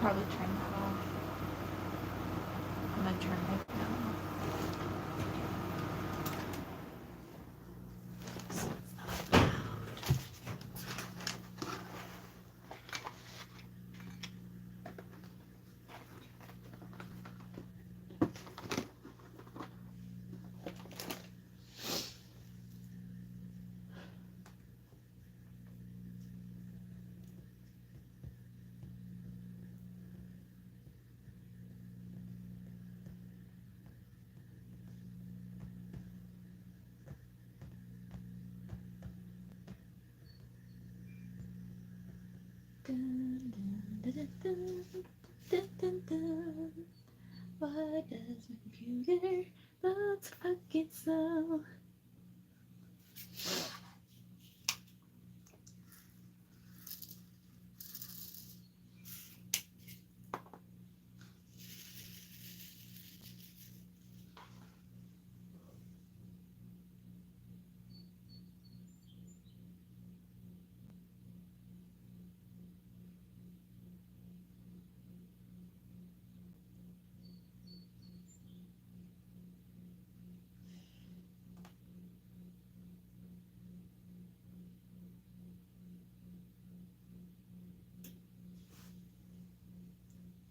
Probably turn that off. I'm gonna turn my fan off. So it's not loud. Dun, dun, dun, dun, dun, dun, dun. Why does my computer look so fucking slow?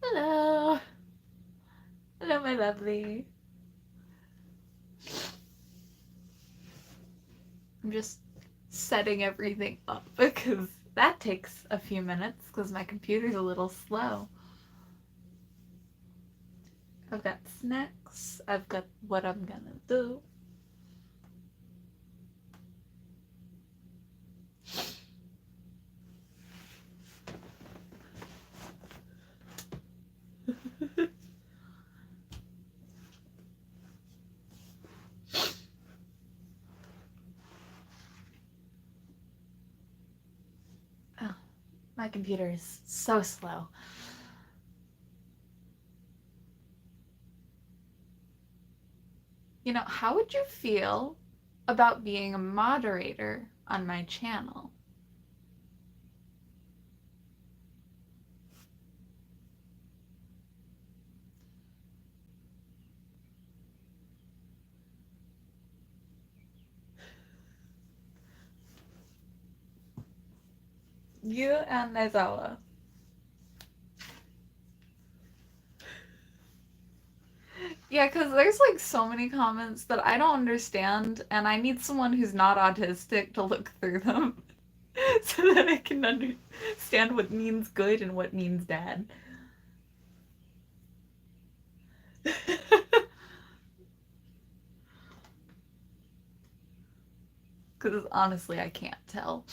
Hello. Hello, my lovely. I'm just setting everything up because that takes a few minutes because my computer's a little slow. I've got snacks. I've got what I'm gonna do. Oh, my computer is so slow. You know, how would you feel about being a moderator on my channel? You and Aizawa. Yeah, because there's like so many comments that I don't understand, and I need someone who's not autistic to look through them so that I can understand what means good and what means bad. Because honestly, I can't tell.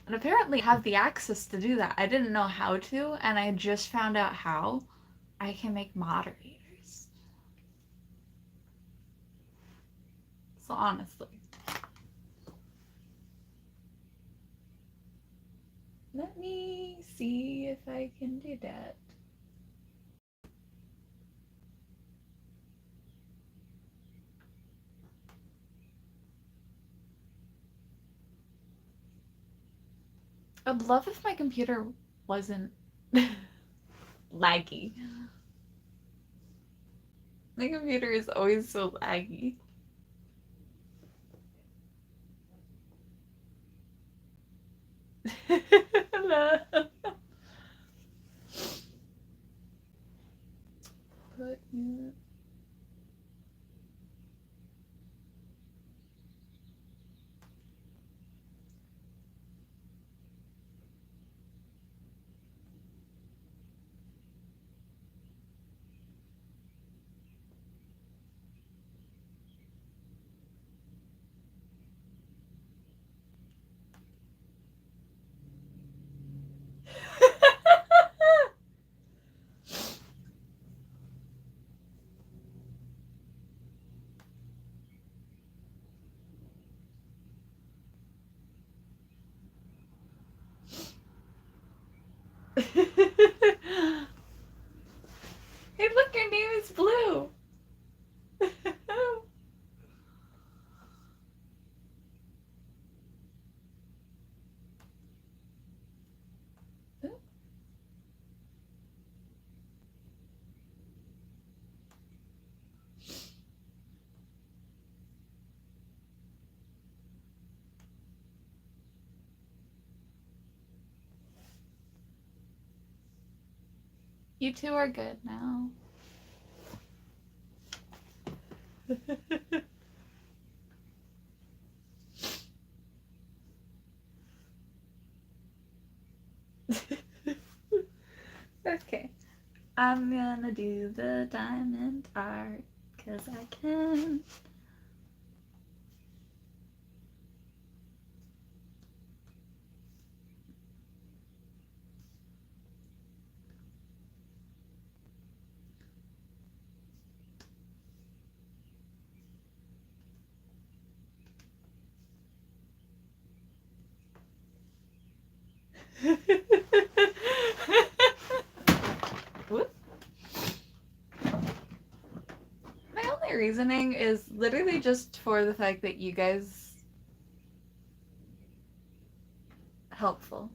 And apparently I have the access to do that. I didn't know how to, and I just found out how. I can make moderators. So honestly. Let me see if I can do that. I'd love if my computer wasn't laggy. My computer is always so laggy. Hello. Put you. You two are good now. Okay. I'm gonna do the diamond art, 'cause I can. Whoop. My only reasoning is literally just for the fact that you guys helpful.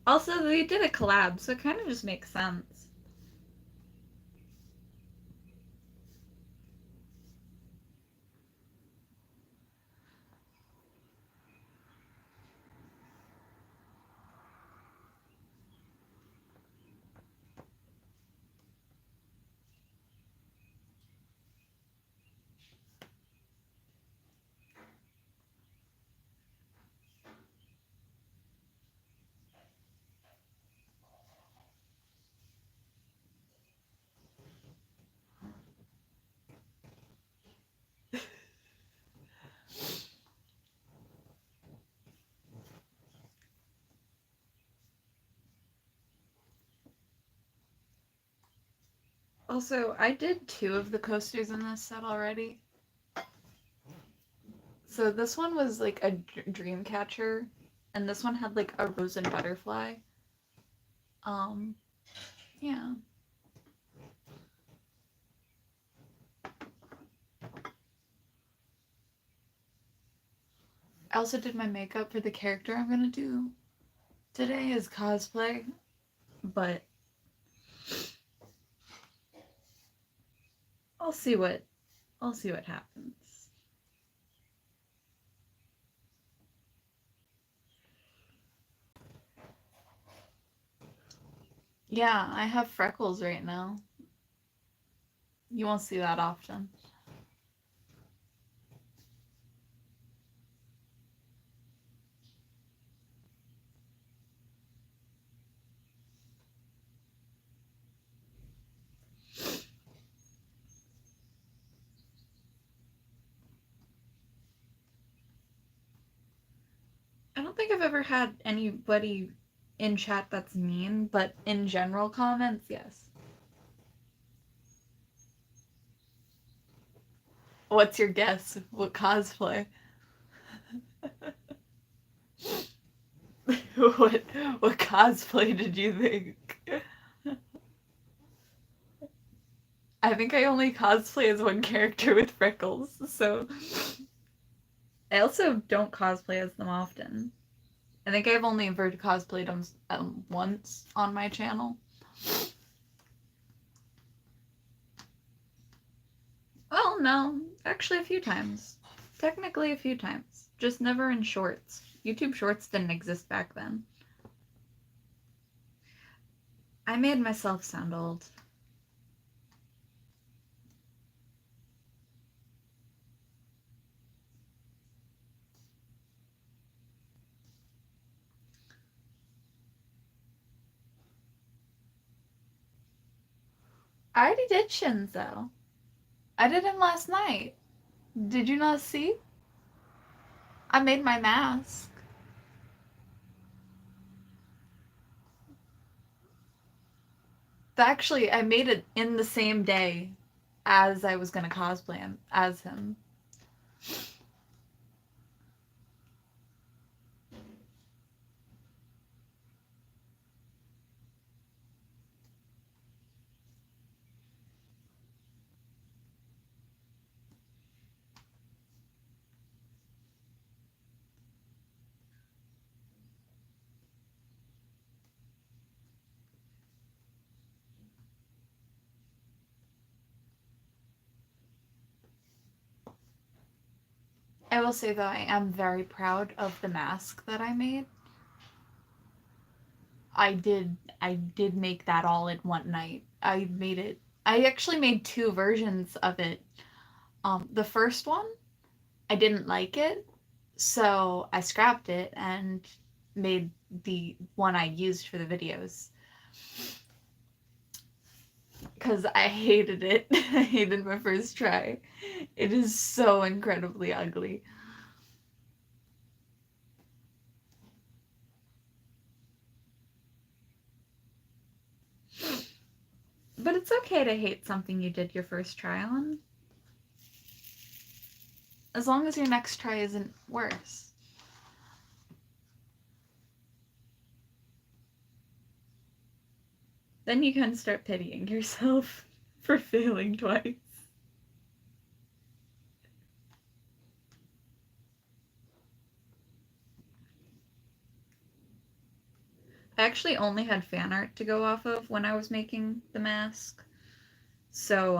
Also, they did a collab, so it kind of just makes sense. Also, I did 2 of the coasters in this set already. So this one was like a dream catcher, and this one had like a rose and butterfly. Yeah. I also did my makeup for the character I'm gonna do today as cosplay, but I'll see what happens. Yeah, I have freckles right now. You won't see that often. I don't think I've ever had anybody in chat that's mean, but in general comments, yes. What's your guess? What cosplay? what cosplay did you think? I think I only cosplay as one character with freckles, so I also don't cosplay as them often. I think I've only ever cosplayed them once on my channel. Well, no, actually a few times. Technically a few times. Just never in shorts. YouTube shorts didn't exist back then. I made myself sound old. I already did Shinzo. I did him last night. Did you not see? I made my mask. Actually, I made it in the same day as I was gonna cosplay him as him. I will say though, I am very proud of the mask that I made. I did make that all in one night. I made it. I actually made 2 versions of it. The first one, I didn't like it, so I scrapped it and made the one I used for the videos. Because I hated it. I hated my first try. It is so incredibly ugly. But it's okay to hate something you did your first try on. As long as your next try isn't worse. Then you can start pitying yourself for failing twice. I actually only had fan art to go off of when I was making the mask. So,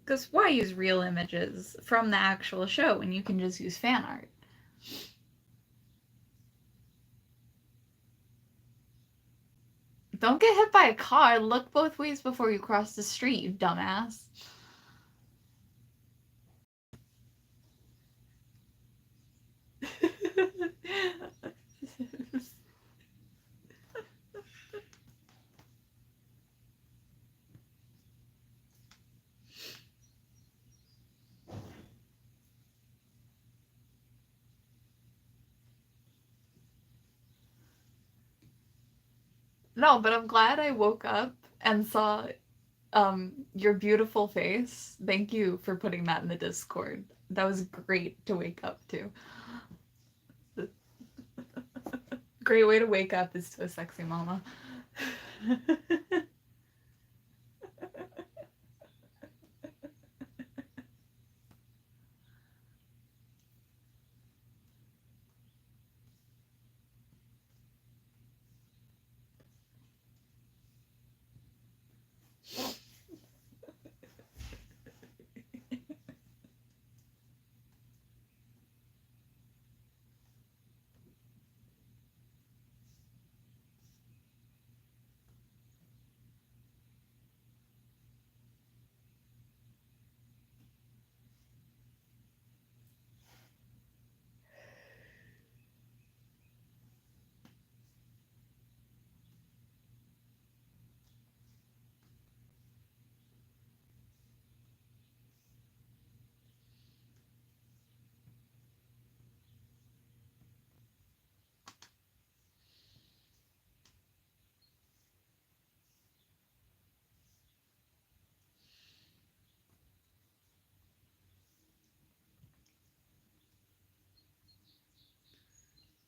because why use real images from the actual show when you can just use fan art? Don't get hit by a car. Look both ways before you cross the street, you dumbass. No, but I'm glad I woke up and saw your beautiful face. Thank you for putting that in the Discord. That was great to wake up to. Great way to wake up is to a sexy mama.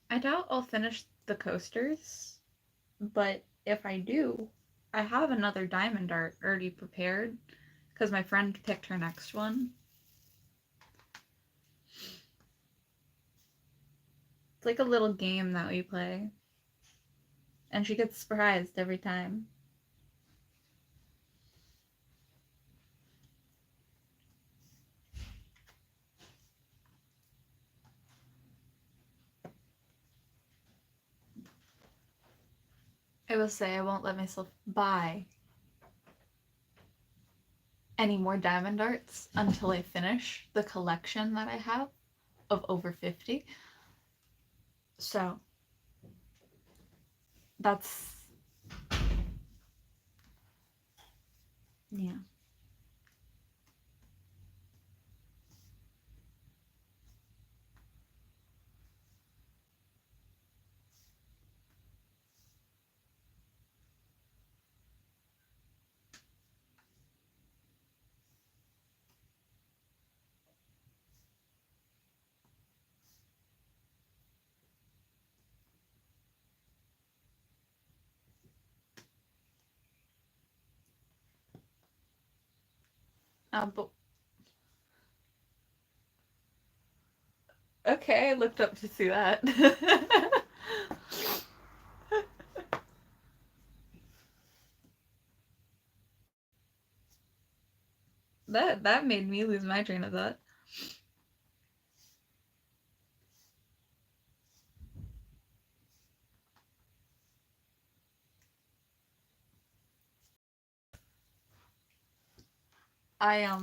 I doubt I'll finish the coasters, but if I do, I have another diamond art already prepared because my friend picked her next one. It's like a little game that we play, and she gets surprised every time. I will say I won't let myself buy any more diamond arts until I finish the collection that I have of over 50. So that's, yeah. But okay, I looked up to see that. That made me lose my train of thought. I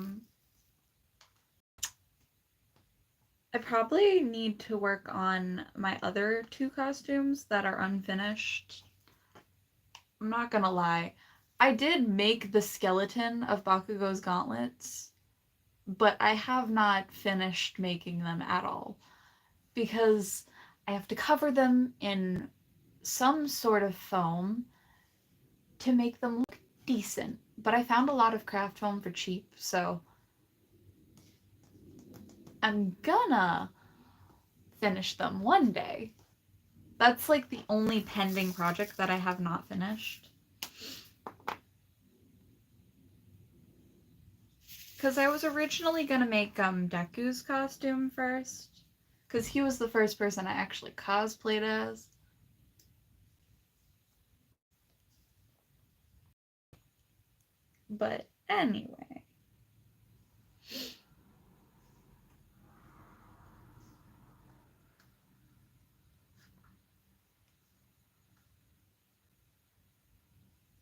probably need to work on my other two costumes that are unfinished. I'm not gonna lie. I did make the skeleton of Bakugo's gauntlets, but I have not finished making them at all. Because I have to cover them in some sort of foam to make them look decent. But I found a lot of craft foam for cheap, so I'm gonna finish them one day. That's like the only pending project that I have not finished. Because I was originally gonna make Deku's costume first. Because he was the first person I actually cosplayed as. But anyway.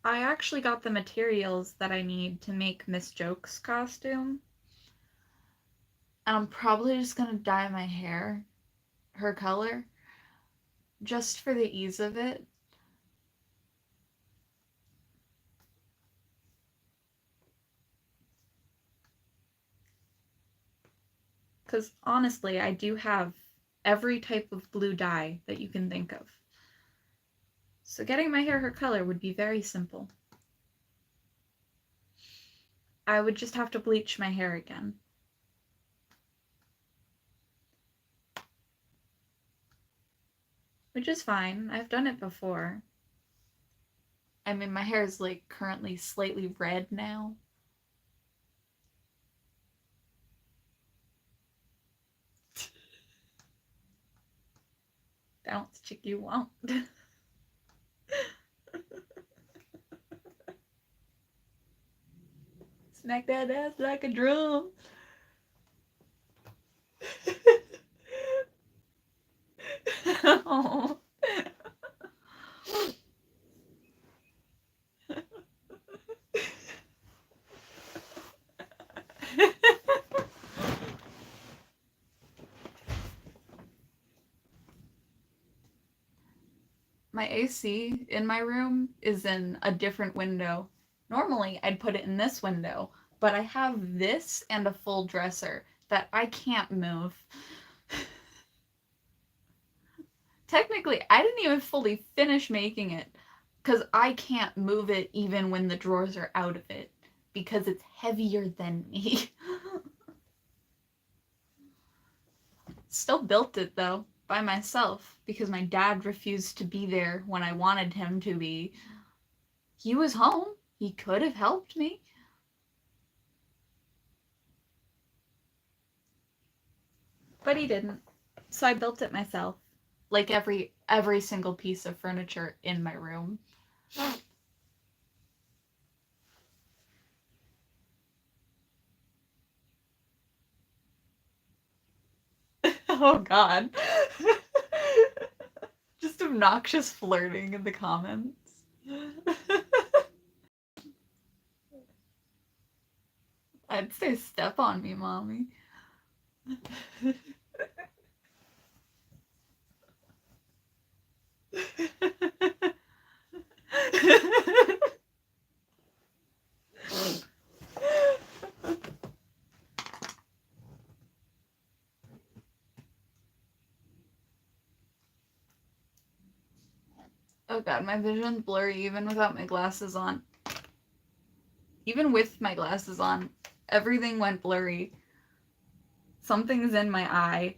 I actually got the materials that I need to make Miss Joke's costume. And I'm probably just gonna dye my hair her color. Just for the ease of it. Because honestly, I do have every type of blue dye that you can think of. So getting my hair her color would be very simple. I would just have to bleach my hair again. Which is fine. I've done it before. I mean, my hair is like currently slightly red now. Bounce chick you won't. Smack that ass like a drum. Oh. My AC in my room is in a different window. Normally, I'd put it in this window, but I have this and a full dresser that I can't move. Technically, I didn't even fully finish making it because I can't move it even when the drawers are out of it because it's heavier than me. Still built it though, by myself, because my dad refused to be there when I wanted him to be. He was home. He could have helped me. But he didn't. So I built it myself. Like every single piece of furniture in my room. Oh god. Just obnoxious flirting in the comments. I'd say step on me, mommy. Oh god, my vision's blurry even without my glasses on. Even with my glasses on, everything went blurry. Something's in my eye.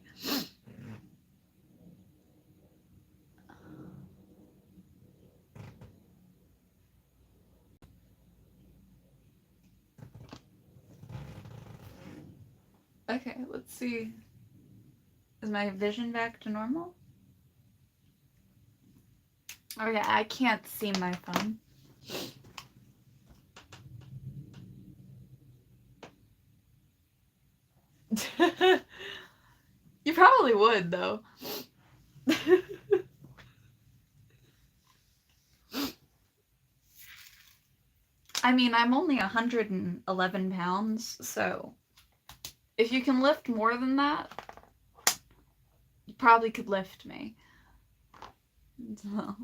Okay, let's see. Is my vision back to normal? Oh yeah, I can't see my phone. You probably would, though. I mean, I'm only 111 pounds, so if you can lift more than that, you probably could lift me. So,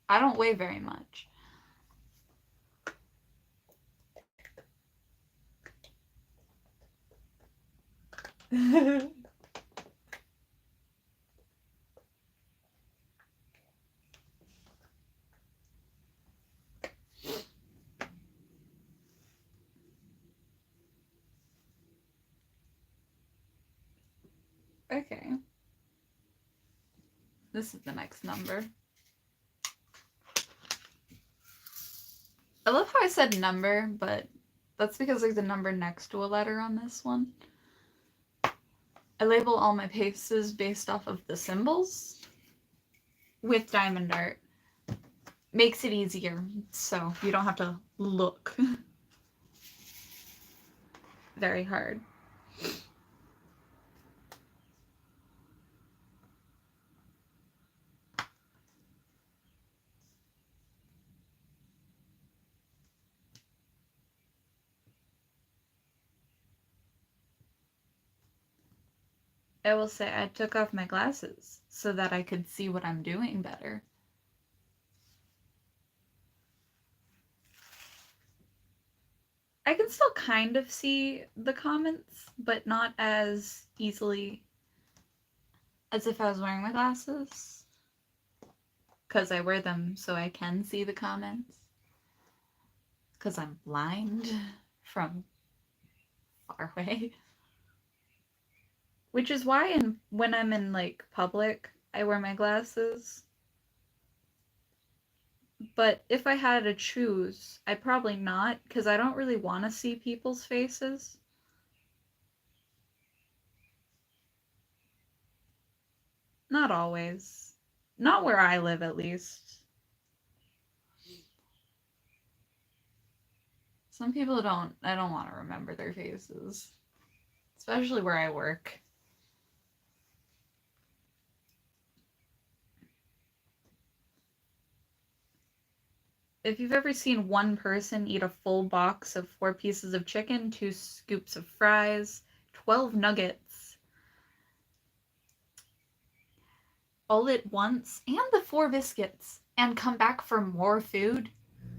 I don't weigh very much. Okay. This is the next number. I love how I said number, but that's because there's a number next to a letter on this one. I label all my paces based off of the symbols with diamond art. Makes it easier, so you don't have to look very hard. I will say I took off my glasses so that I could see what I'm doing better. I can still kind of see the comments, but not as easily as if I was wearing my glasses. Because I wear them so I can see the comments. Because I'm blind from far away. Which is why when I'm in like public, I wear my glasses. But if I had to choose, I'd probably not, because I don't really want to see people's faces. Not always. Not where I live, at least. Some people I don't want to remember their faces. Especially where I work. If you've ever seen one person eat a full box of 4 pieces of chicken, 2 scoops of fries, 12 nuggets, all at once, and the 4 biscuits, and come back for more food,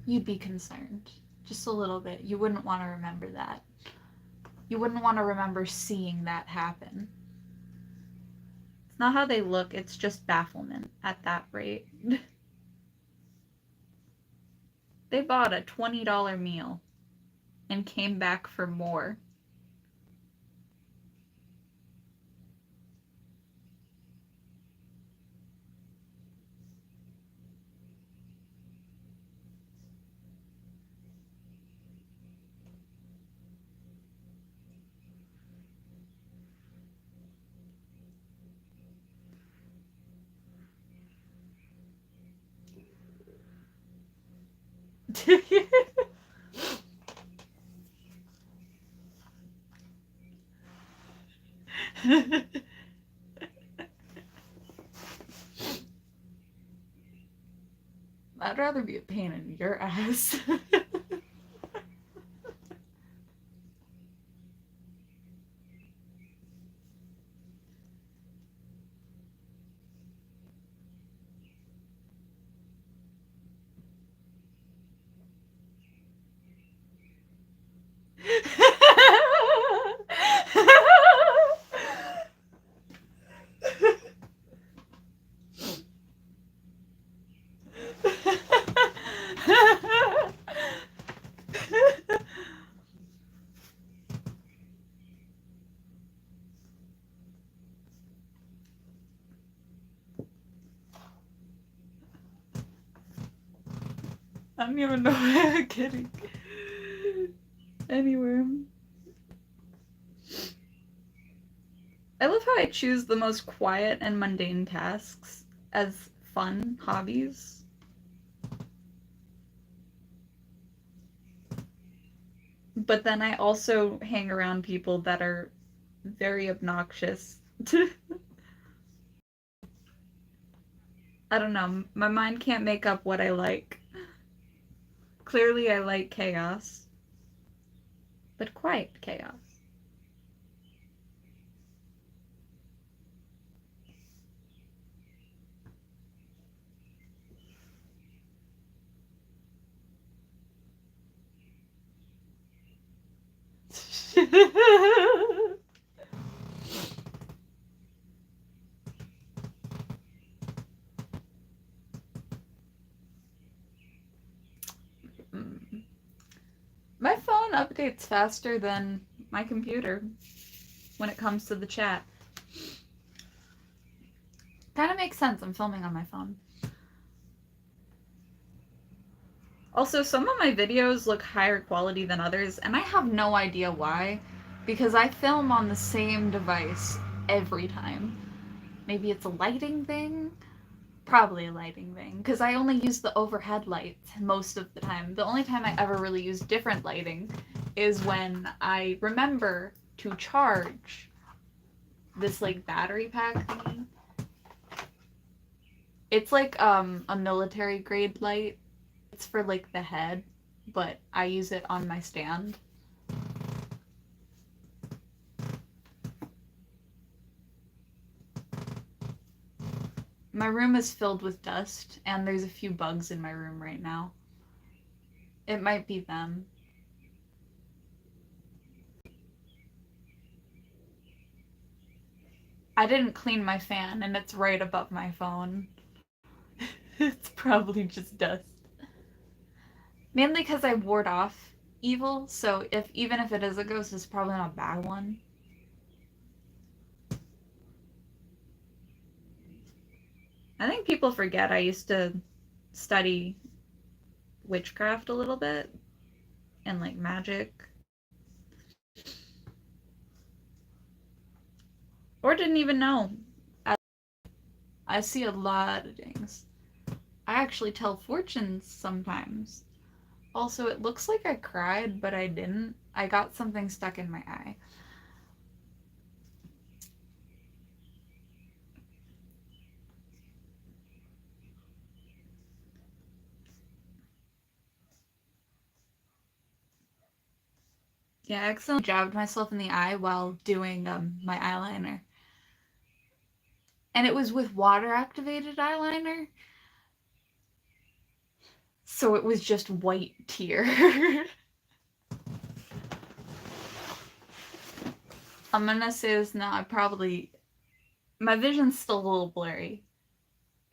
you'd be concerned. Just a little bit. You wouldn't want to remember that. You wouldn't want to remember seeing that happen. It's not how they look, it's just bafflement at that rate. They bought a $20 meal and came back for more. I'd rather be a pain in your ass. I don't even know why I'm kidding. Anyway. I love how I choose the most quiet and mundane tasks as fun hobbies. But then I also hang around people that are very obnoxious. I don't know, my mind can't make up what I like. Clearly I like chaos. But quiet chaos. My phone updates faster than my computer when it comes to the chat. Kind of makes sense. I'm filming on my phone. Also, some of my videos look higher quality than others, and I have no idea why, because I film on the same device every time. Maybe it's a lighting thing? Probably a lighting thing, because I only use the overhead light most of the time. The only time I ever really use different lighting is when I remember to charge this, like, battery pack thingy. It's like a military grade light. It's for, like, the head, but I use it on my stand. My room is filled with dust, and there's a few bugs in my room right now. It might be them. I didn't clean my fan, and it's right above my phone. It's probably just dust. Mainly because I ward off evil, so even if it is a ghost, it's probably not a bad one. I think people forget I used to study witchcraft a little bit, and, like, magic. Or didn't even know. I see a lot of things. I actually tell fortunes sometimes. Also, it looks like I cried, but I didn't. I got something stuck in my eye. Yeah, I accidentally jabbed myself in the eye while doing my eyeliner. And it was with water-activated eyeliner. So it was just white tear. I'm gonna say this now, my vision's still a little blurry.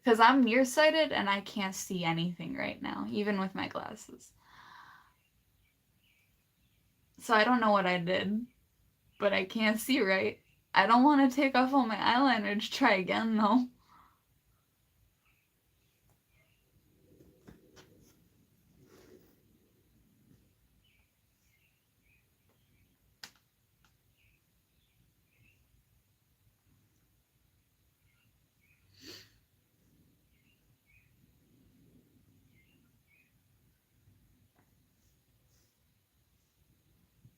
Because I'm nearsighted and I can't see anything right now, even with my glasses. So I don't know what I did, but I can't see right. I don't want to take off all my eyeliner to try again, though.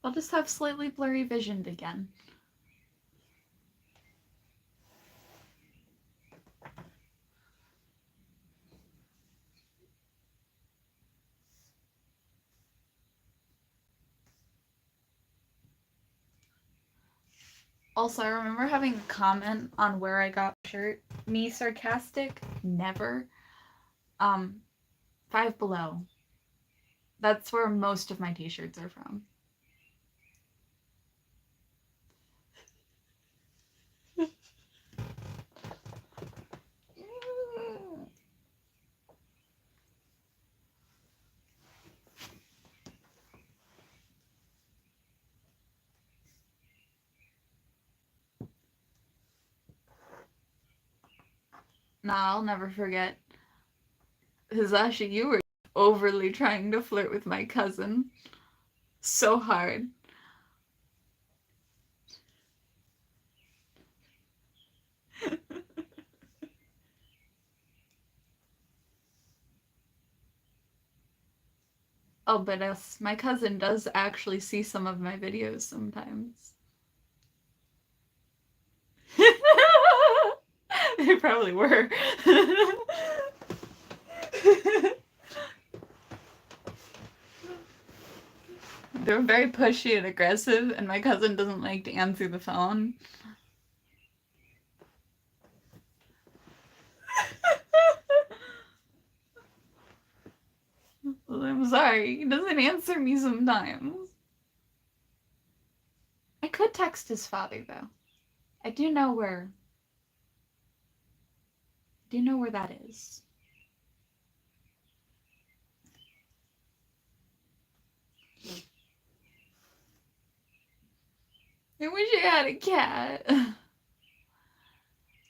I'll just have slightly blurry vision again. Also, I remember having a comment on where I got the shirt. Me sarcastic? Never. Five Below. That's where most of my t-shirts are from. Nah, I'll never forget. Hizashi, you were overly trying to flirt with my cousin. So hard. Oh, but my cousin does actually see some of my videos sometimes. They probably were. they're very pushy and aggressive, and my cousin doesn't like to answer the phone. I'm sorry, he doesn't answer me sometimes. I could text his father, though. I do know where that is. I wish I had a cat.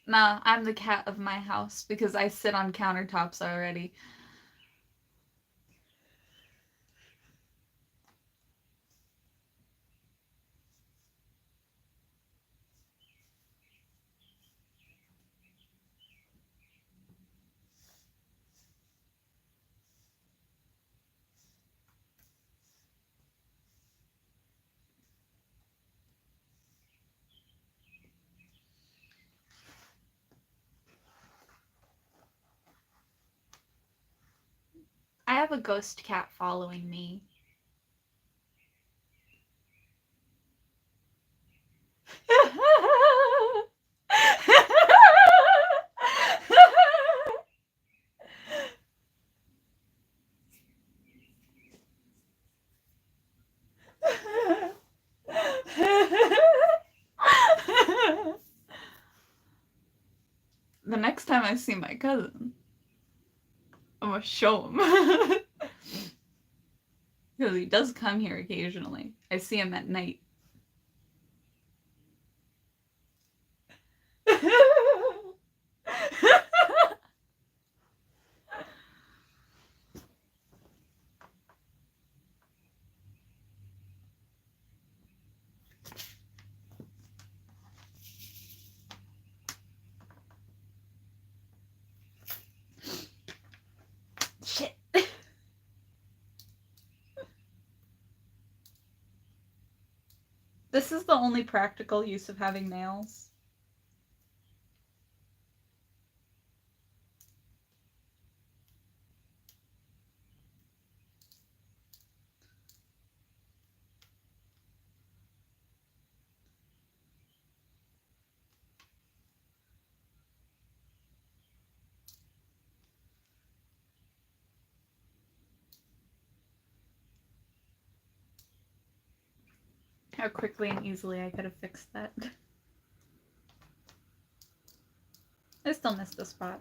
Nah, I'm the cat of my house because I sit on countertops already. I have a ghost cat following me. The next time I see my cousin, I'm gonna show him. Because he does come here occasionally. I see him at night. Shit. This is the only practical use of having nails. How quickly and easily I could have fixed that. I still missed the spot.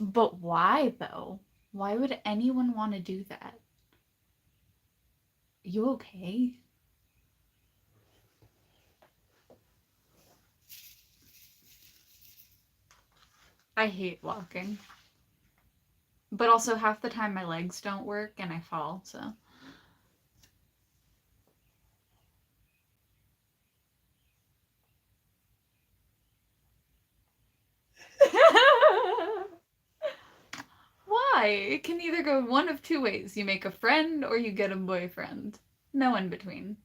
But why, though? Why would anyone want to do that? You okay? I hate walking. But also, half the time my legs don't work and I fall, so. Why? It can either go one of two ways. You make a friend or you get a boyfriend. No in between.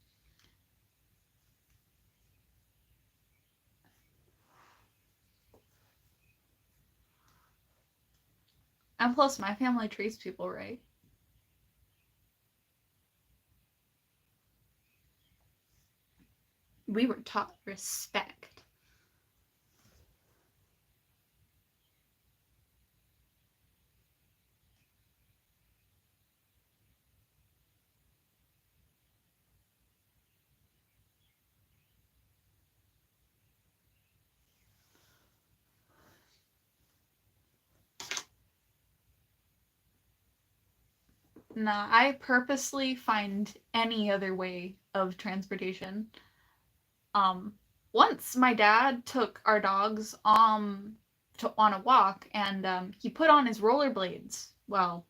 And plus, my family treats people right. We were taught respect. Nah, I purposely find any other way of transportation. Once my dad took our dogs on a walk and he put on his rollerblades. Well,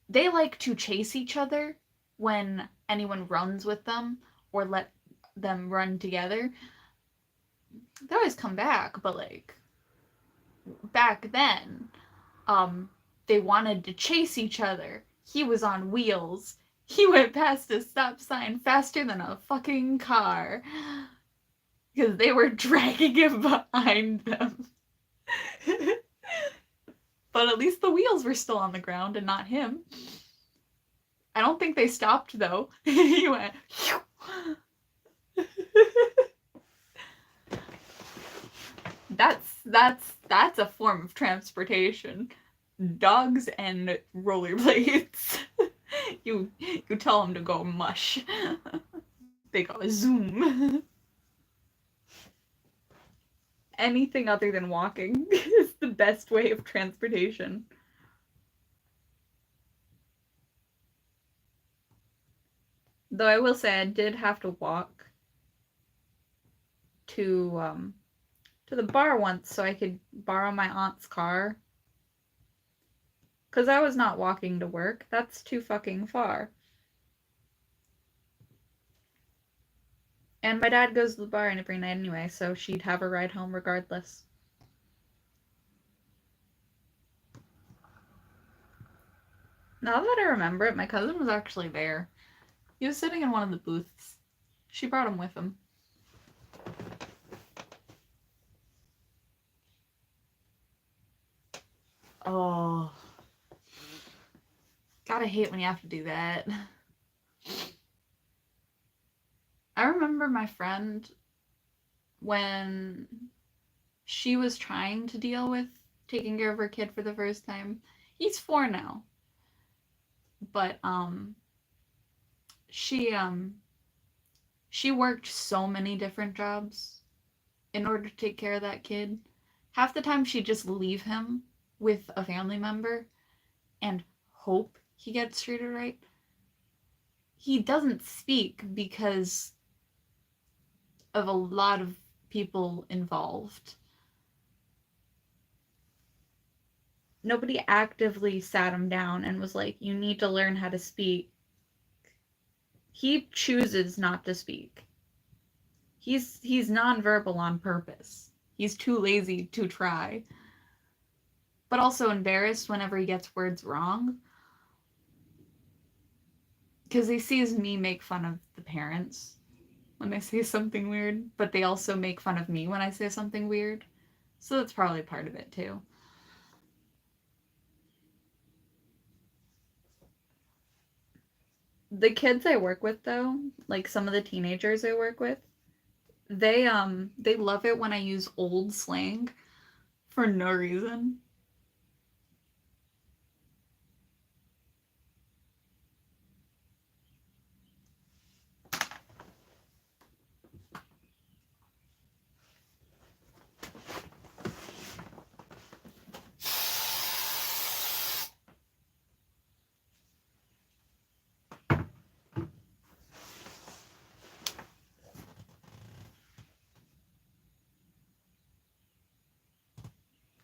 They like to chase each other when anyone runs with them or let them run together. They always come back, but like back then, um, they wanted to chase each other. He was on wheels. He went past a stop sign faster than a fucking car because they were dragging him behind them. But at least the wheels were still on the ground and not him. I don't think they stopped though. He went. That's a form of transportation. Dogs and rollerblades. you tell them to go mush. They go zoom. Anything other than walking is the best way of transportation. Though I will say I did have to walk to the bar once so I could borrow my aunt's car. Because I was not walking to work. That's too fucking far. And my dad goes to the bar every night anyway, so she'd have a ride home regardless. Now that I remember it, my cousin was actually there. He was sitting in one of the booths. She brought him with him. Oh. Gotta hate when you have to do that. I remember my friend when she was trying to deal with taking care of her kid for the first time. He's 4 now. But she worked so many different jobs in order to take care of that kid. Half the time she'd just leave him with a family member and hope he gets treated right. He doesn't speak because of a lot of people involved. Nobody actively sat him down and was like, you need to learn how to speak. He chooses not to speak. He's nonverbal on purpose. He's too lazy to try. But also embarrassed whenever he gets words wrong. Because he sees me make fun of the parents when I say something weird, but they also make fun of me when I say something weird. So that's probably part of it too. The kids I work with though, like some of the teenagers I work with, they love it when I use old slang for no reason.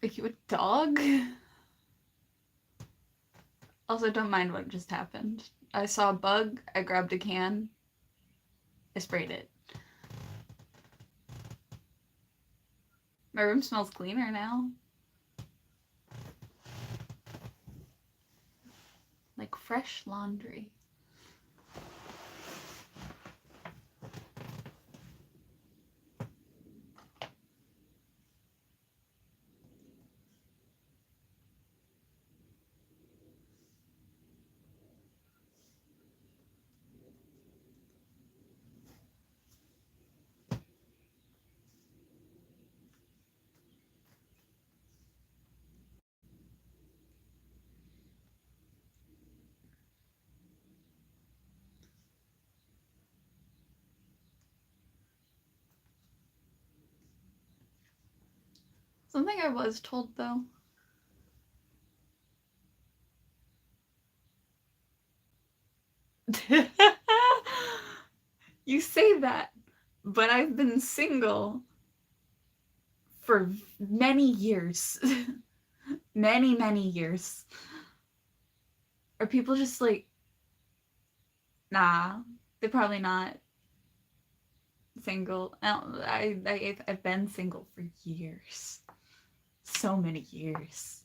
Are you a dog? Also, don't mind what just happened. I saw a bug, I grabbed a can, I sprayed it. My room smells cleaner now. Like fresh laundry. Something I was told though. You say that, but I've been single for many years. Many, many years. Are people just like, nah, they're probably not single. I've been single for years. So many years.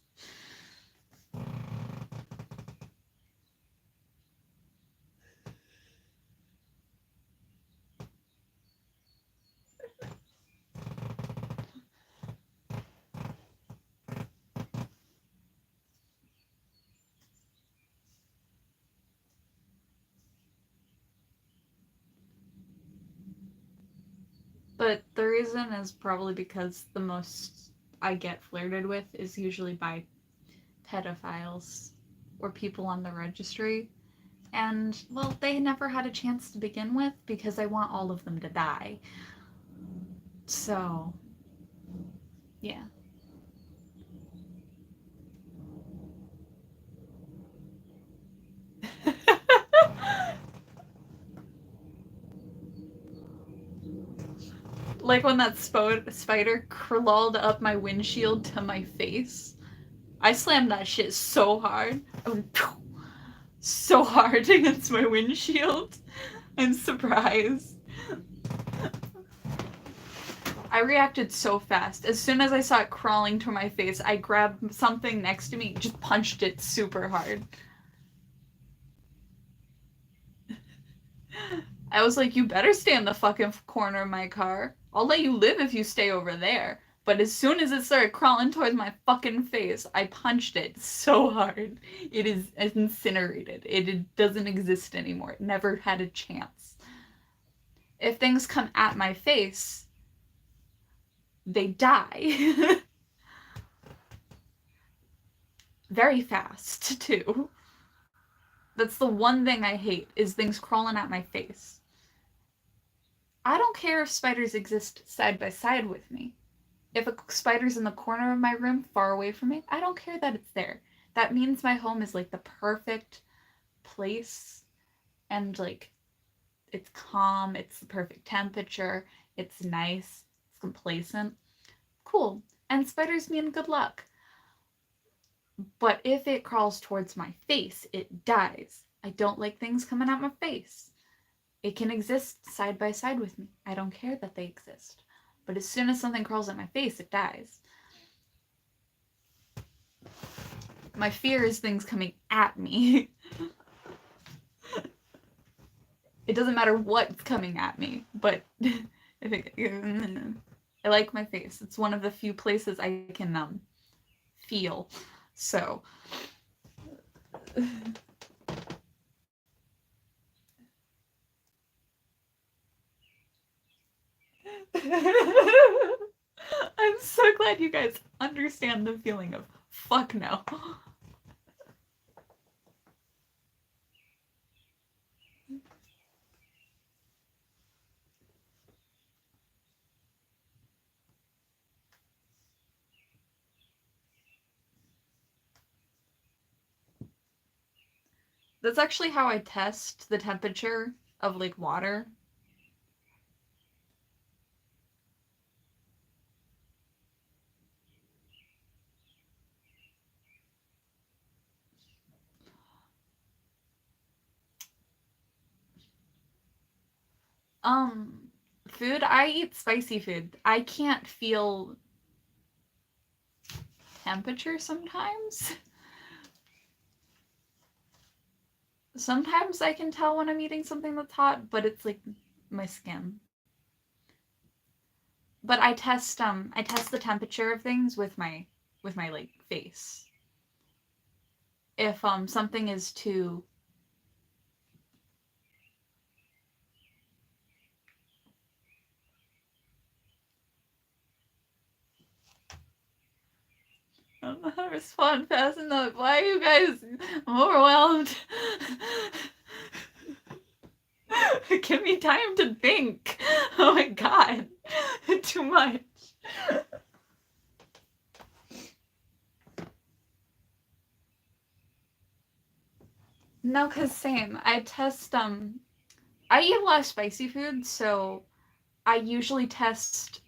But the reason is probably because the most I get flirted with is usually by pedophiles or people on the registry. And, well, they never had a chance to begin with because I want all of them to die. So, yeah. Like when that spider crawled up my windshield to my face. I slammed that shit so hard. I went so hard against my windshield. I'm surprised. I reacted so fast. As soon as I saw it crawling to my face, I grabbed something next to me, just punched it super hard. I was like, you better stay in the fucking corner of my car. I'll let you live if you stay over there. But as soon as it started crawling towards my fucking face, I punched it so hard. It is incinerated. It doesn't exist anymore. It never had a chance. If things come at my face, they die. Very fast, too. That's the one thing I hate, is things crawling at my face. I don't care if spiders exist side by side with me. If a spider's in the corner of my room, far away from me, I don't care that it's there. That means my home is like the perfect place, and like it's calm, it's the perfect temperature, it's nice, it's complacent. Cool. And spiders mean good luck. But if it crawls towards my face, it dies. I don't like things coming at my face. It can exist side by side with me. I don't care that they exist. But as soon as something crawls at my face, it dies. My fear is things coming at me. It doesn't matter what's coming at me, but if it, I like my face. It's one of the few places I can feel. So I'm so glad you guys understand the feeling of fuck no. That's actually how I test the temperature of like water. Food, I eat spicy food. I can't feel temperature sometimes. Sometimes I can tell when I'm eating something that's hot, but it's like my skin. But I test the temperature of things with my like face. If something is too I don't know how to respond fast enough. Why are you guys? I'm overwhelmed. Give me time to think. Oh my god. Too much. No, cause same. I test I eat a lot of spicy food, so I usually test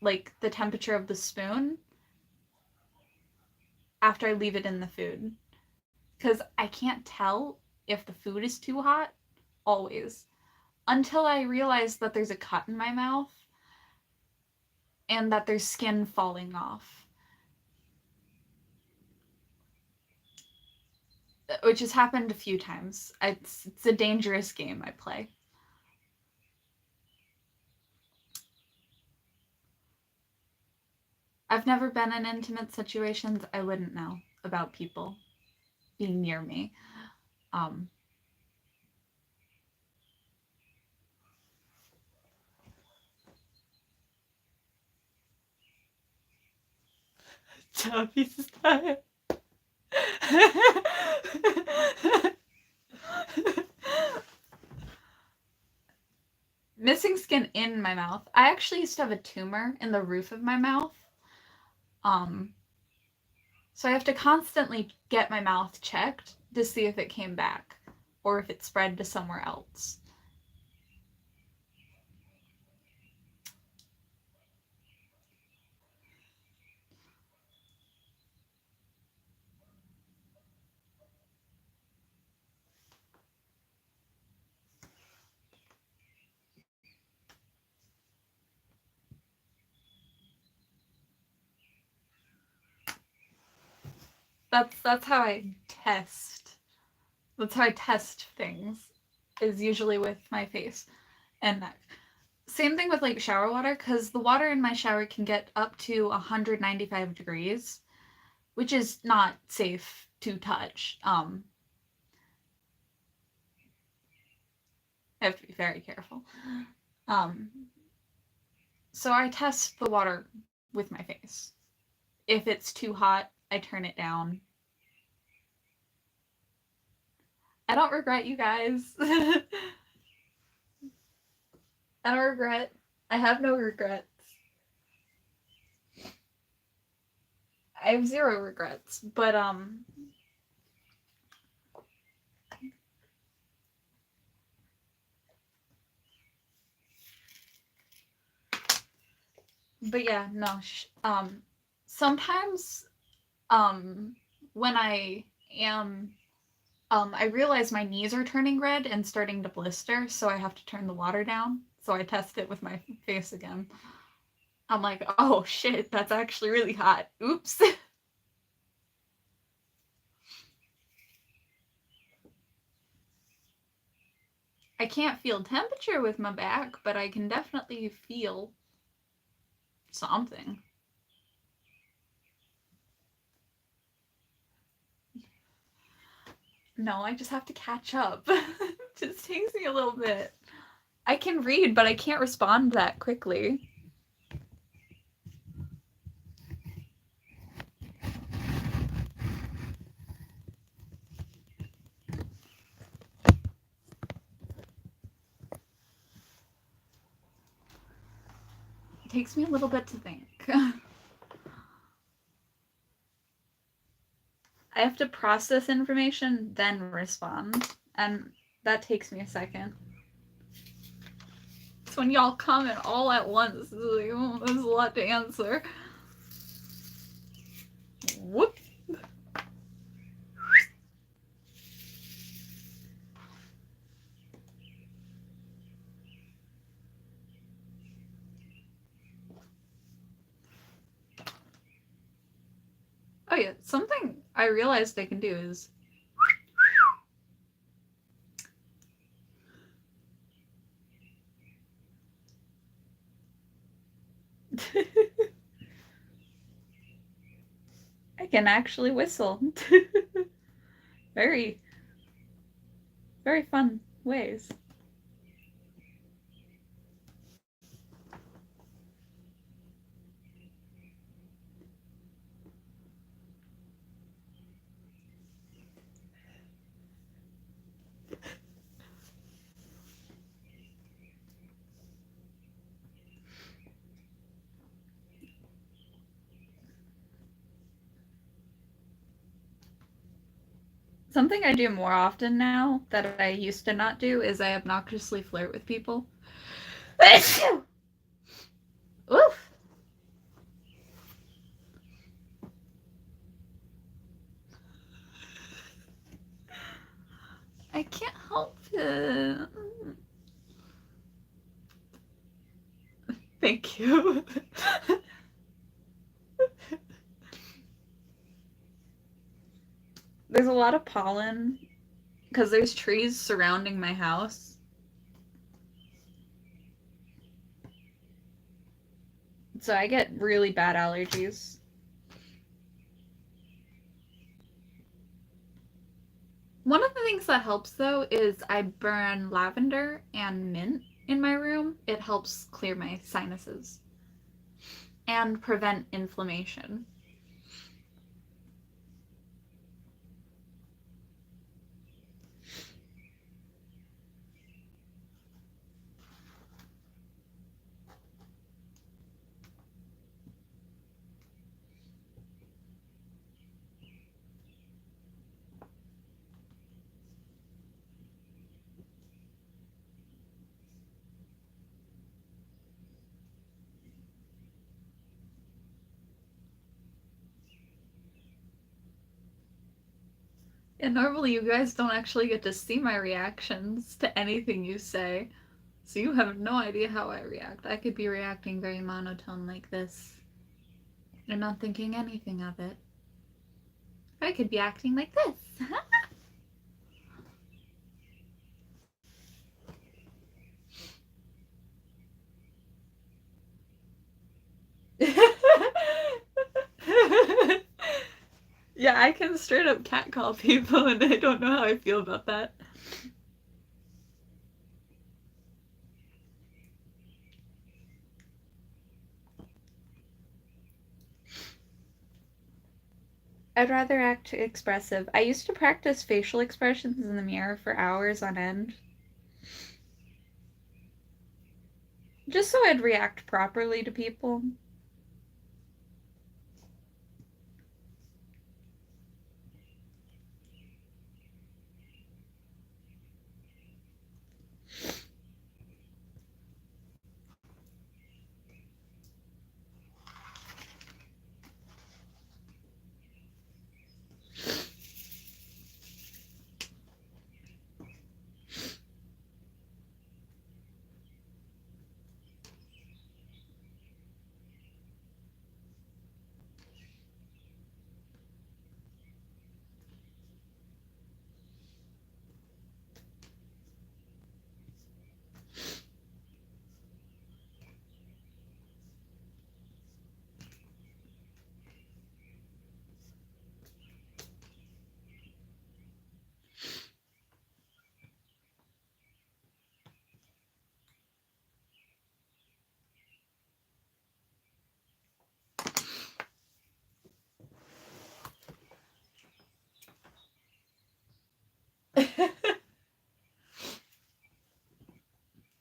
like the temperature of the spoon after I leave it in the food. because I can't tell if the food is too hot, always, until I realize that there's a cut in my mouth and that there's skin falling off. Which has happened a few times. It's a dangerous game I play. I've never been in intimate situations. I wouldn't know about people being near me. Tommy's time. Missing skin in my mouth. I actually used to have a tumor in the roof of my mouth. So I have to constantly get my mouth checked to see if it came back or if it spread to somewhere else. That's how I test. That's how I test things, is usually with my face and neck. Same thing with like shower water, because the water in my shower can get up to 195 degrees, which is not safe to touch. I have to be very careful. So I test the water with my face. If it's too hot, I turn it down. I don't regret, you guys. I don't regret. I have no regrets. I have zero regrets, but yeah, no. Sometimes when I am I realize my knees are turning red and starting to blister, so I have to turn the water down. So I test it with my face again. I'm like, oh shit, that's actually really hot. Oops. I can't feel temperature with my back, but I can definitely feel something. No, I just have to catch up. It just takes me a little bit. I can read, but I can't respond that quickly. It takes me a little bit to think. I have to process information, then respond. And that takes me a second. It's when y'all comment all at once. It's like, oh, there's a lot to answer. Whoop. Oh yeah, something I realized I can do is I can actually whistle. Very, very fun ways. Something I do more often now that I used to not do is I obnoxiously flirt with people. Oof. I can't help it. Thank you. There's a lot of pollen because there's trees surrounding my house. So I get really bad allergies. One of the things that helps though is I burn lavender and mint in my room. It helps clear my sinuses and prevent inflammation. And normally you guys don't actually get to see my reactions to anything you say. So you have no idea how I react. I could be reacting very monotone like this and not thinking anything of it. I could be acting like this. Yeah, I can straight up catcall people and I don't know how I feel about that. I'd rather act expressive. I used to practice facial expressions in the mirror for hours on end. Just so I'd react properly to people.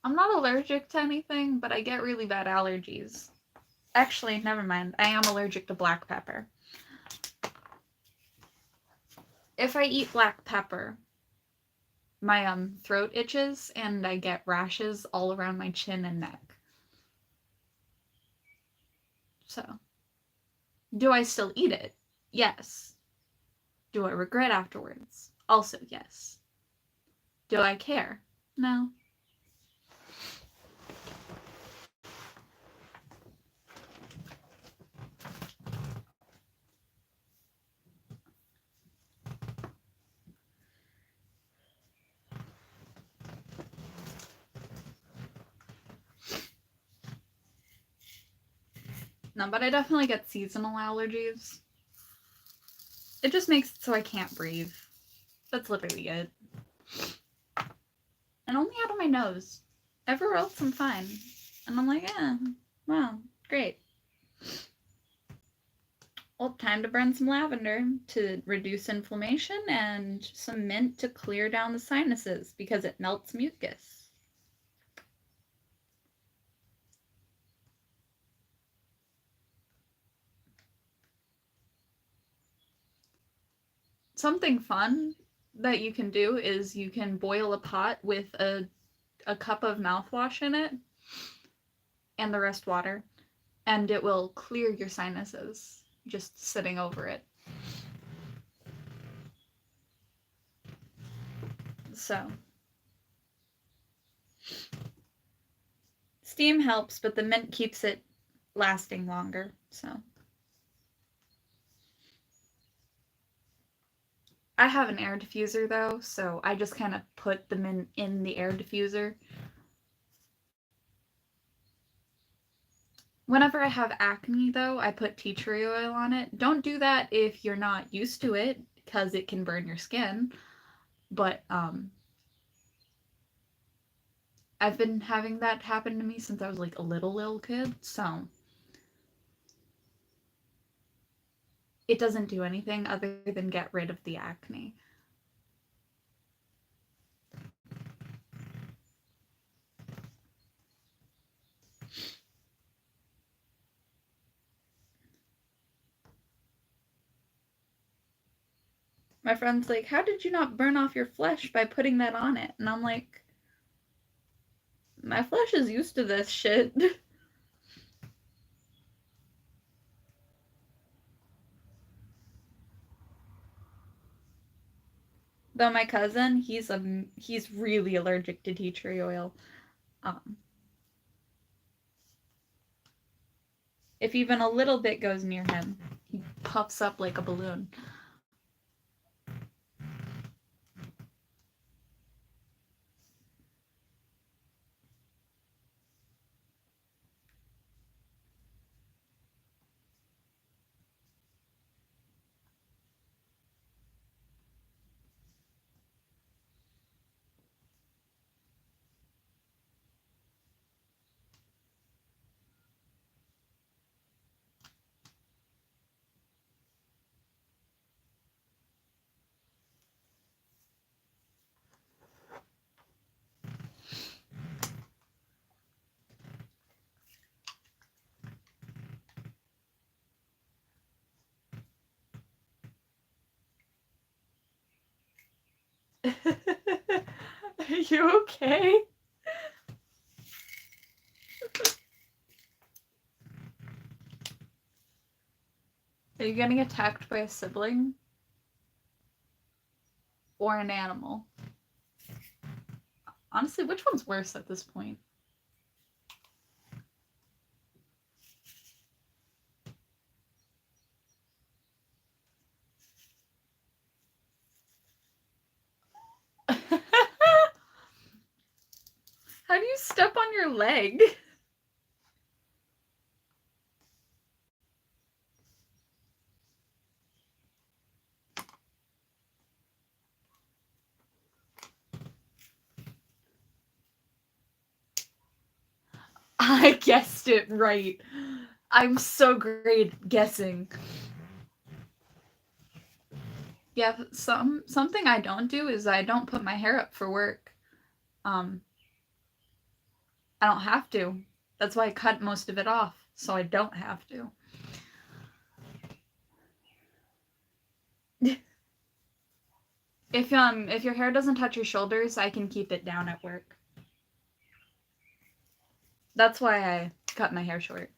I'm not allergic to anything, but I get really bad allergies. Actually, never mind. I am allergic to black pepper. If I eat black pepper, my throat itches and I get rashes all around my chin and neck. So, do I still eat it? Yes. Do I regret afterwards? Also, yes. Do I care? No. No, but I definitely get seasonal allergies. It just makes it so I can't breathe. That's literally it. And only out of my nose. Everywhere else I'm fine. And I'm like, yeah, wow, great. Well, time to burn some lavender to reduce inflammation and some mint to clear down the sinuses because it melts mucus. Something fun that you can do is you can boil a pot with a cup of mouthwash in it and the rest water, and it will clear your sinuses just sitting over it. So steam helps, but the mint keeps it lasting longer. So I have an air diffuser though, so I just kind of put the mint in the air diffuser. Whenever I have acne though, I put tea tree oil on it. Don't do that if you're not used to it, because it can burn your skin. But I've been having that happen to me since I was like a little kid, so it doesn't do anything other than get rid of the acne. My friend's like, how did you not burn off your flesh by putting that on it? And I'm like, my flesh is used to this shit. Though my cousin, he's really allergic to tea tree oil. Um, if even a little bit goes near him, he puffs up like a balloon. Are you okay? Are you getting attacked by a sibling? Or an animal? Honestly, which one's worse at this point? How do you step on your leg? I guessed it right. I'm so great guessing. Yeah, something I don't do is I don't put my hair up for work. I don't have to. That's why I cut most of it off, so I don't have to. If your hair doesn't touch your shoulders, I can keep it down at work. That's why I cut my hair short.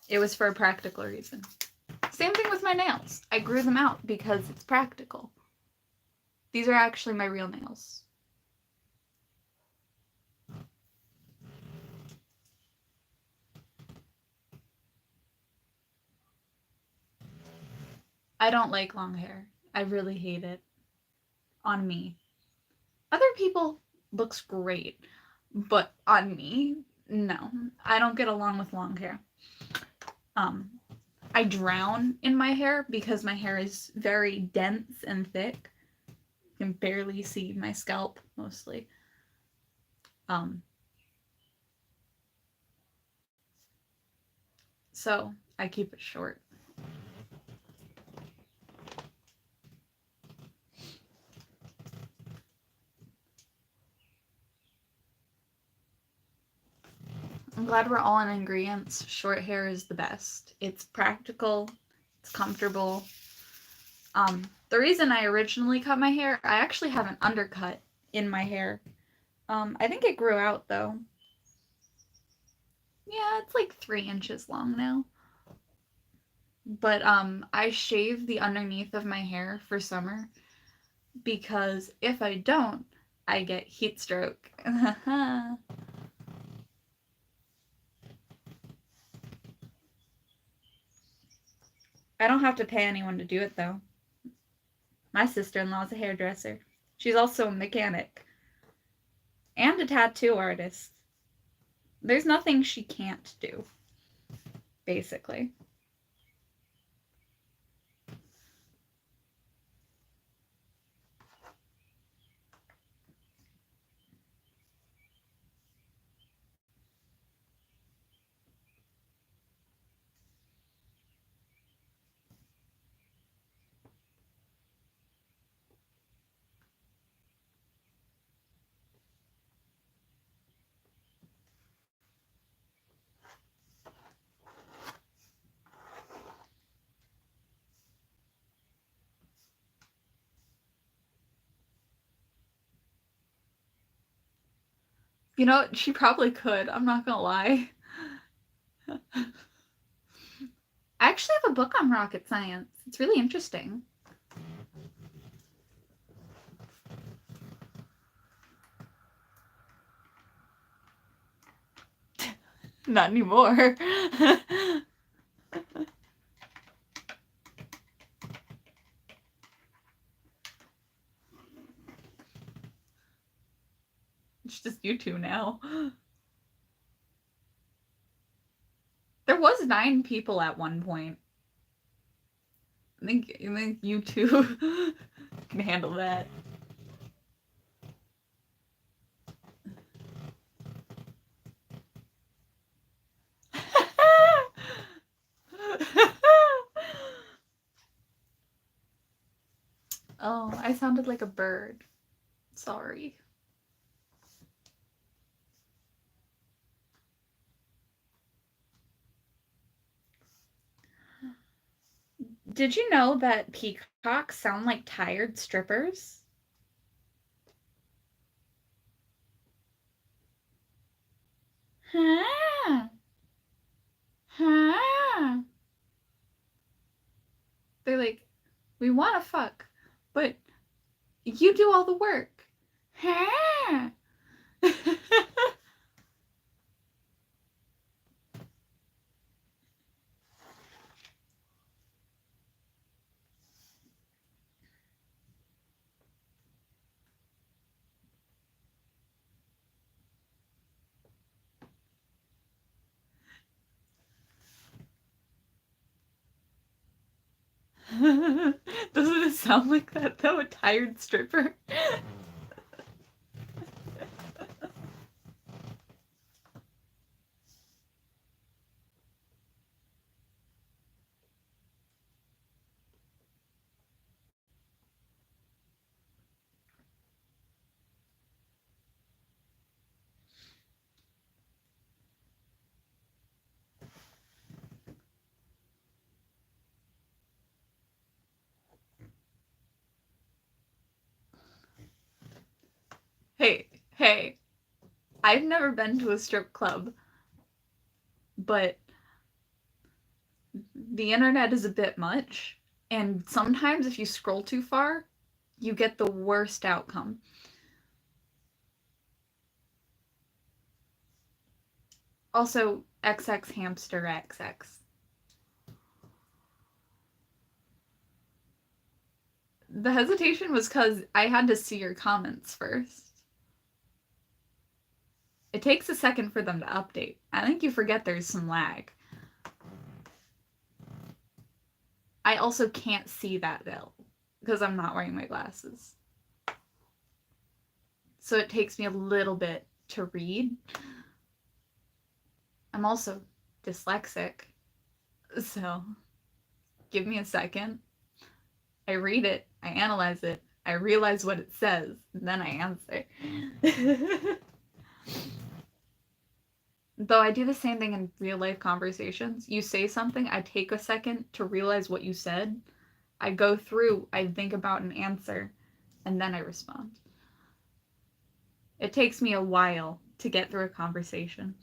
It was for a practical reason. Same thing with my nails. I grew them out because it's practical. These are actually my real nails. I don't like long hair. I really hate it. On me. Other people looks great, but on me, no. I don't get along with long hair. I drown in my hair because my hair is very dense and thick. You can barely see my scalp mostly. So I keep it short. I'm glad we're all in ingredients. Short hair is the best. It's practical, it's comfortable. The reason I originally cut my hair, I actually have an undercut in my hair. I think it grew out though. Yeah, it's like 3 inches long now. But I shave the underneath of my hair for summer because if I don't, I get heat stroke. I don't have to pay anyone to do it though. My sister-in-law is a hairdresser. She's also a mechanic and a tattoo artist. There's nothing she can't do, basically. You know, she probably could. I'm not gonna lie. I actually have a book on rocket science. It's really interesting. Not anymore. It's just you two now. There was 9 people at one point. I think you two can handle that. Oh, I sounded like a bird. Sorry. Did you know that peacocks sound like tired strippers? Huh? Huh? They're like, we want to fuck, but you do all the work. Huh? Doesn't it sound like that though? A tired stripper? Hey, I've never been to a strip club, but the internet is a bit much, and sometimes if you scroll too far, you get the worst outcome. Also, XX hamster XX. The hesitation was because I had to see your comments first. It takes a second for them to update. I think you forget there's some lag. I also can't see that though, because I'm not wearing my glasses. So it takes me a little bit to read. I'm also dyslexic, so give me a second. I read it, I analyze it, I realize what it says, and then I answer. Though I do the same thing in real life conversations. You say something, I take a second to realize what you said. I go through, I think about an answer, and then I respond. It takes me a while to get through a conversation.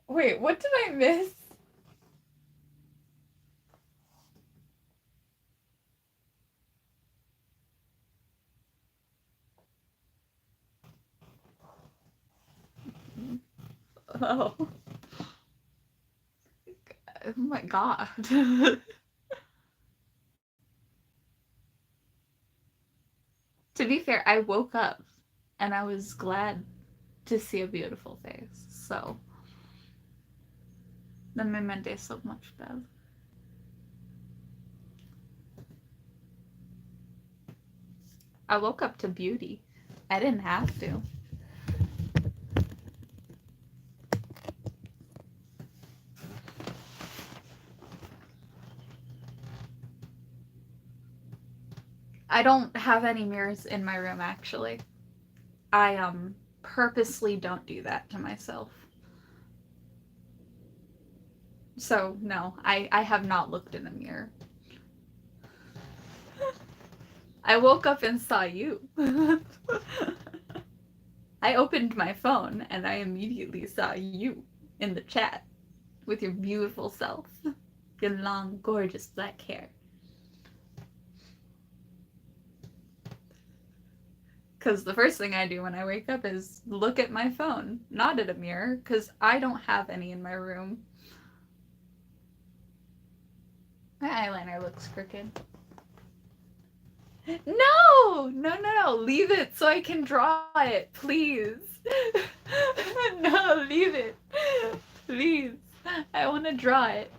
Wait, what did I miss? Oh. Oh my god. To be fair, I woke up and I was glad to see a beautiful face. So that made my day so much better. I woke up to beauty. I didn't have to. I don't have any mirrors in my room actually. I purposely don't do that to myself. So no, I have not looked in a mirror. I woke up and saw you. I opened my phone and I immediately saw you in the chat with your beautiful self. Your long, gorgeous black hair. Because the first thing I do when I wake up is look at my phone, not at a mirror, because I don't have any in my room. My eyeliner looks crooked. No! No. Leave it so I can draw it, please. No, leave it. Please. I want to draw it.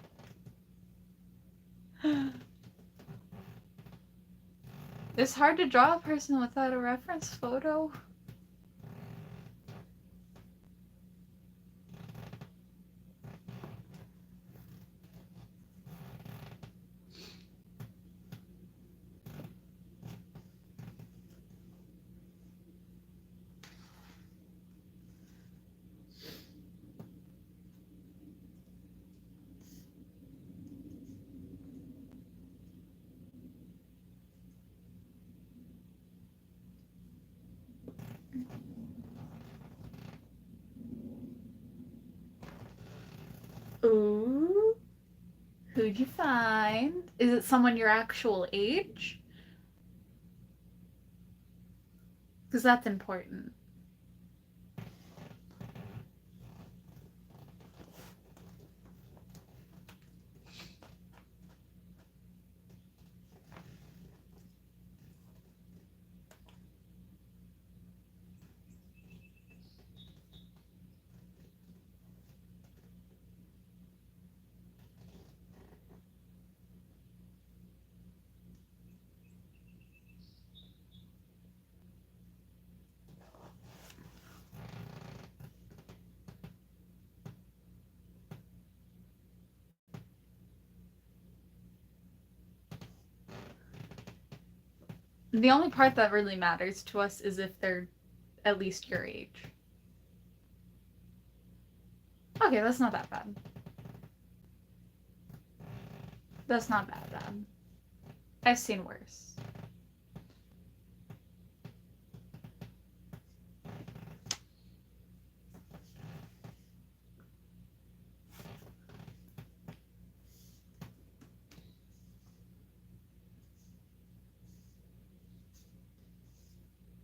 It's hard to draw a person without a reference photo. Ooh. Who'd you find? Is it someone your actual age? Because that's important. The only part that really matters to us is if they're at least your age. Okay, that's not that bad. That's not bad. I've seen worse.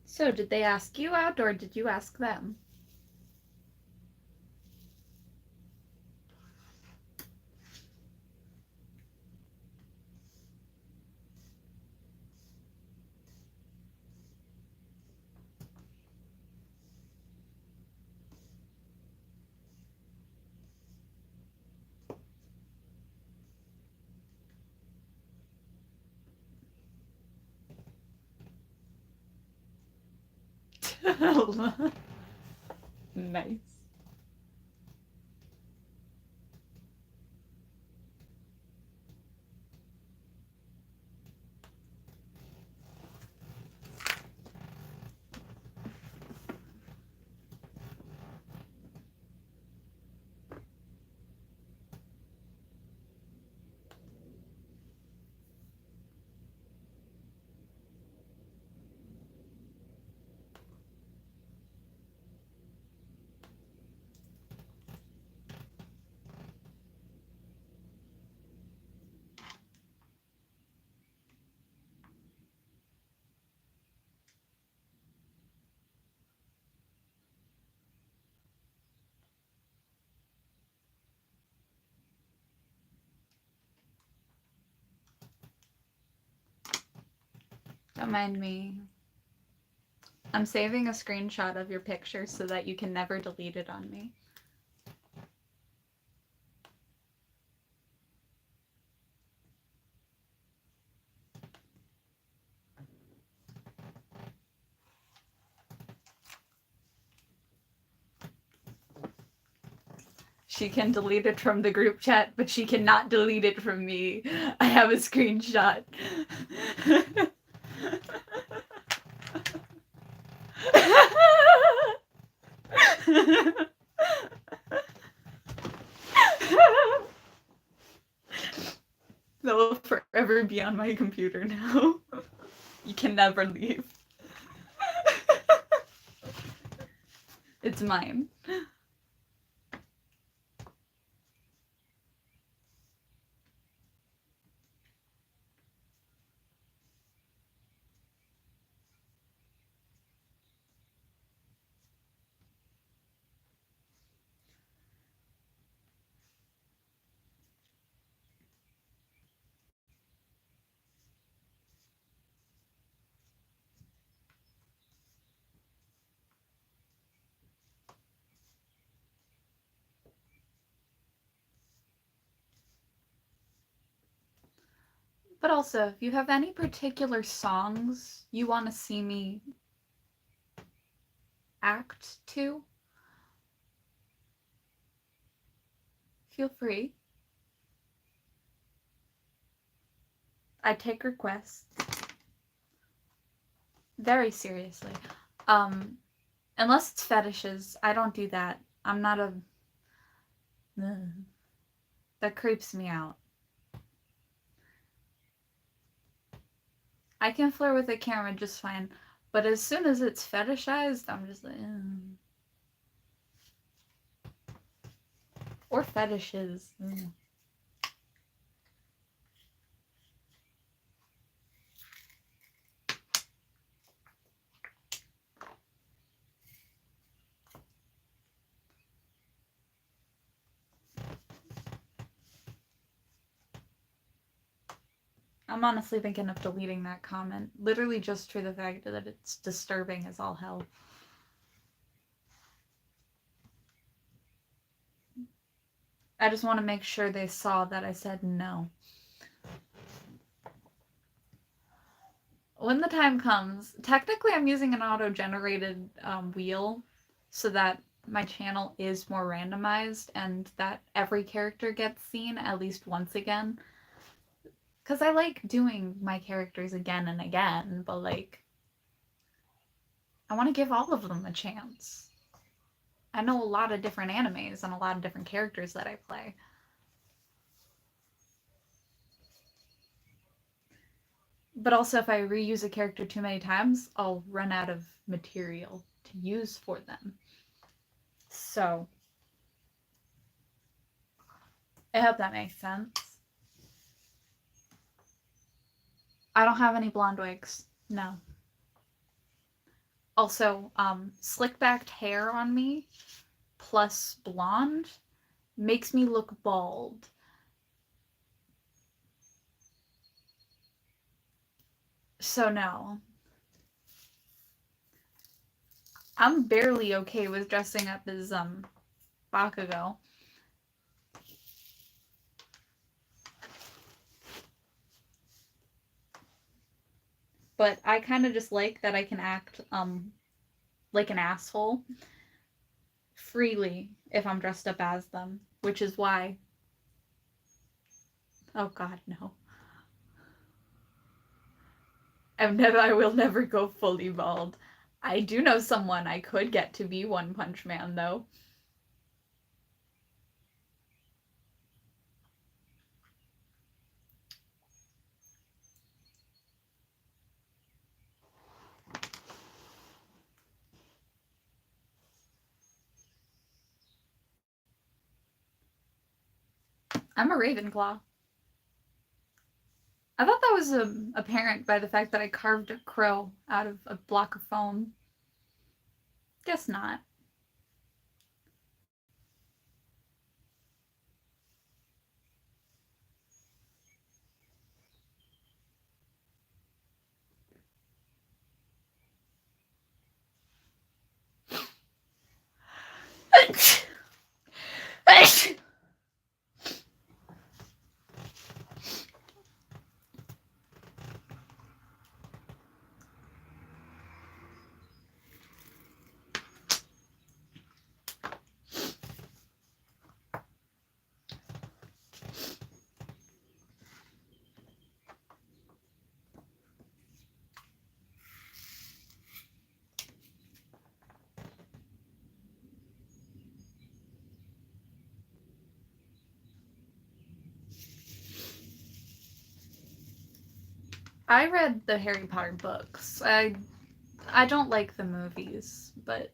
So, did they ask you out or did you ask them? Nice. Don't mind me. I'm saving a screenshot of your picture so that you can never delete it on me. She can delete it from the group chat, but she cannot delete it from me. I have a screenshot. That will forever be on my computer now. You can never leave. It's mine. But also, if you have any particular songs you want to see me act to, feel free. I take requests very seriously. Unless it's fetishes, I don't do that. I'm not a... That creeps me out. I can flirt with a camera just fine, but as soon as it's fetishized, I'm just like... Or fetishes. I'm honestly thinking of deleting that comment, literally just for the fact that it's disturbing as all hell. I just want to make sure they saw that I said no. When the time comes, technically I'm using an auto-generated wheel so that my channel is more randomized and that every character gets seen at least once again. Because I like doing my characters again and again, but like, I want to give all of them a chance. I know a lot of different animes and a lot of different characters that I play. But also, if I reuse a character too many times, I'll run out of material to use for them. So, I hope that makes sense. I don't have any blonde wigs. No. Also, slick-backed hair on me plus blonde makes me look bald. So no. I'm barely okay with dressing up as Bakugo. But I kind of just like that I can act like an asshole freely if I'm dressed up as them, which is why... Oh god, no. I will never go fully bald. I do know someone I could get to be One Punch Man, though. I'm a Ravenclaw. I thought that was apparent by the fact that I carved a crow out of a block of foam. Guess not. I read the Harry Potter books. I don't like the movies, but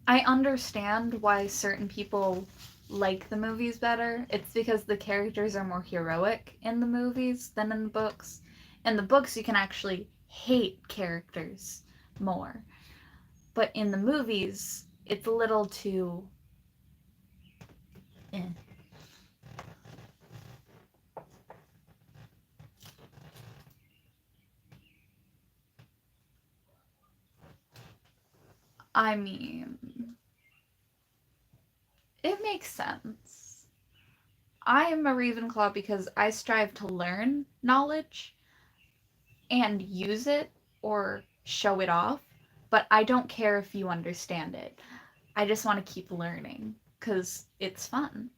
I understand why certain people like the movies better. It's because the characters are more heroic in the movies than in the books. In the books, you can actually hate characters more. But in the movies, it's a little too. Eh. I mean, it makes sense. I am a Ravenclaw because I strive to learn knowledge and use it or show it off, but I don't care if you understand it. I just want to keep learning because it's fun.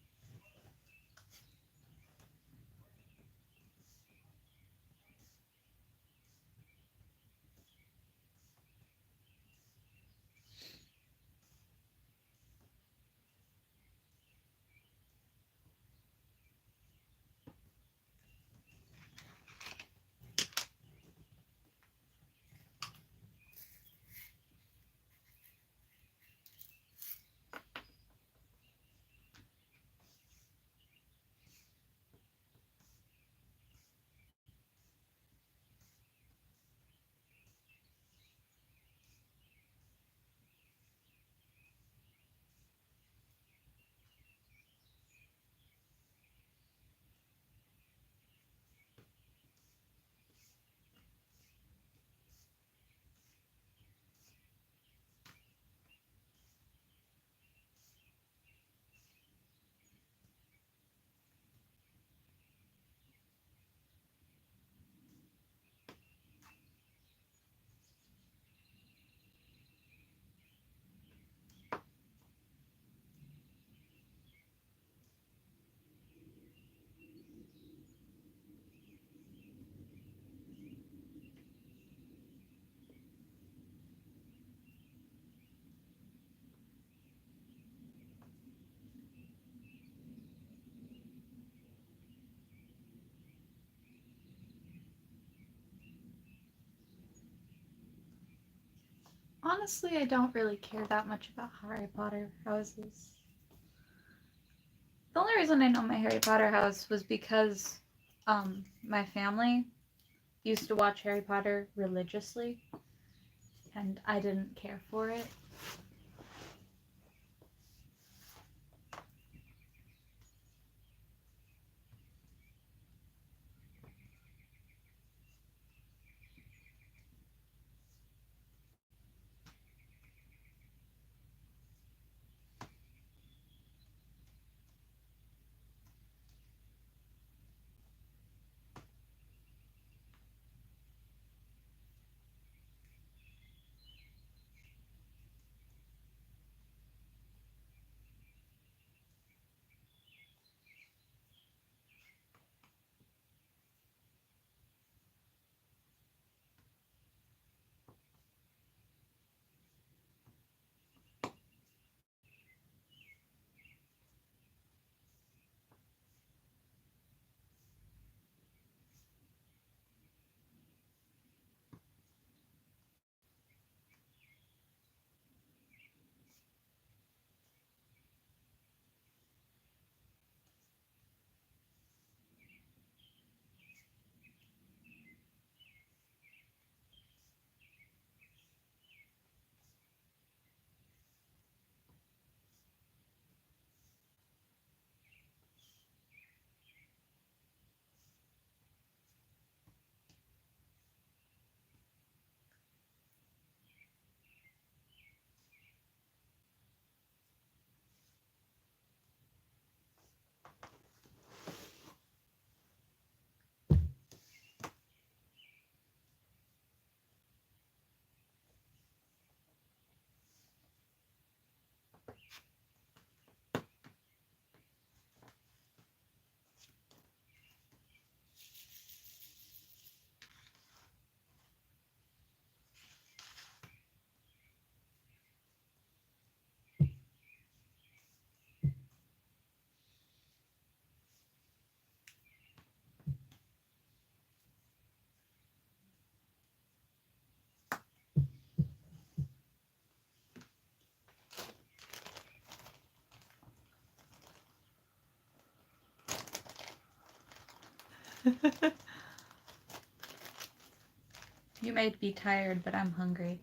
Honestly, I don't really care that much about Harry Potter houses. The only reason I know my Harry Potter house was because my family used to watch Harry Potter religiously, and I didn't care for it. You might be tired, but I'm hungry.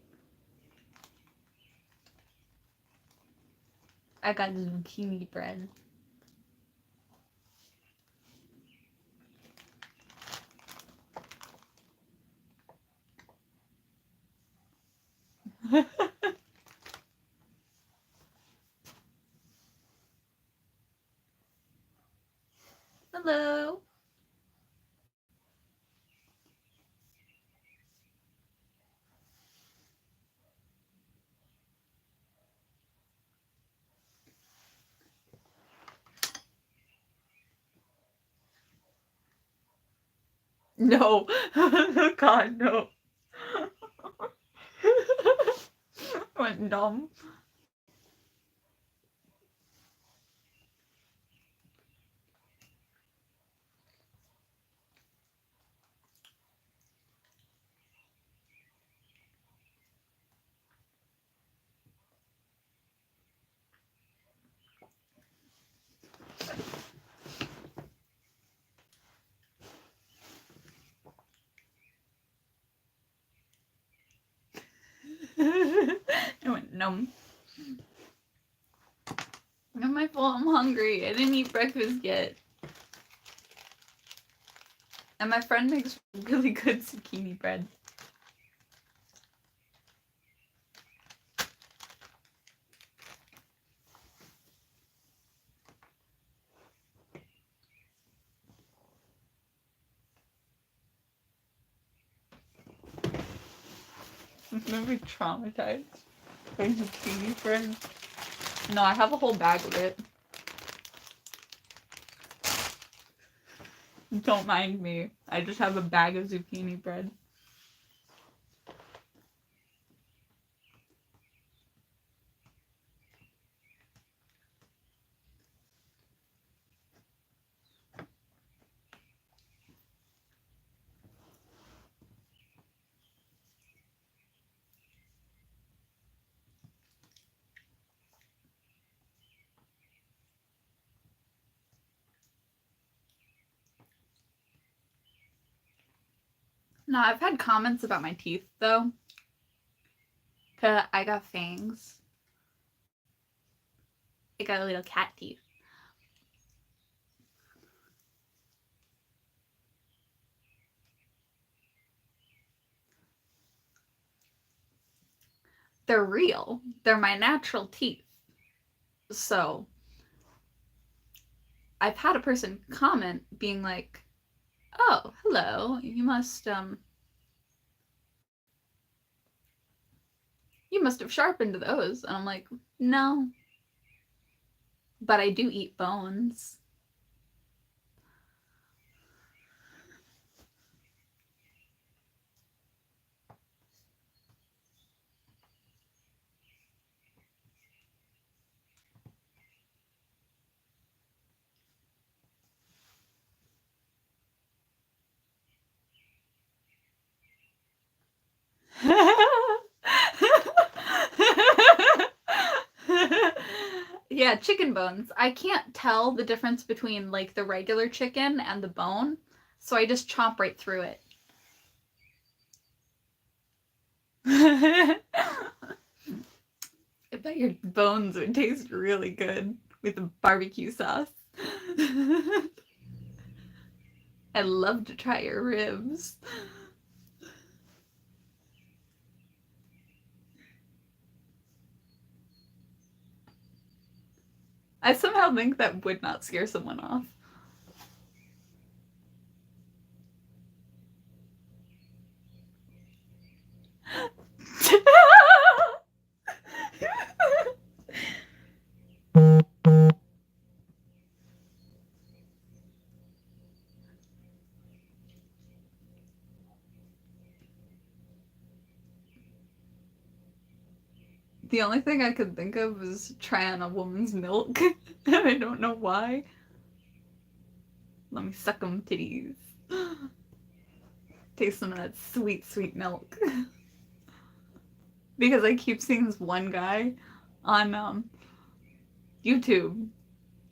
I got zucchini bread. Hello. No. God, no. Went dumb. I went numb. I'm my fault. I'm hungry. I didn't eat breakfast yet. And my friend makes really good zucchini bread. I'm gonna be traumatized by zucchini bread. No, I have a whole bag of it. Don't mind me. I just have a bag of zucchini bread. No, I've had comments about my teeth though. 'Cause I got fangs. I got little cat teeth. They're real. They're my natural teeth. So I've had a person comment being like, "Oh, hello. You must have sharpened those." And I'm like, "No. But I do eat bones." Yeah, chicken bones. I can't tell the difference between like the regular chicken and the bone, so I just chomp right through it. I bet your bones would taste really good with the barbecue sauce. I'd love to try your ribs. I somehow think that would not scare someone off. The only thing I could think of was trying a woman's milk, and I don't know why. Let me suck them titties. Taste some of that sweet, sweet milk. Because I keep seeing this one guy on YouTube,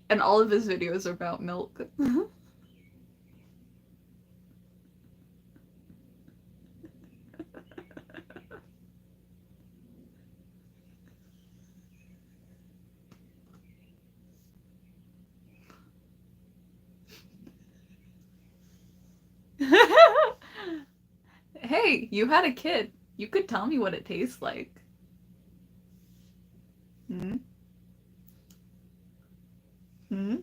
and all of his videos are about milk. Hey, you had a kid. You could tell me what it tastes like. Hmm? Hmm?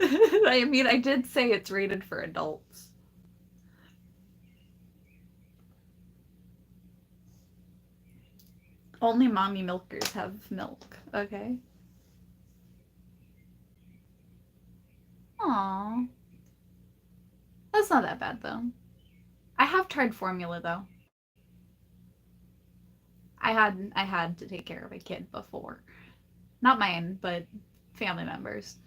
I mean, I did say it's rated for adults. Only mommy milkers have milk, okay? Aww. That's not that bad, though. I have tried formula, though. I had to take care of a kid before. Not mine, but family members.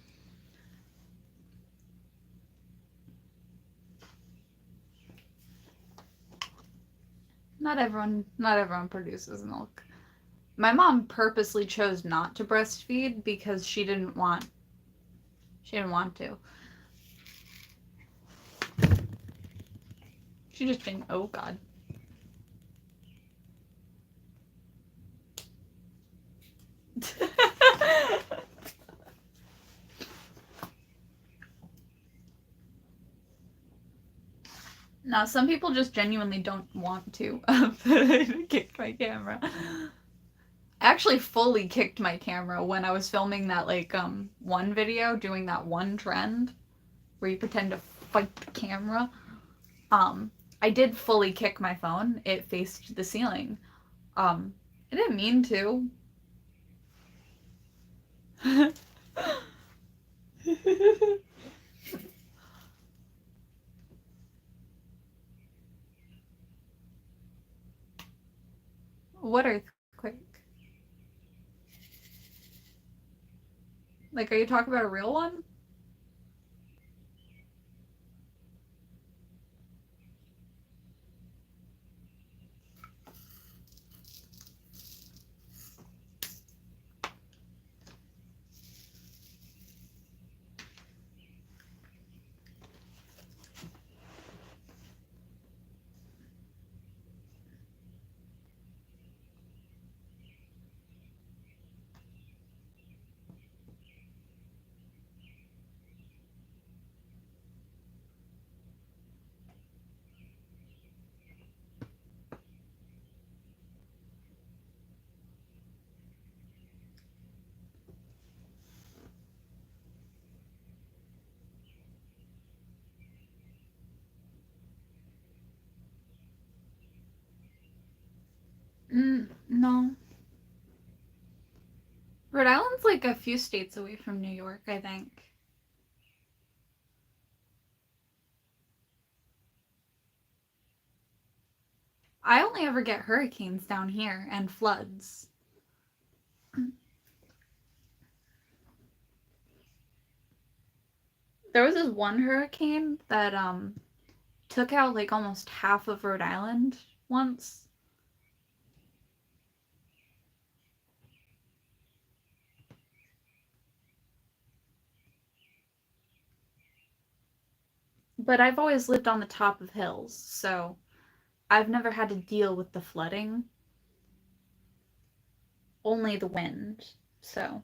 Not everyone produces milk. My mom purposely chose not to breastfeed because she didn't want to. She just didn't. Oh God. No, some people just genuinely don't want to. I kicked my camera. I actually fully kicked my camera when I was filming that one video doing that one trend where you pretend to fight the camera. I did fully kick my phone. It faced the ceiling. Um, I didn't mean to. What earthquake? Like, are you talking about a real one? No. Rhode Island's like a few states away from New York, I think. I only ever get hurricanes down here and floods. There was this one hurricane that took out like almost half of Rhode Island once. But I've always lived on the top of hills, so I've never had to deal with the flooding, only the wind. So,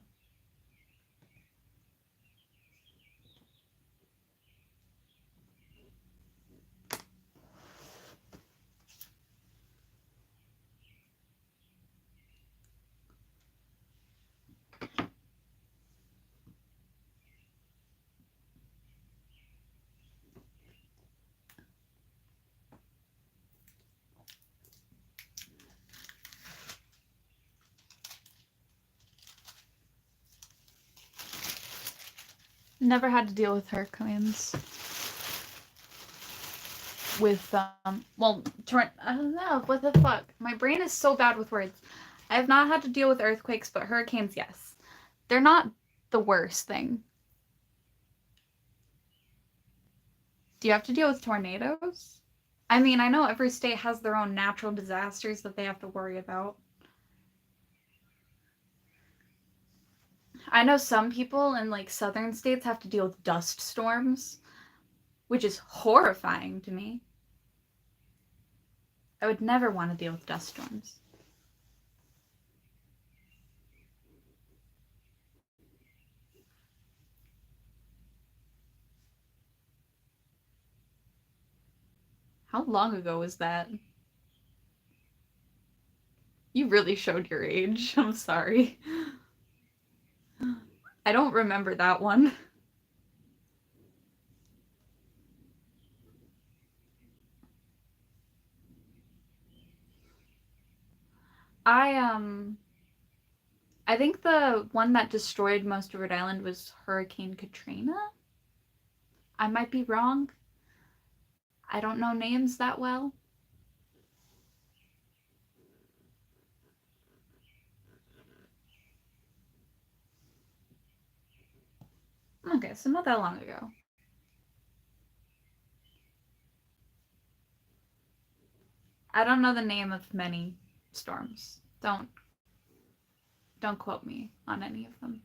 never had to deal with hurricanes. With well, I don't know, what the fuck. My brain is so bad with words. I have not had to deal with earthquakes, but hurricanes, yes. They're not the worst thing. Do you have to deal with tornadoes? I mean, I know every state has their own natural disasters that they have to worry about. I know some people in like southern states have to deal with dust storms, which is horrifying to me. I would never want to deal with dust storms. How long ago was that? You really showed your age. I'm sorry. I don't remember that one. I I think the one that destroyed most of Rhode Island was Hurricane Katrina. I might be wrong. I don't know names that well. Okay, so not that long ago. I don't know the name of many storms. Don't quote me on any of them.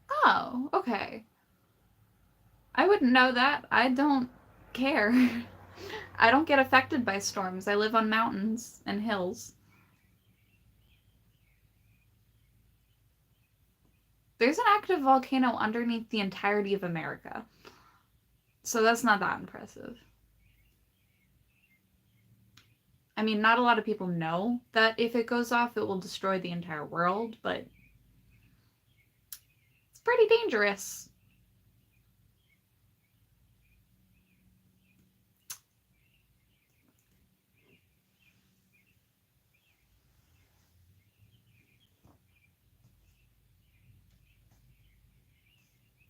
Oh, okay. I wouldn't know that. I don't care. I don't get affected by storms. I live on mountains and hills. There's an active volcano underneath the entirety of America. So that's not that impressive. I mean, not a lot of people know that if it goes off, it will destroy the entire world, but it's pretty dangerous.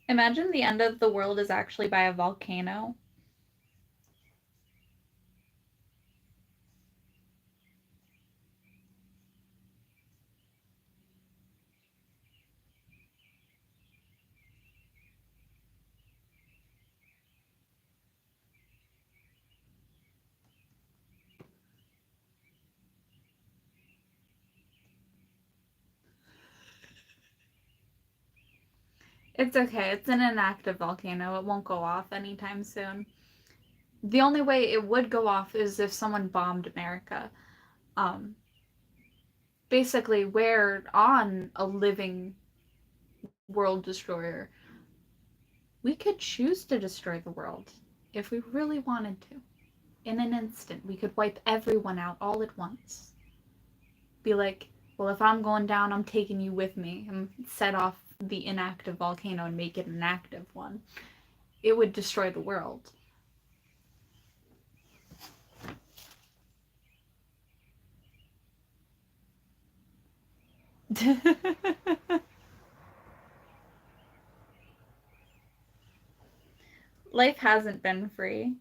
Imagine the end of the world is actually by a volcano. It's okay. It's an inactive volcano. It won't go off anytime soon. The only way it would go off is if someone bombed America. Um, Basically, we're on a living world destroyer. We could choose to destroy the world if we really wanted to. In an instant, we could wipe everyone out all at once. Be like, well, if I'm going down, I'm taking you with me, and set off the inactive volcano and make it an active one. It would destroy the world. Life hasn't been free.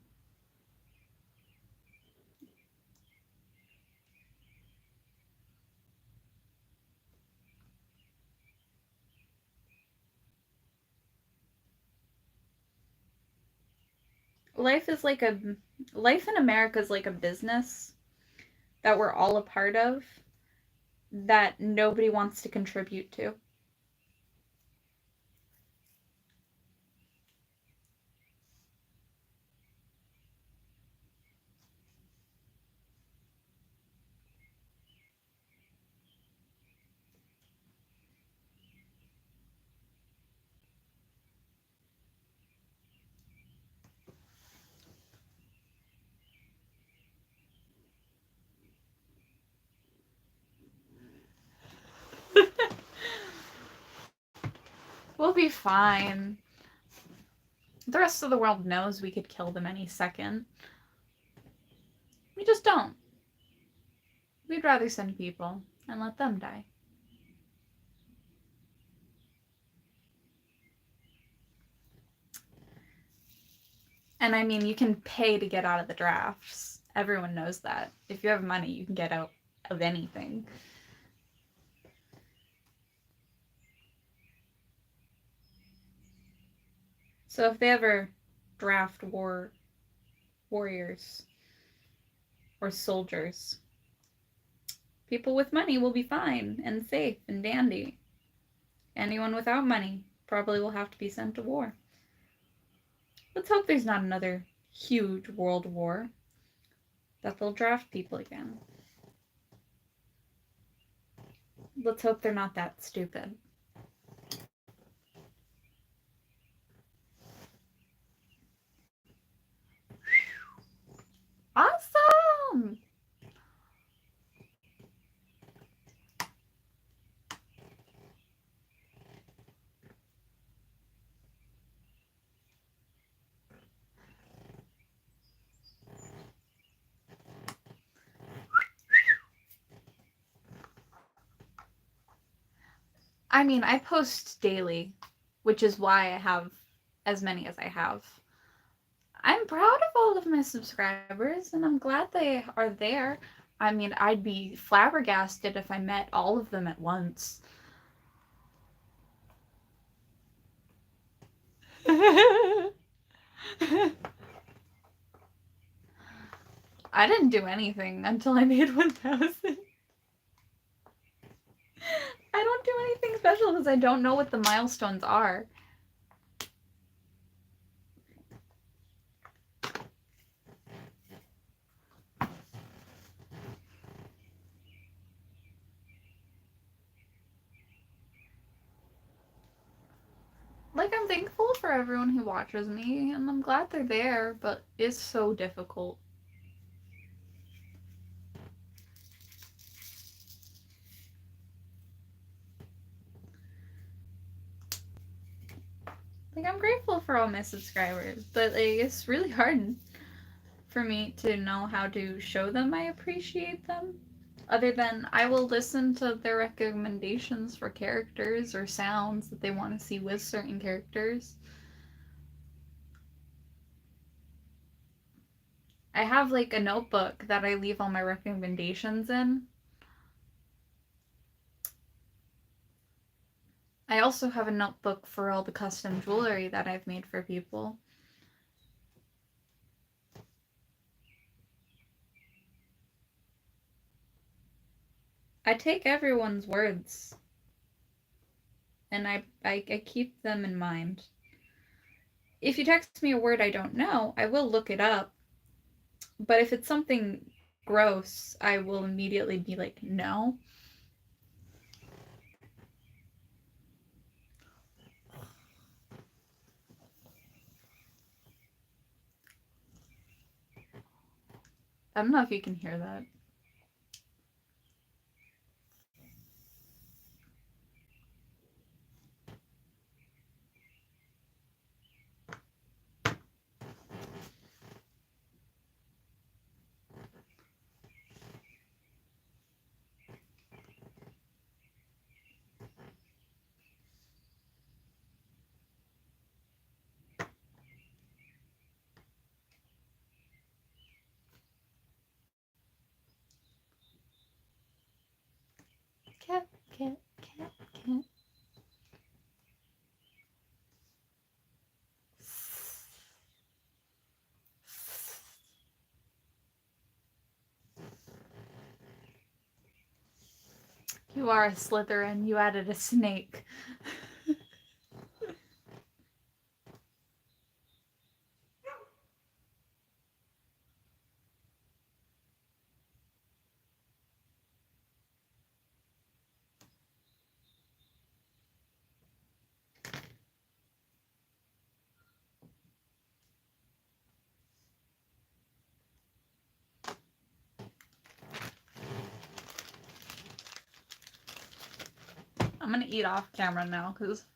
Life is like a life in America is like a business that we're all a part of that nobody wants to contribute to. We'll be fine. The rest of the world knows we could kill them any second. We just don't. We'd rather send people and let them die. And I mean, you can pay to get out of the drafts. Everyone knows that. If you have money, you can get out of anything. So if they ever draft warriors or soldiers, people with money will be fine and safe and dandy. Anyone without money probably will have to be sent to war. Let's hope there's not another huge world war, that they'll draft people again. Let's hope they're not that stupid. I mean, I post daily, which is why I have as many as I have. I'm proud of all of my subscribers, and I'm glad they are there. I mean, I'd be flabbergasted if I met all of them at once. I didn't do anything until I made 1,000. I don't do anything special because I don't know what the milestones are. Like, I'm thankful for everyone who watches me, and I'm glad they're there, but it's so difficult. Like, I'm grateful for all my subscribers, but like, it's really hard for me to know how to show them I appreciate them. Other than I will listen to their recommendations for characters or sounds that they want to see with certain characters. I have like a notebook that I leave all my recommendations in. I also have a notebook for all the custom jewelry that I've made for people. I take everyone's words and I keep them in mind. If you text me a word I don't know, I will look it up. But if it's something gross, I will immediately be like, no. I don't know if you can hear that. Cat, cat, cat, cat. You are a Slytherin. You added a snake. I'm gonna eat off camera now because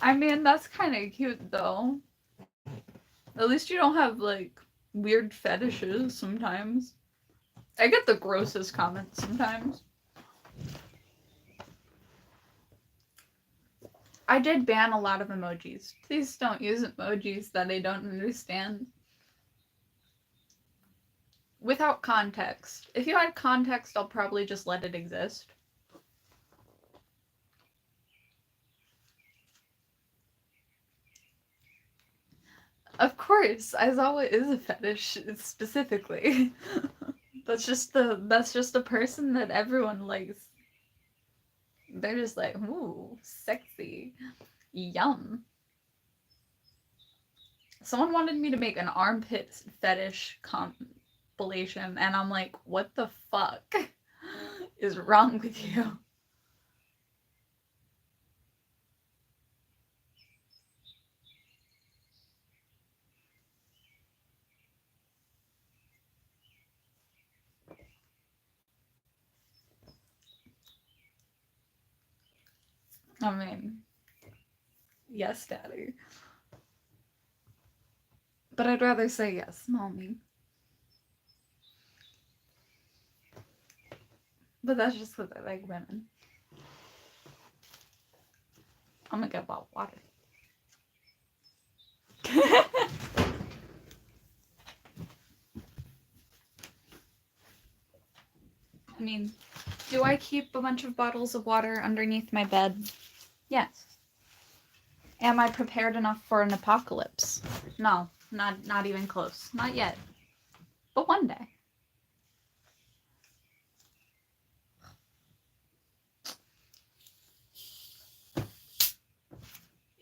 I mean, that's kind of cute though. At least you don't have like weird fetishes sometimes. I get the grossest comments sometimes. I did ban a lot of emojis. Please don't use emojis that I don't understand. Without context. If you had context, I'll probably just let it exist. Of course, Aizawa is a fetish specifically. That's just a person that everyone likes. They're just like, ooh, sexy. Yum. Someone wanted me to make an armpit fetish compilation, and I'm like, what the fuck? is wrong with you? I mean, yes, Daddy. But I'd rather say yes, Mommy. But that's just because I like women. I'm gonna get about water. I mean, do I keep a bunch of bottles of water underneath my bed? Yes. Am I prepared enough for an apocalypse? No, not even close. Not yet. But one day.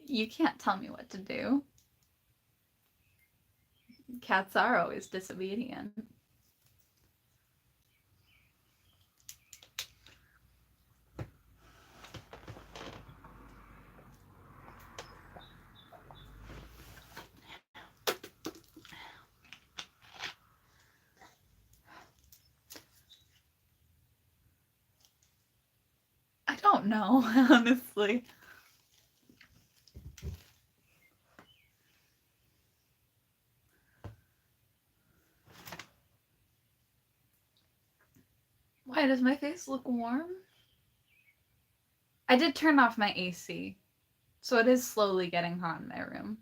You can't tell me what to do. Cats are always disobedient. I don't know, honestly. Why does my face look warm? I did turn off my AC, so it is slowly getting hot in my room.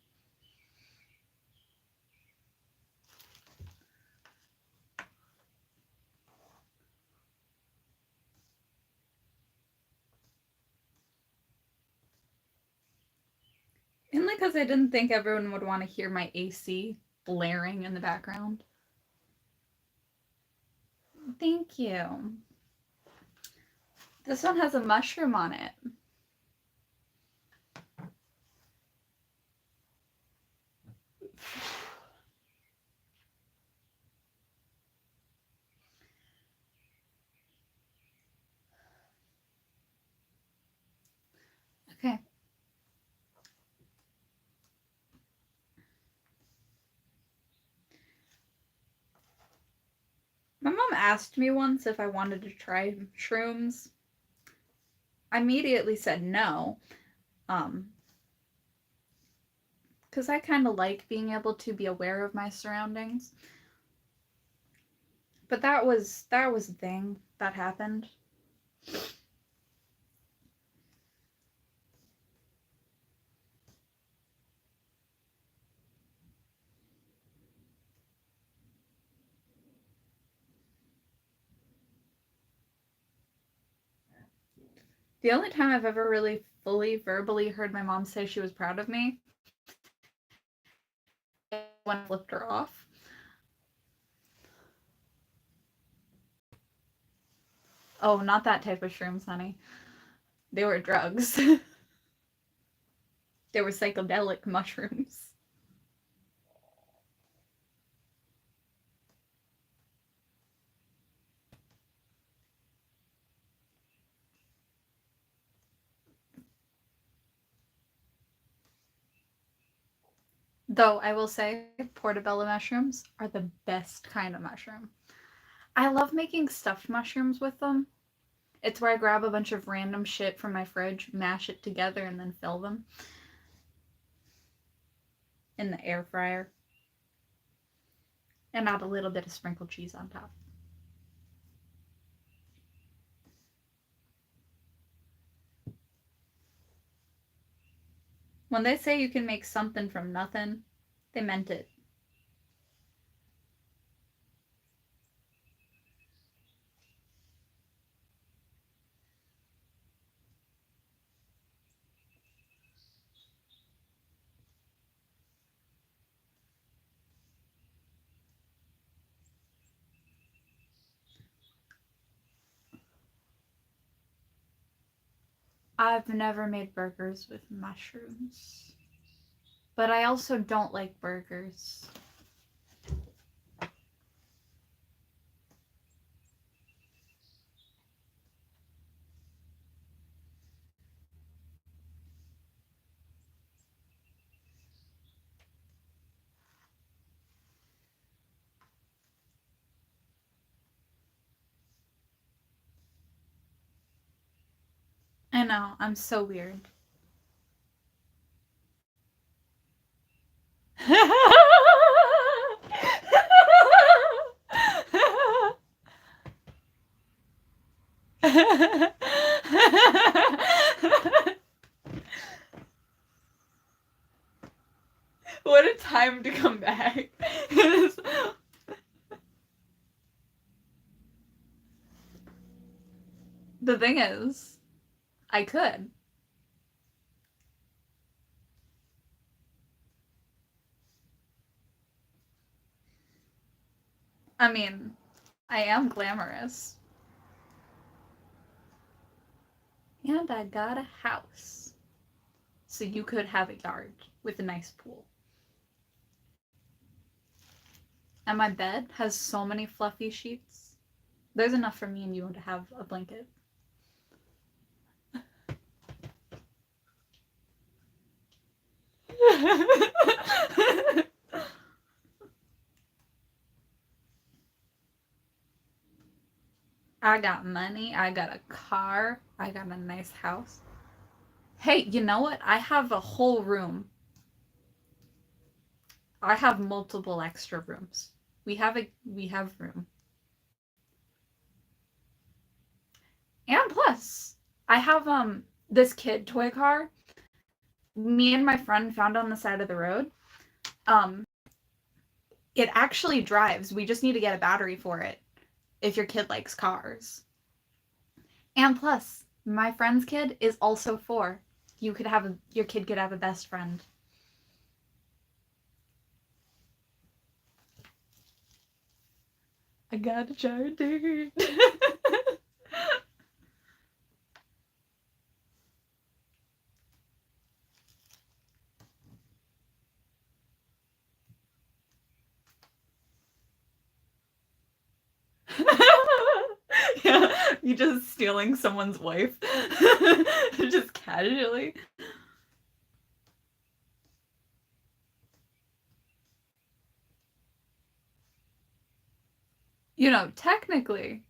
Mainly because I didn't think everyone would want to hear my AC blaring in the background. Thank you. This one has a mushroom on it. Okay. My mom asked me once if I wanted to try shrooms. I immediately said no. Because I kind of like being able to be aware of my surroundings. But that was a thing that happened. The only time I've ever really fully verbally heard my mom say she was proud of me when I flipped her off. Oh, not that type of shrooms, honey. They were drugs. They were psychedelic mushrooms. Though I will say, portobello mushrooms are the best kind of mushroom. I love making stuffed mushrooms with them. It's where I grab a bunch of random shit from my fridge, mash it together, and then fill them in the air fryer. And add a little bit of sprinkled cheese on top. When they say you can make something from nothing, they meant it. I've never made burgers with mushrooms. But I also don't like burgers. know, I'm so weird. What a time to come back. The thing is, I could. I mean, I am glamorous. And I got a house. So you could have a yard with a nice pool. And my bed has so many fluffy sheets. There's enough for me and you to have a blanket. I got money, I got a car, I got a nice house. Hey, you know what? I have a whole room. I have multiple extra rooms. We have room. And plus, I have this kid toy car me and my friend found on the side of the road. Um it actually drives. We just need to get a battery for it if your kid likes cars. And plus, my friend's kid is also 4. Your kid could have a best friend. I got a charger. Yeah, you just stealing someone's wife. Just casually. You know, technically.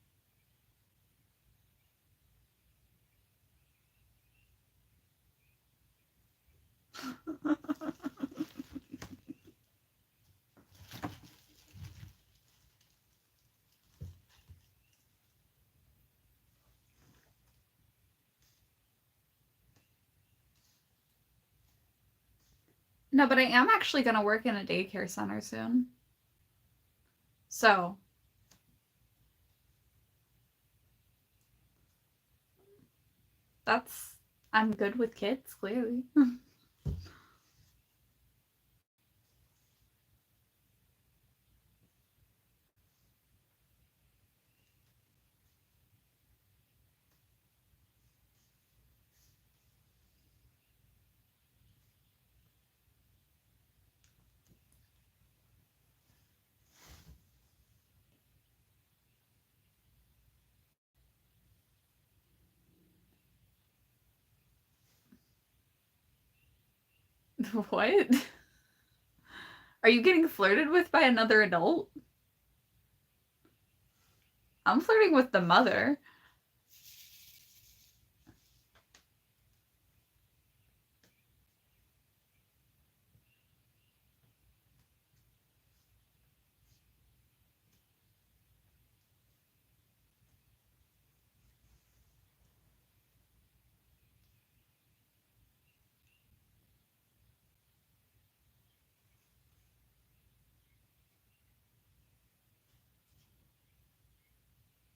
No, but I am actually going to work in a daycare center soon. So, I'm good with kids, clearly. What? Are you getting flirted with by another adult? I'm flirting with the mother.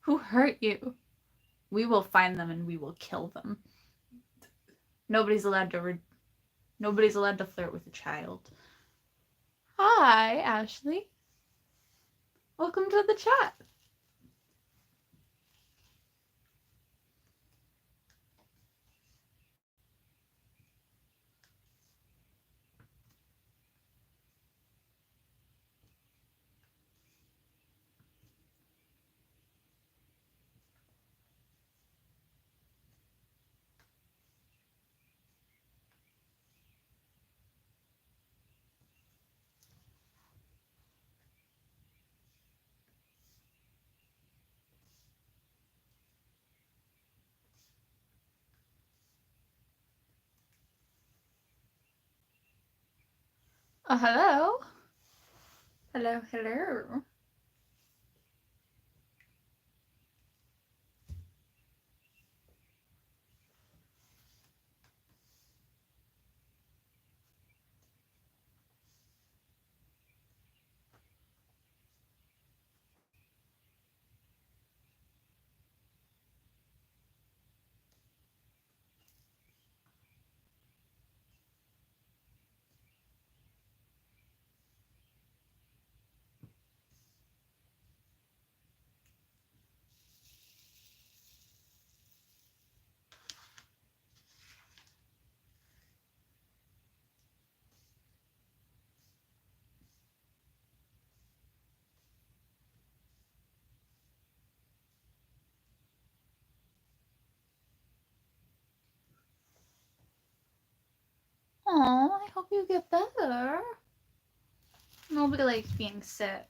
Who hurt you? We will find them and we will kill them. Nobody's allowed to nobody's allowed to flirt with a child. Hi, Ashley. Welcome to the chat. Hello? Hello, hello. Oh, I hope you get better. Nobody likes being sick.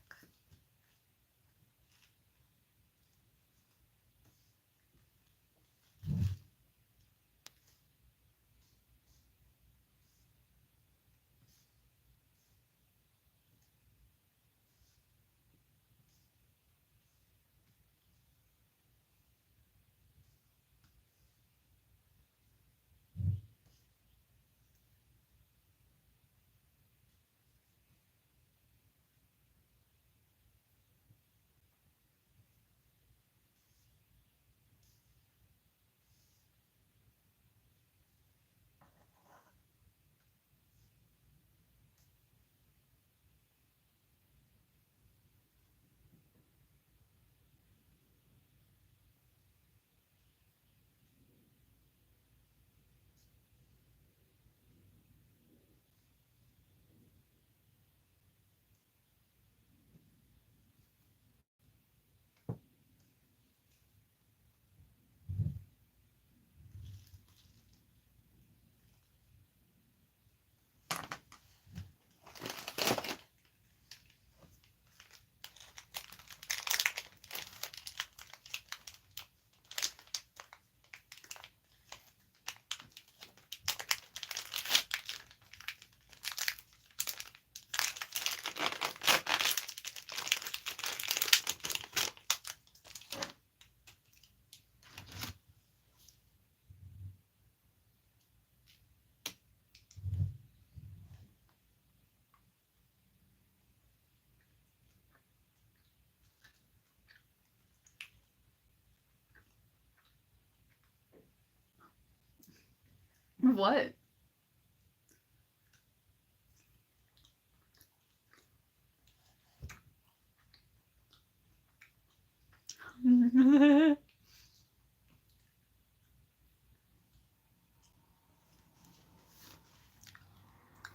What?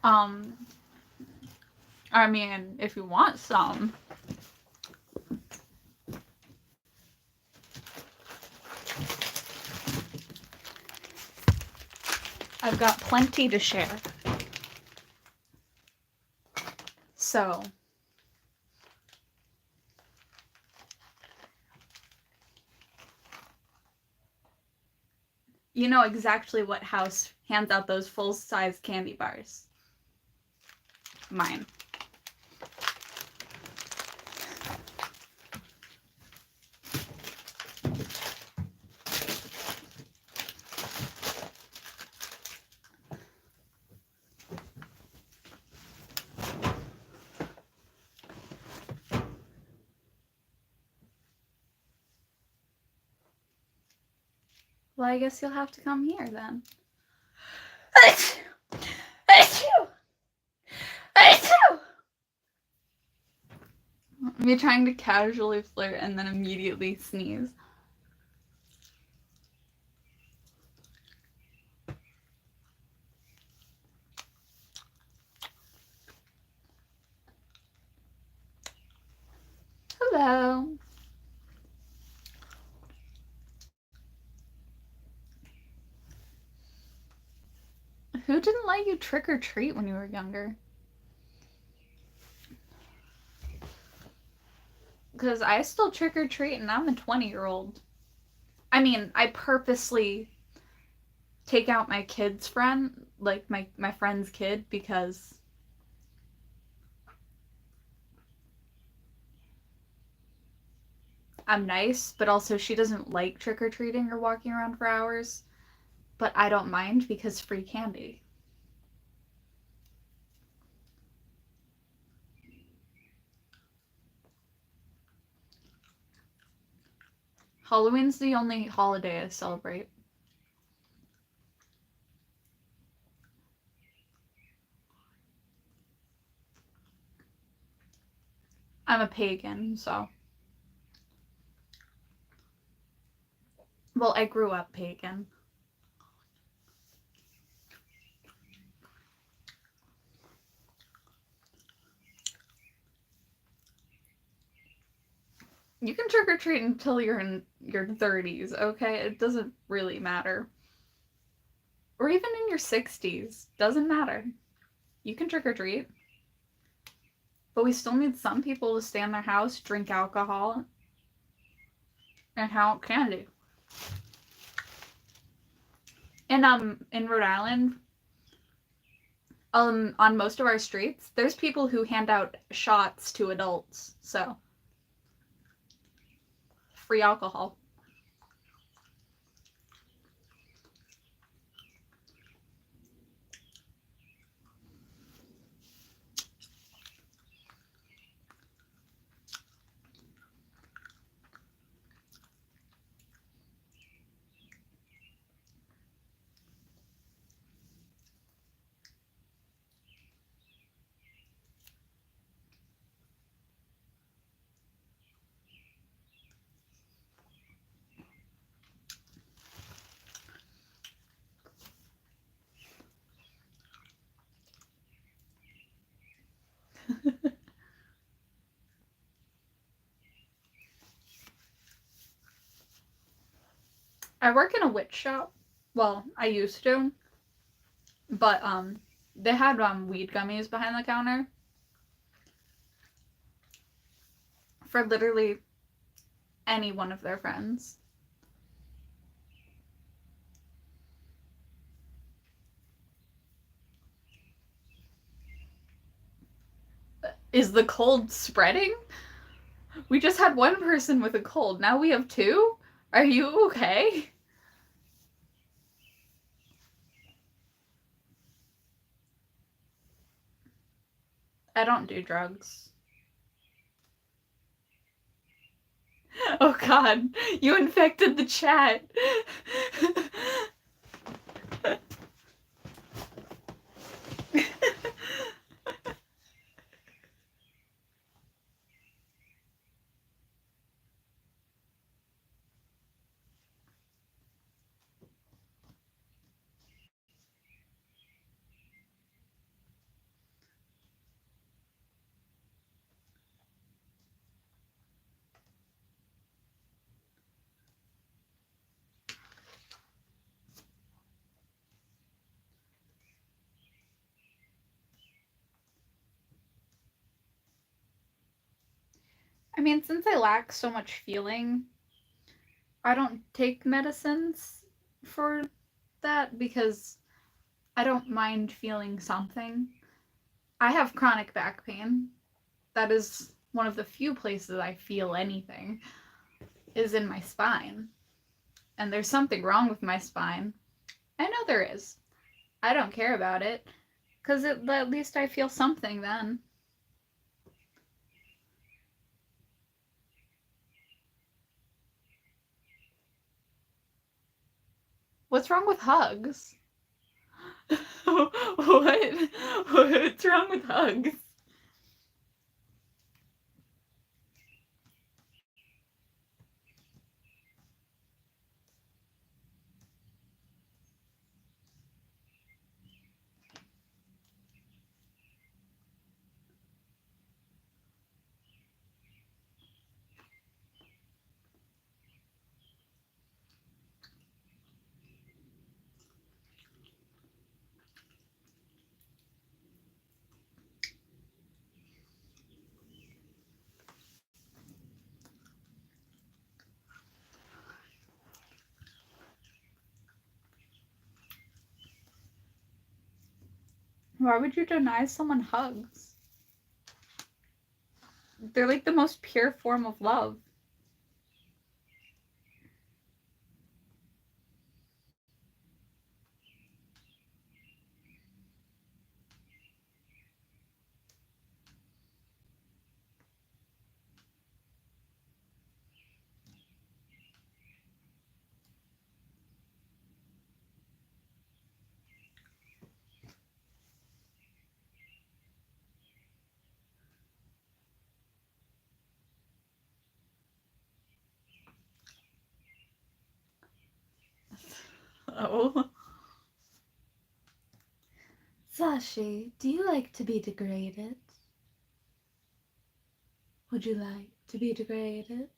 um, I mean, if you want some. I've got plenty to share. So, you know exactly what house hands out those full-size candy bars. Mine. Well, I guess you'll have to come here then. Me trying to casually flirt and then immediately sneeze. Hello. Who didn't let you trick or treat when you were younger? Because I still trick or treat and I'm a 20-year-old. I mean, I purposely take out my kid's friend, like my friend's kid, because I'm nice, but also she doesn't like trick-or-treating or walking around for hours. But I don't mind because free candy. Halloween's the only holiday I celebrate. I'm a pagan, so. Well, I grew up pagan. You can trick or treat until you're in your 30s, okay? It doesn't really matter. Or even in your 60s. Doesn't matter. You can trick or treat. But we still need some people to stay in their house, drink alcohol, and count candy. And in Rhode Island, on most of our streets, there's people who hand out shots to adults, so free alcohol. I work in a witch shop. Well, I used to, but they had weed gummies behind the counter for literally any one of their friends. Is the cold spreading? We just had one person with a cold. Now we have two? Are you okay? I don't do drugs. Oh god, you infected the chat. I mean, since I lack so much feeling, I don't take medicines for that because I don't mind feeling something. I have chronic back pain. That is one of the few places I feel anything, is in my spine. And there's something wrong with my spine. I know there is. I don't care about it, because at least I feel something then. What's wrong with hugs? What? What's wrong with hugs? Why would you deny someone hugs? They're like the most pure form of love. Oh. Sashi, do you like to be degraded? Would you like to be degraded?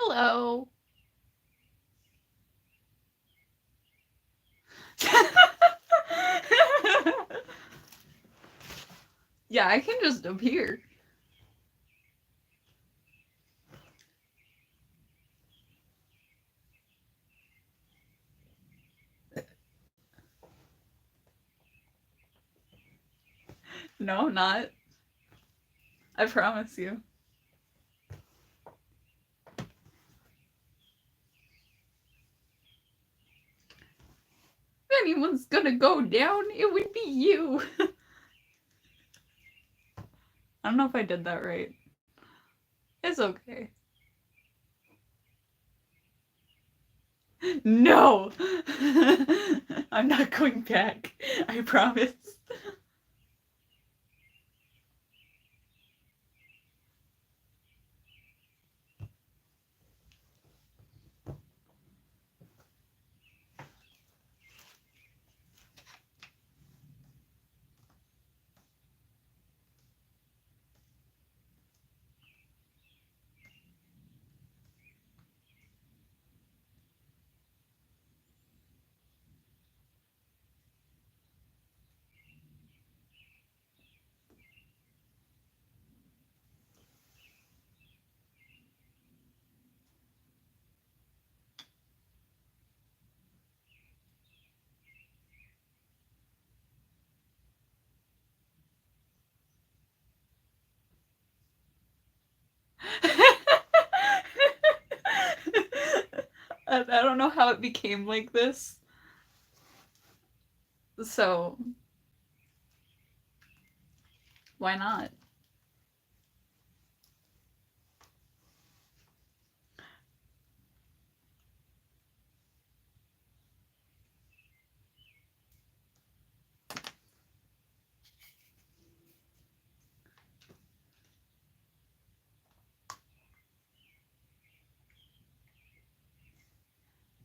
Hello. Yeah, I can just appear. No, I'm not. I promise you. If anyone's gonna go down, it would be you. I don't know if I did that right. It's okay. No! I'm not going back. I promise. I don't know how it became like this. So, why not?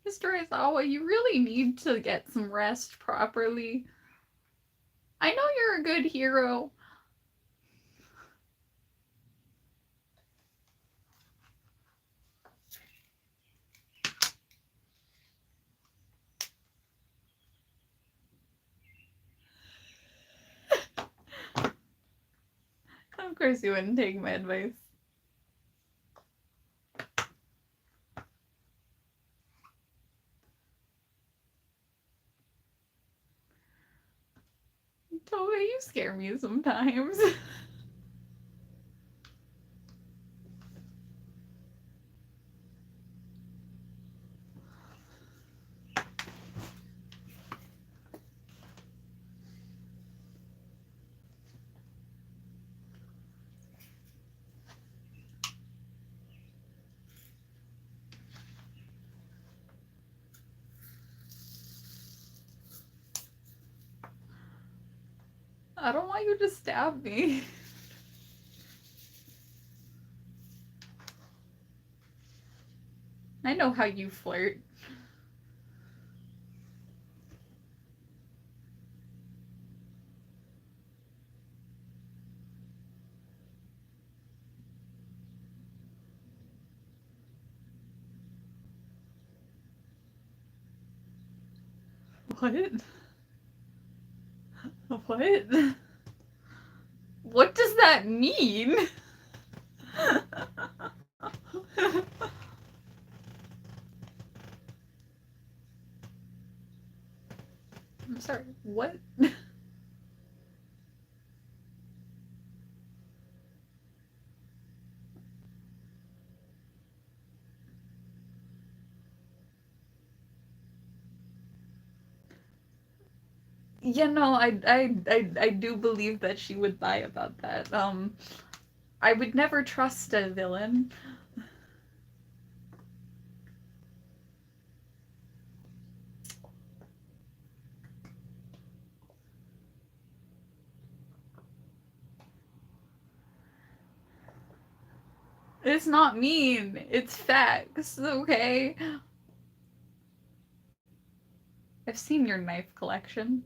Mr. Aizawa, you really need to get some rest properly. I know you're a good hero. Of course you wouldn't take my advice. Toba, you scare me sometimes. I don't want you to stab me. I know how you flirt. What? What? What does that mean? I'm sorry, what? Yeah, no, I do believe that she would lie about that. I would never trust a villain. It's not mean. It's facts, okay? I've seen your knife collection.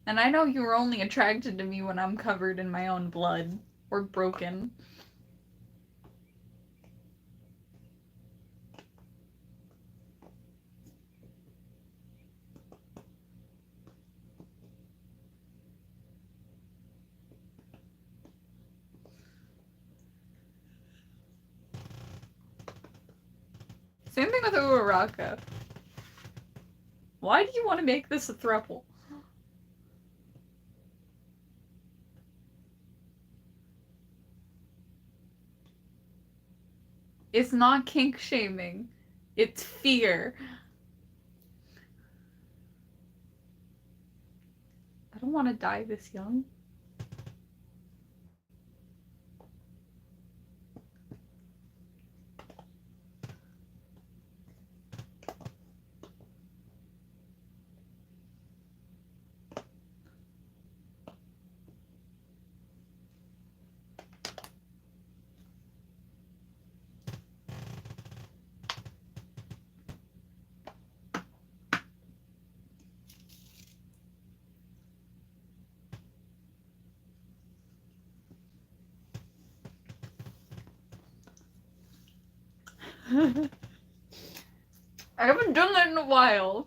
And I know you're only attracted to me when I'm covered in my own blood. Or broken. Same thing with Uraraka. Why do you want to make this a throuple? It's not kink shaming. It's fear. I don't want to die this young. I haven't done that in a while.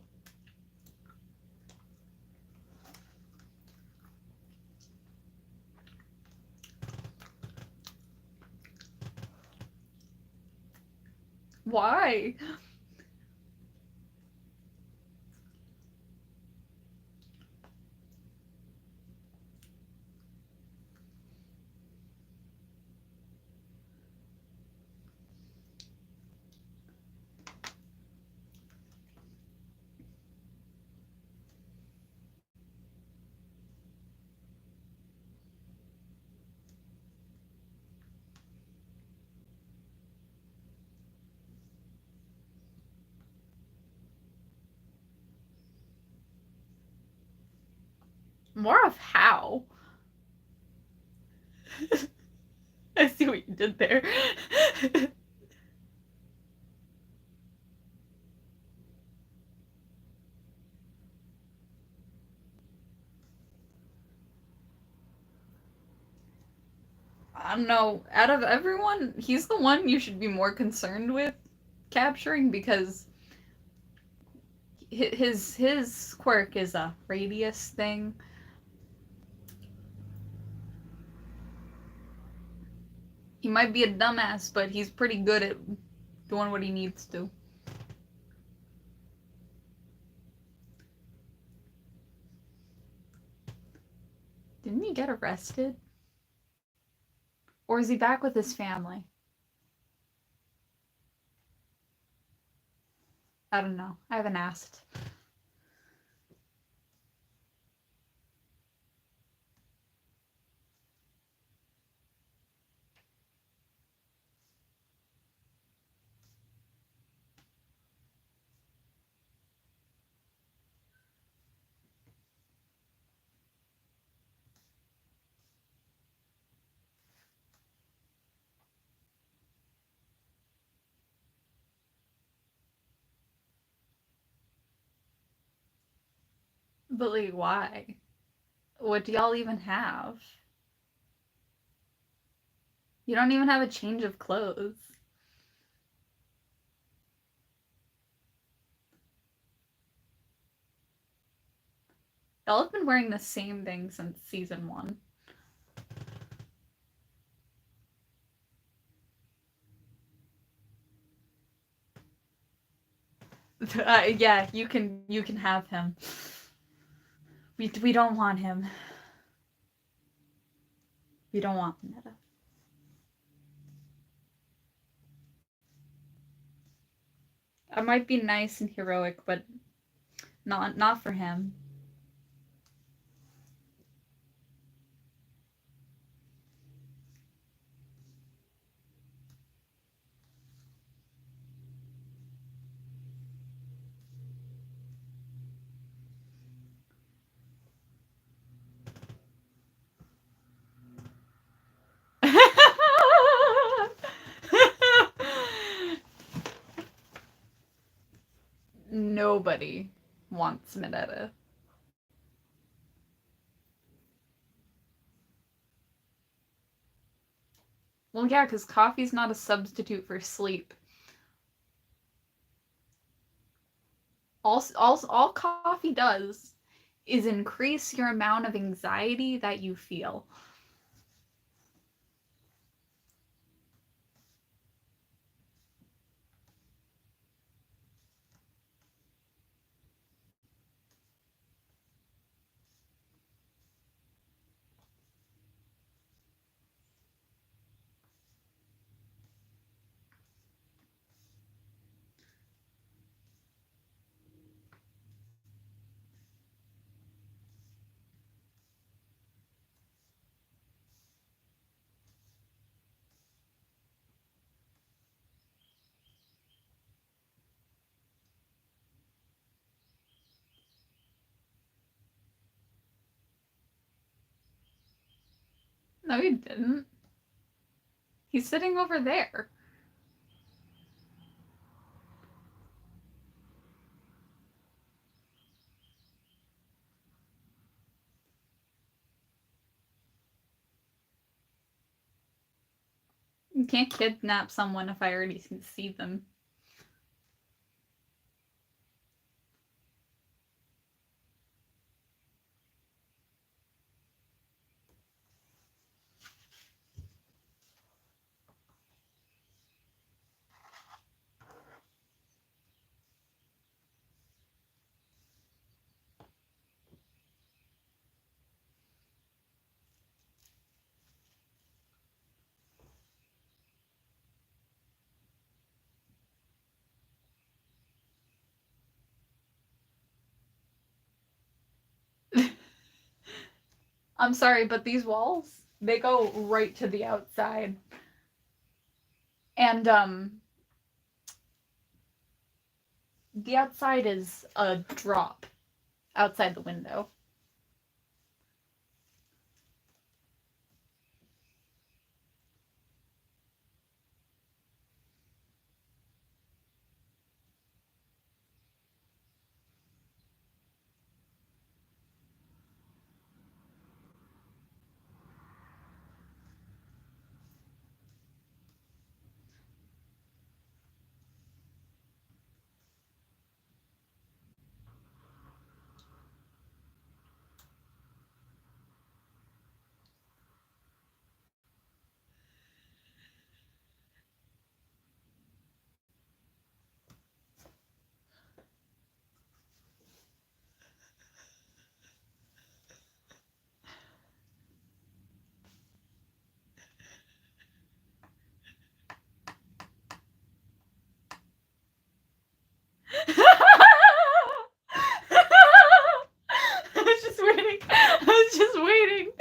Why? More of how. I see what you did there. I don't know. Out of everyone, he's the one you should be more concerned with capturing because his quirk is a radius thing. He might be a dumbass, but he's pretty good at doing what he needs to. Didn't he get arrested? Or is he back with his family? I don't know. I haven't asked. But like, why? What do y'all even have? You don't even have a change of clothes. Y'all have been wearing the same thing since season 1. Yeah, you can have him. We don't want him. We don't want Netta. I might be nice and heroic, but not for him. Nobody wants Minetta. Well, yeah, because coffee's not a substitute for sleep. All coffee does is increase your amount of anxiety that you feel. No, he didn't. He's sitting over there. You can't kidnap someone if I already see them. I'm sorry, but these walls, they go right to the outside. And, the outside is a drop outside the window. I was just waiting. I was just waiting.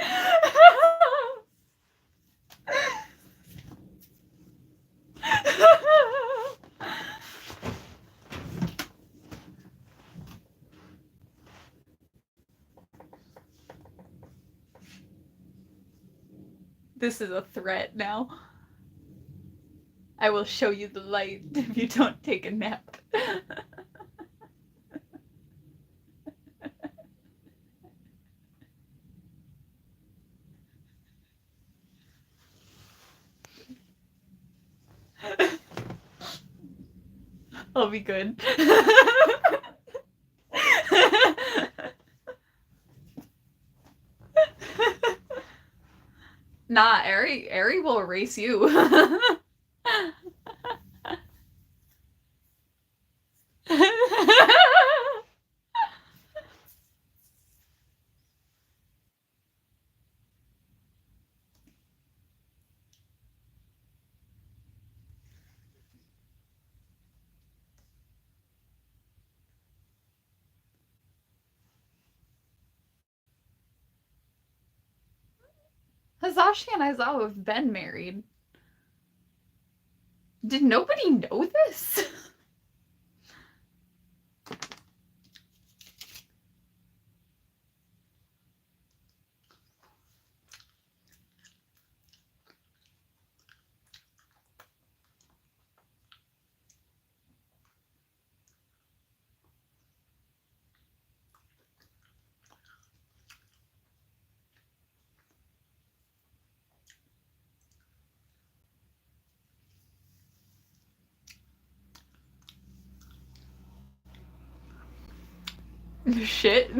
This is a threat now. I will show you the light if you don't take a nap. I'll be good. Nah, Ari will erase you. Hazashi and Aizawa have been married. Did nobody know this? Shit.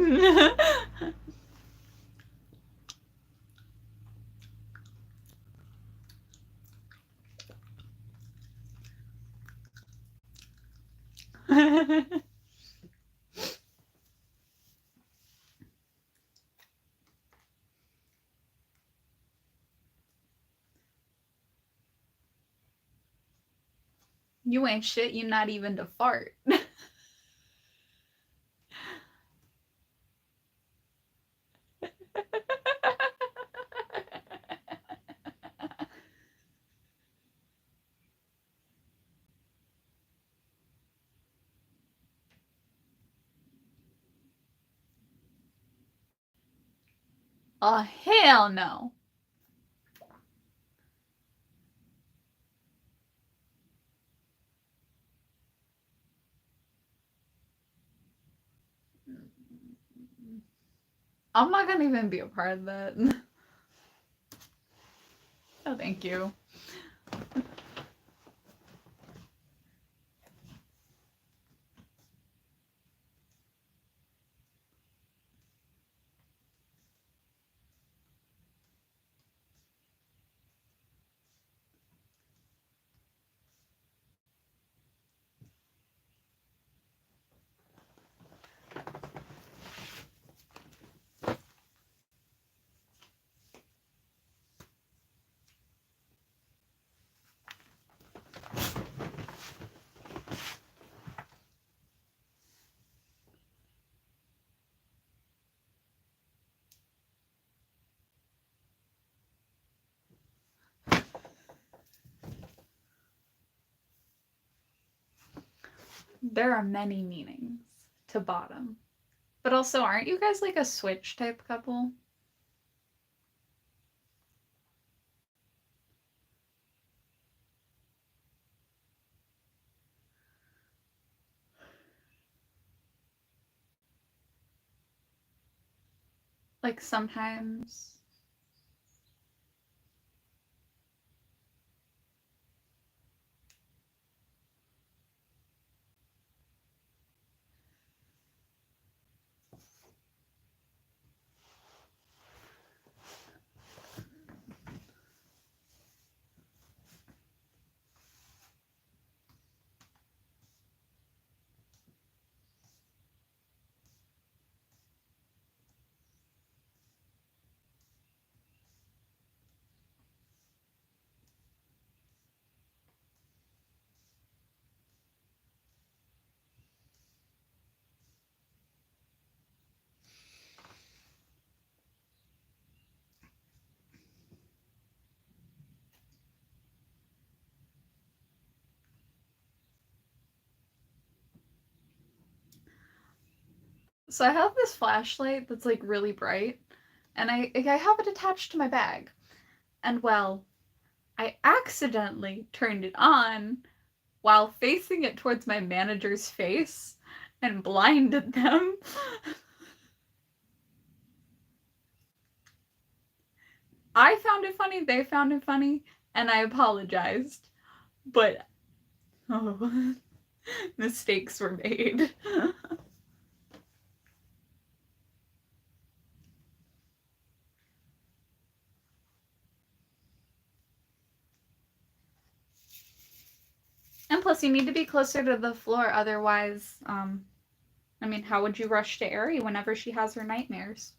You ain't shit, you not even to fart. Oh, hell no. I'm not gonna even be a part of that. Oh, thank you. There are many meanings to bottom. But also, aren't you guys like a switch type couple? Like sometimes. So I have this flashlight that's like really bright, and I have it attached to my bag. And well, I accidentally turned it on while facing it towards my manager's face and blinded them. I found it funny, they found it funny, and I apologized. But oh, mistakes were made. Plus, you need to be closer to the floor, otherwise, I mean, how would you rush to Aerie whenever she has her nightmares?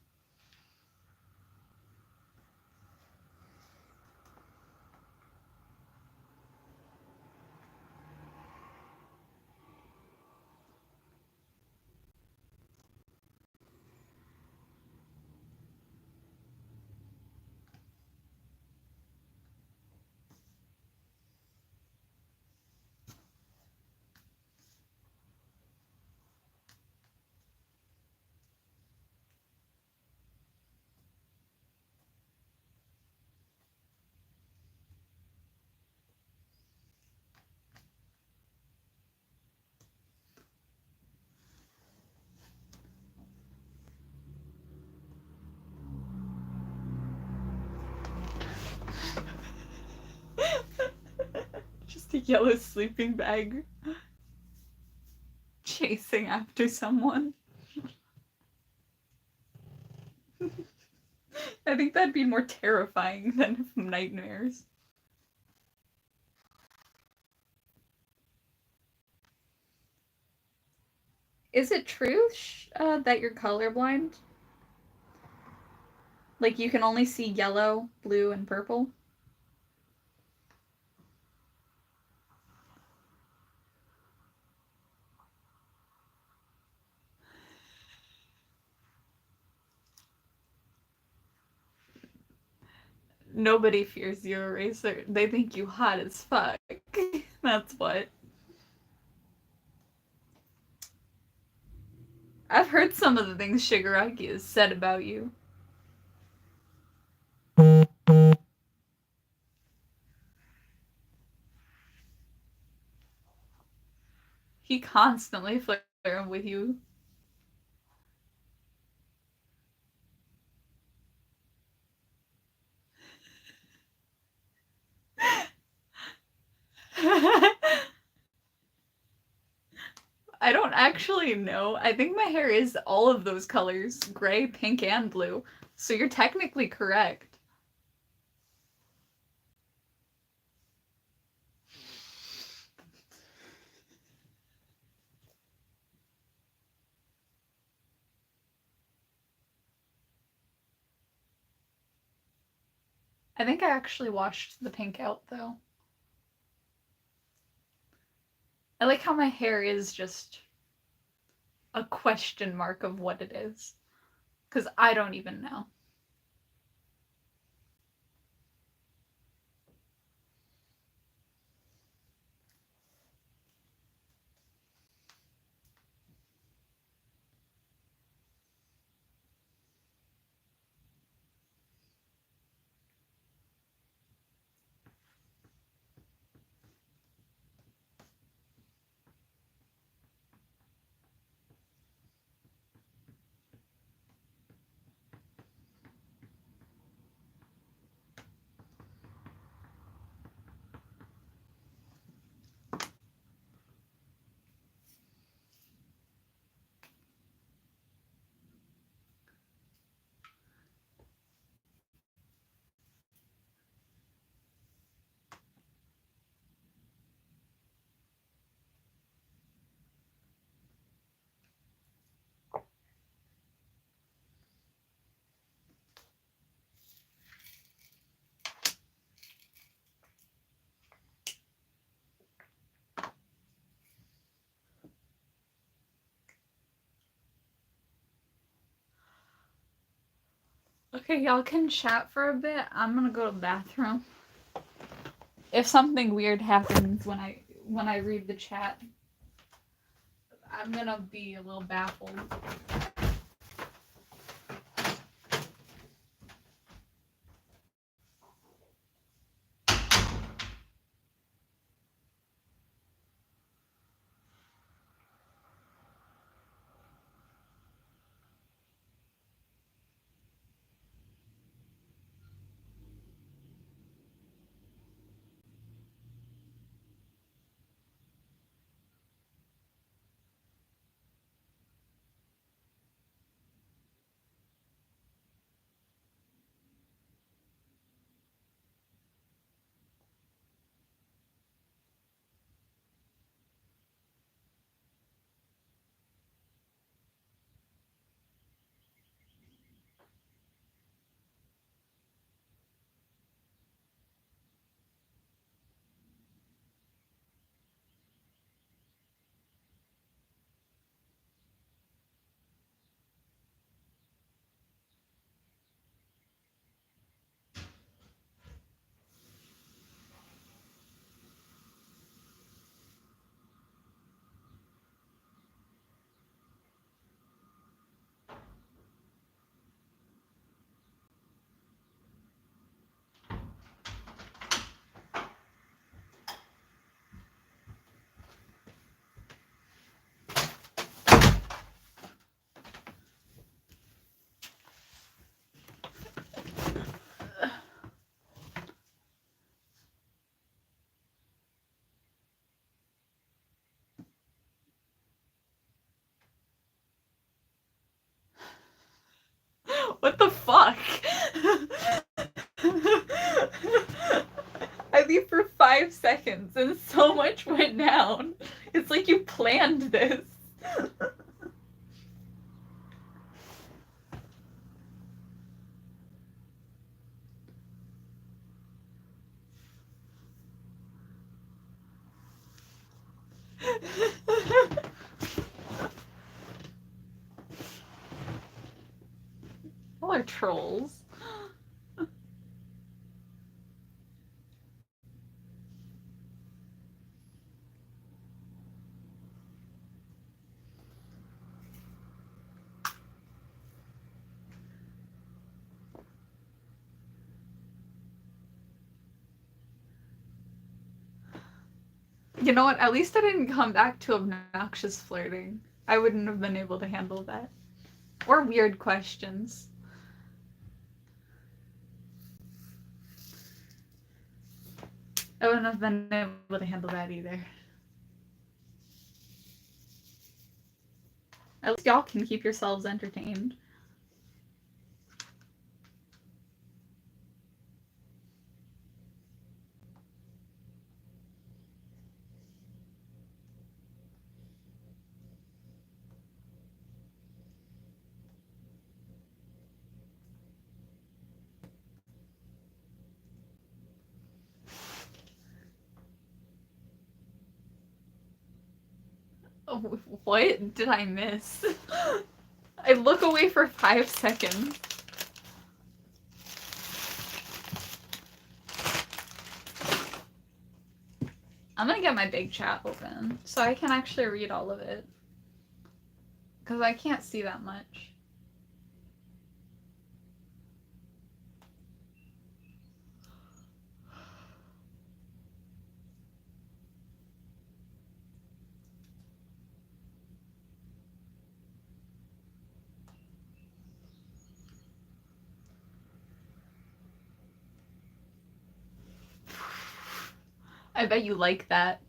Just a yellow sleeping bag chasing after someone. I think that'd be more terrifying than nightmares. Is it true that you're colorblind? Like you can only see yellow, blue, and purple? Nobody fears you, Eraser. They think you hot as fuck. That's what. I've heard some of the things Shigaraki has said about you. He constantly flirting with you. I don't actually know. I think my hair is all of those colors, gray, pink, and blue. So you're technically correct. I think I actually washed the pink out though. I like how my hair is just a question mark of what it is. Because I don't even know. Okay, y'all can chat for a bit. I'm gonna go to the bathroom. If something weird happens when I read the chat, I'm gonna be a little baffled. literally for 5 seconds and so much went down. It's like you planned this. Y'all are trolls. You know what? At least I didn't come back to obnoxious flirting. I wouldn't have been able to handle that. Or weird questions. I wouldn't have been able to handle that either. At least y'all can keep yourselves entertained. Oh, what did I miss? I look away for 5 seconds. I'm gonna get my big chat open so I can actually read all of it. Because I can't see that much. I bet you like that.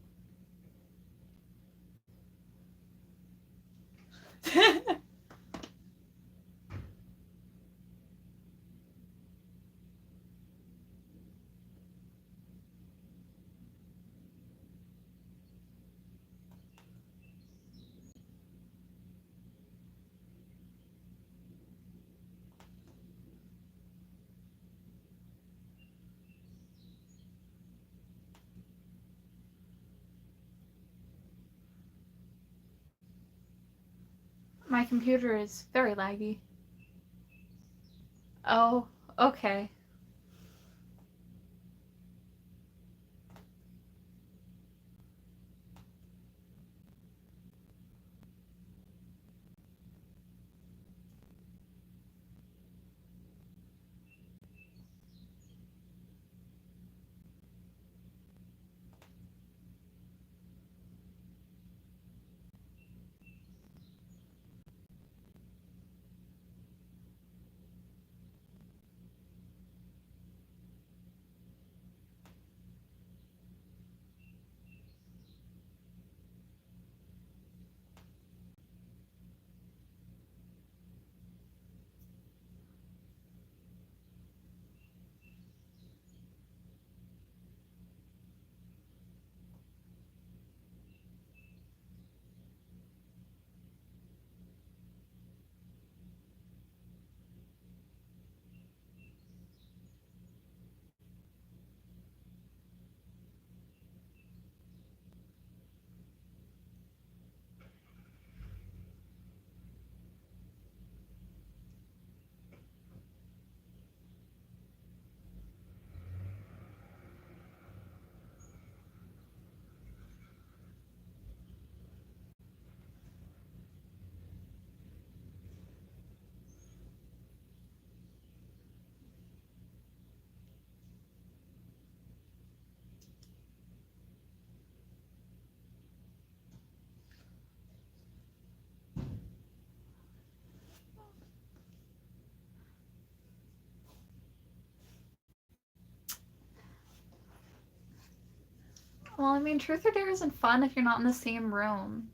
My computer is very laggy. Oh, okay. Well, I mean, Truth or Dare isn't fun if you're not in the same room.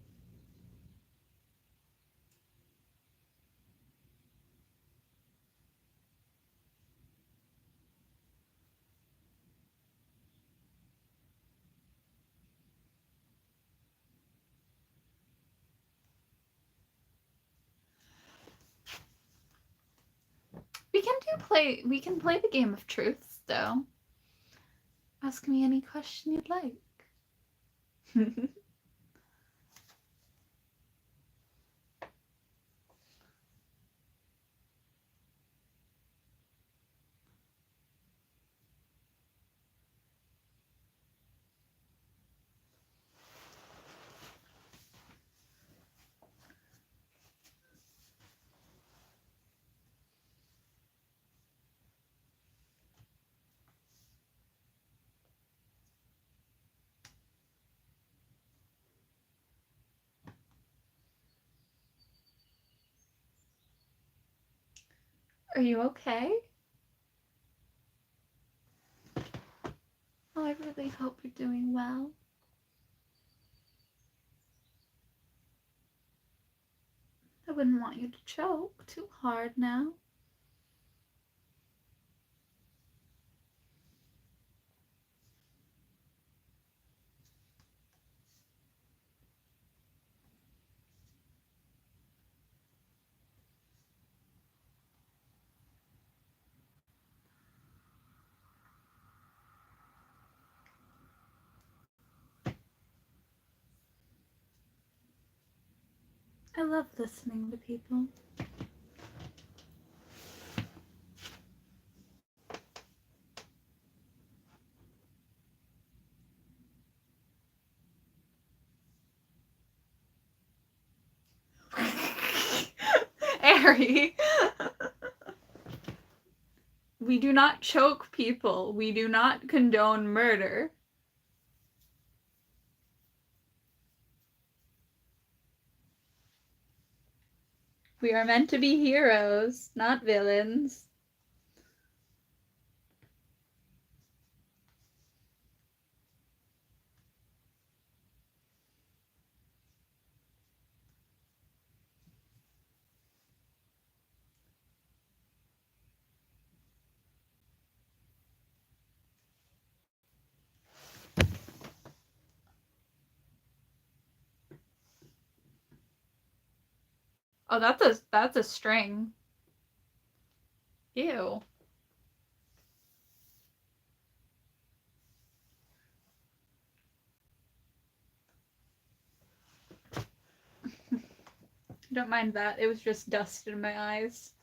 can play the game of truth, though. Ask me any question you'd like. Are you okay? Oh, I really hope you're doing well. I wouldn't want you to choke too hard now. I love listening to people. Ari! We do not choke people. We do not condone murder. We are meant to be heroes, not villains. Oh, that's a string. Ew. Don't mind that. It was just dust in my eyes.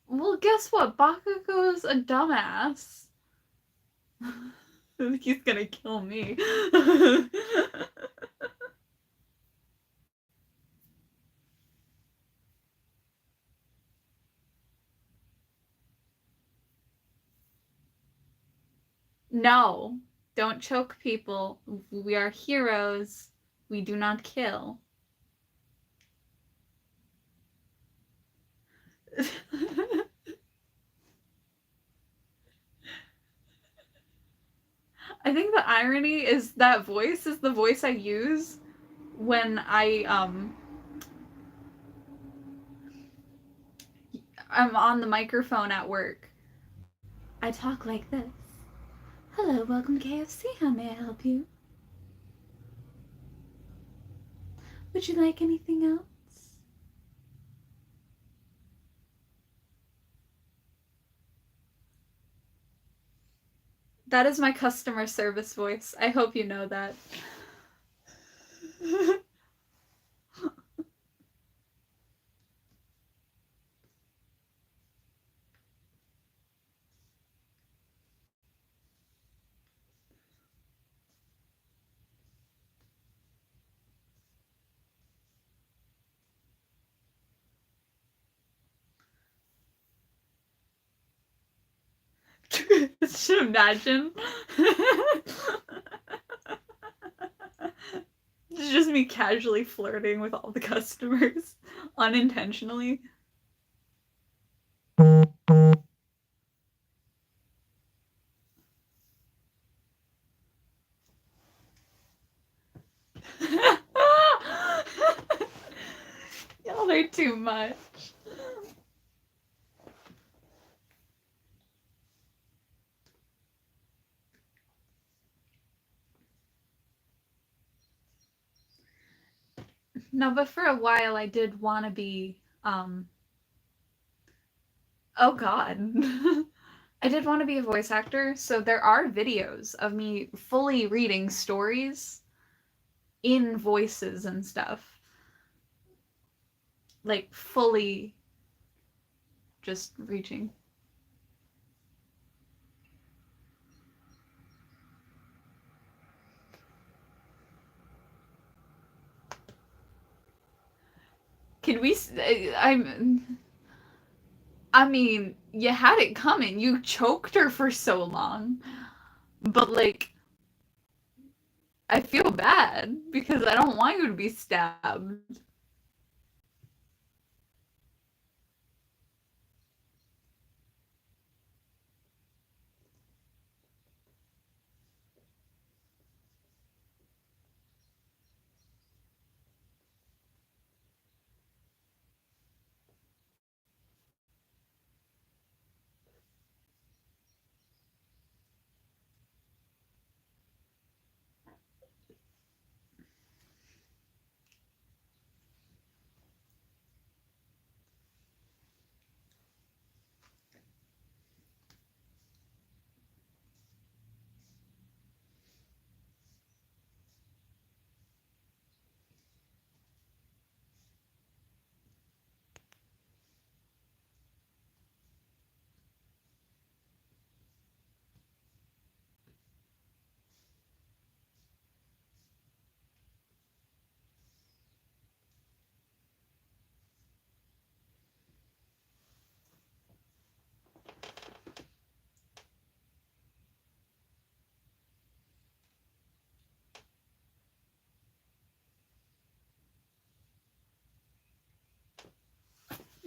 Well, guess what? Bakugo's a dumbass. He's gonna kill me. No, don't choke people. We are heroes. We do not kill. I think the irony is that voice is the voice I use when I'm on the microphone at work. I talk like this. Hello, welcome to KFC. How may I help you? Would you like anything else? That is my customer service voice. I hope you know that. Just imagine. It's just me casually flirting with all the customers unintentionally. Y'all are too much. No, but for a while I did want to be, oh God. I did want to be a voice actor, so there are videos of me fully reading stories in voices and stuff. Like, fully just reaching. Can we? I mean, you had it coming. You choked her for so long, but like, I feel bad because I don't want you to be stabbed.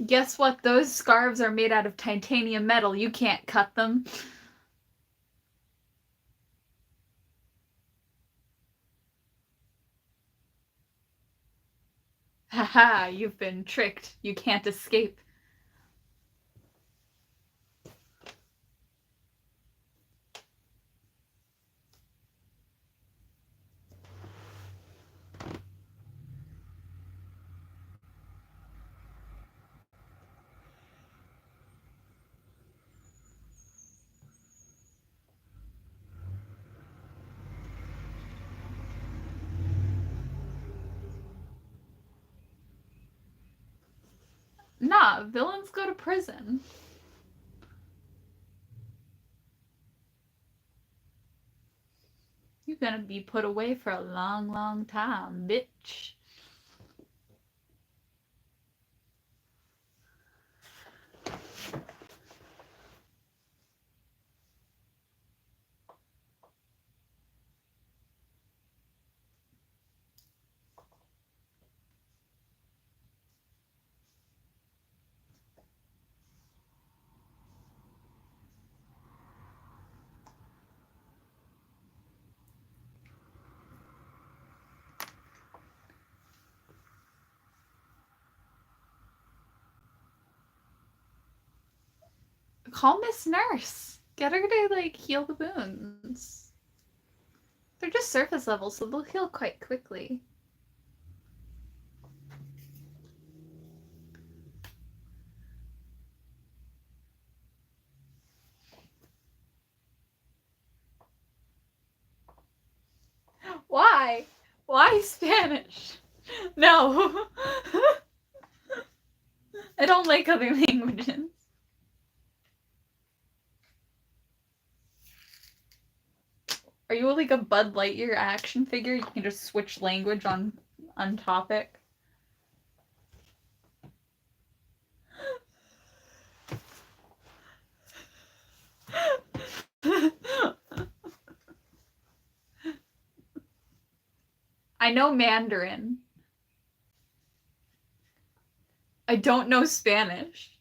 Guess what? Those scarves are made out of titanium metal. You can't cut them. Haha, you've been tricked. You can't escape. Nah, villains go to prison. You're gonna be put away for a long, long time, bitch. Call Miss Nurse. Get her to, like, heal the wounds. They're just surface level, so they'll heal quite quickly. Why? Why Spanish? No. I don't like other languages. Are you like a Bud Lightyear action figure? You can just switch language on topic. I know Mandarin. I don't know Spanish.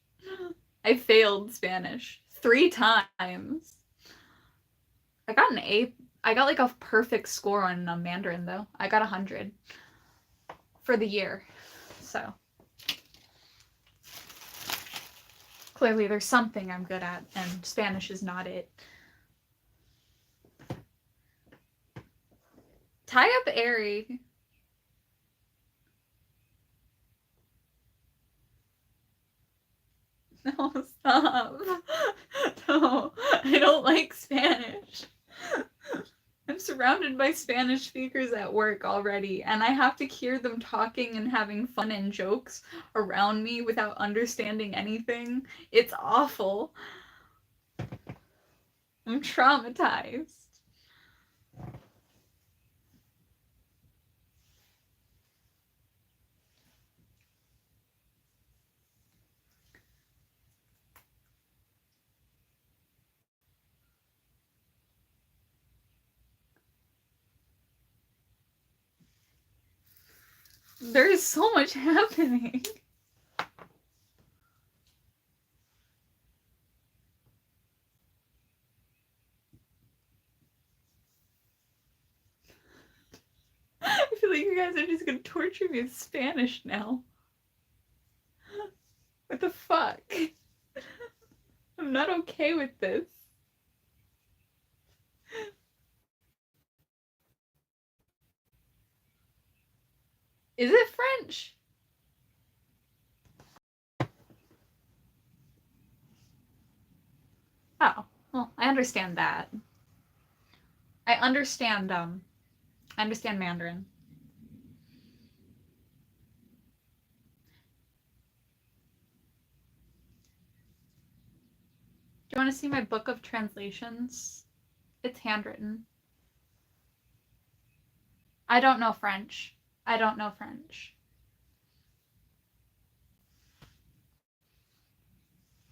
I failed Spanish 3 times. I got an A. I got like a perfect score on Mandarin though. I got 100 for the year. So clearly there's something I'm good at, and Spanish is not it. Tie up Airy. No, stop. No, I don't like Spanish. I'm surrounded by Spanish speakers at work already, and I have to hear them talking and having fun and jokes around me without understanding anything. It's awful. I'm traumatized. There is so much happening. I feel like you guys are just gonna torture me with Spanish now. What the fuck? I'm not okay with this. Is it French? Oh, well, I understand that. I understand Mandarin. Do you want to see my book of translations? It's handwritten. I don't know French. I don't know French.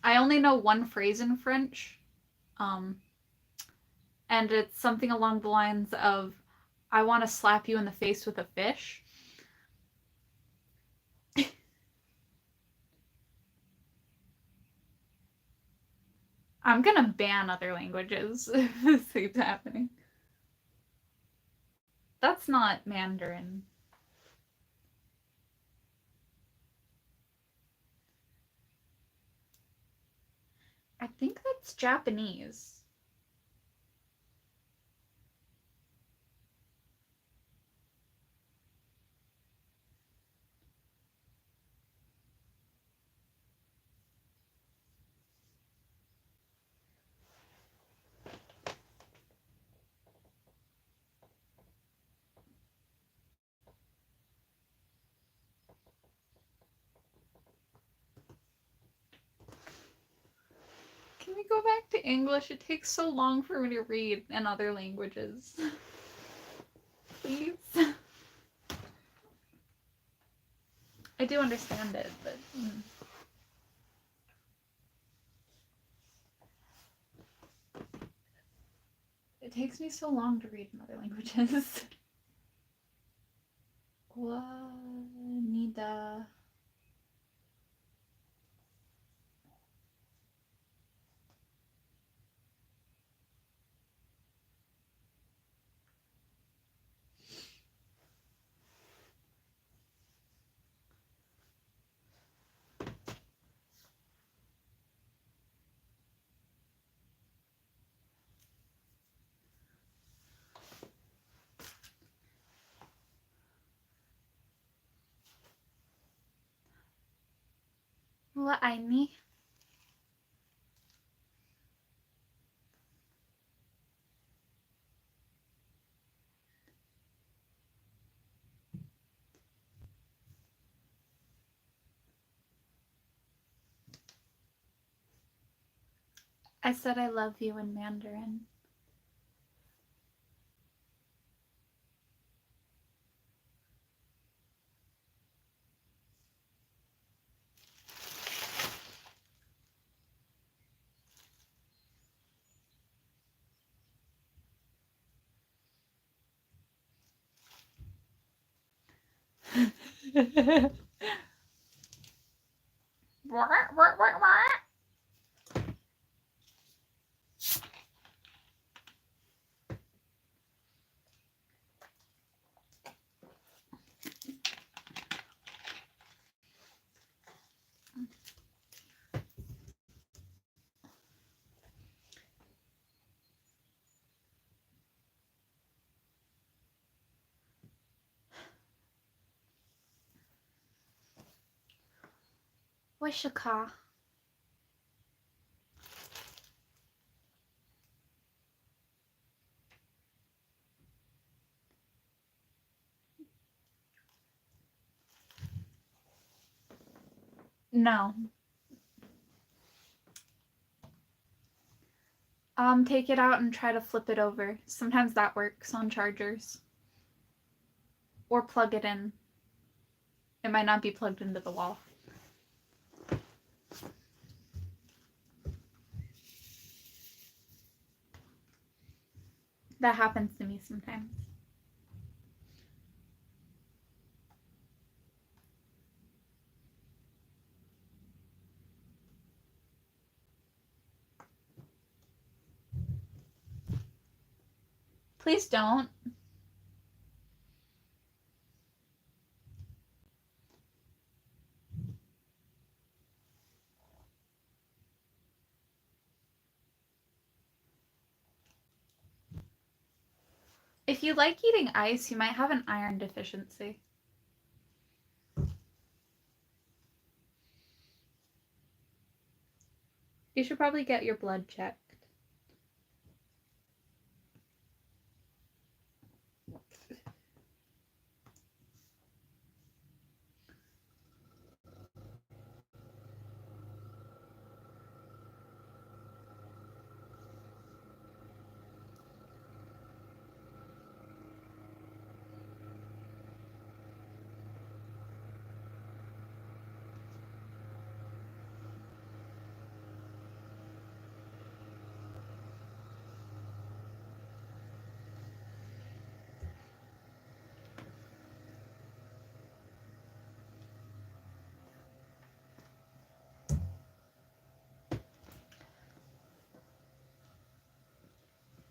I only know one phrase in French. And it's something along the lines of, I want to slap you in the face with a fish. I'm gonna ban other languages if this keeps happening. That's not Mandarin. I think that's Japanese. Can we go back to English? It takes so long for me to read in other languages. Please? I do understand it, but... It takes me so long to read in other languages. Guanida. What I need. I said I love you in Mandarin. Wishaka. No. Take it out and try to flip it over. Sometimes that works on chargers. Or plug it in. It might not be plugged into the wall. That happens to me sometimes. Please don't. If you like eating ice, you might have an iron deficiency. You should probably get your blood checked.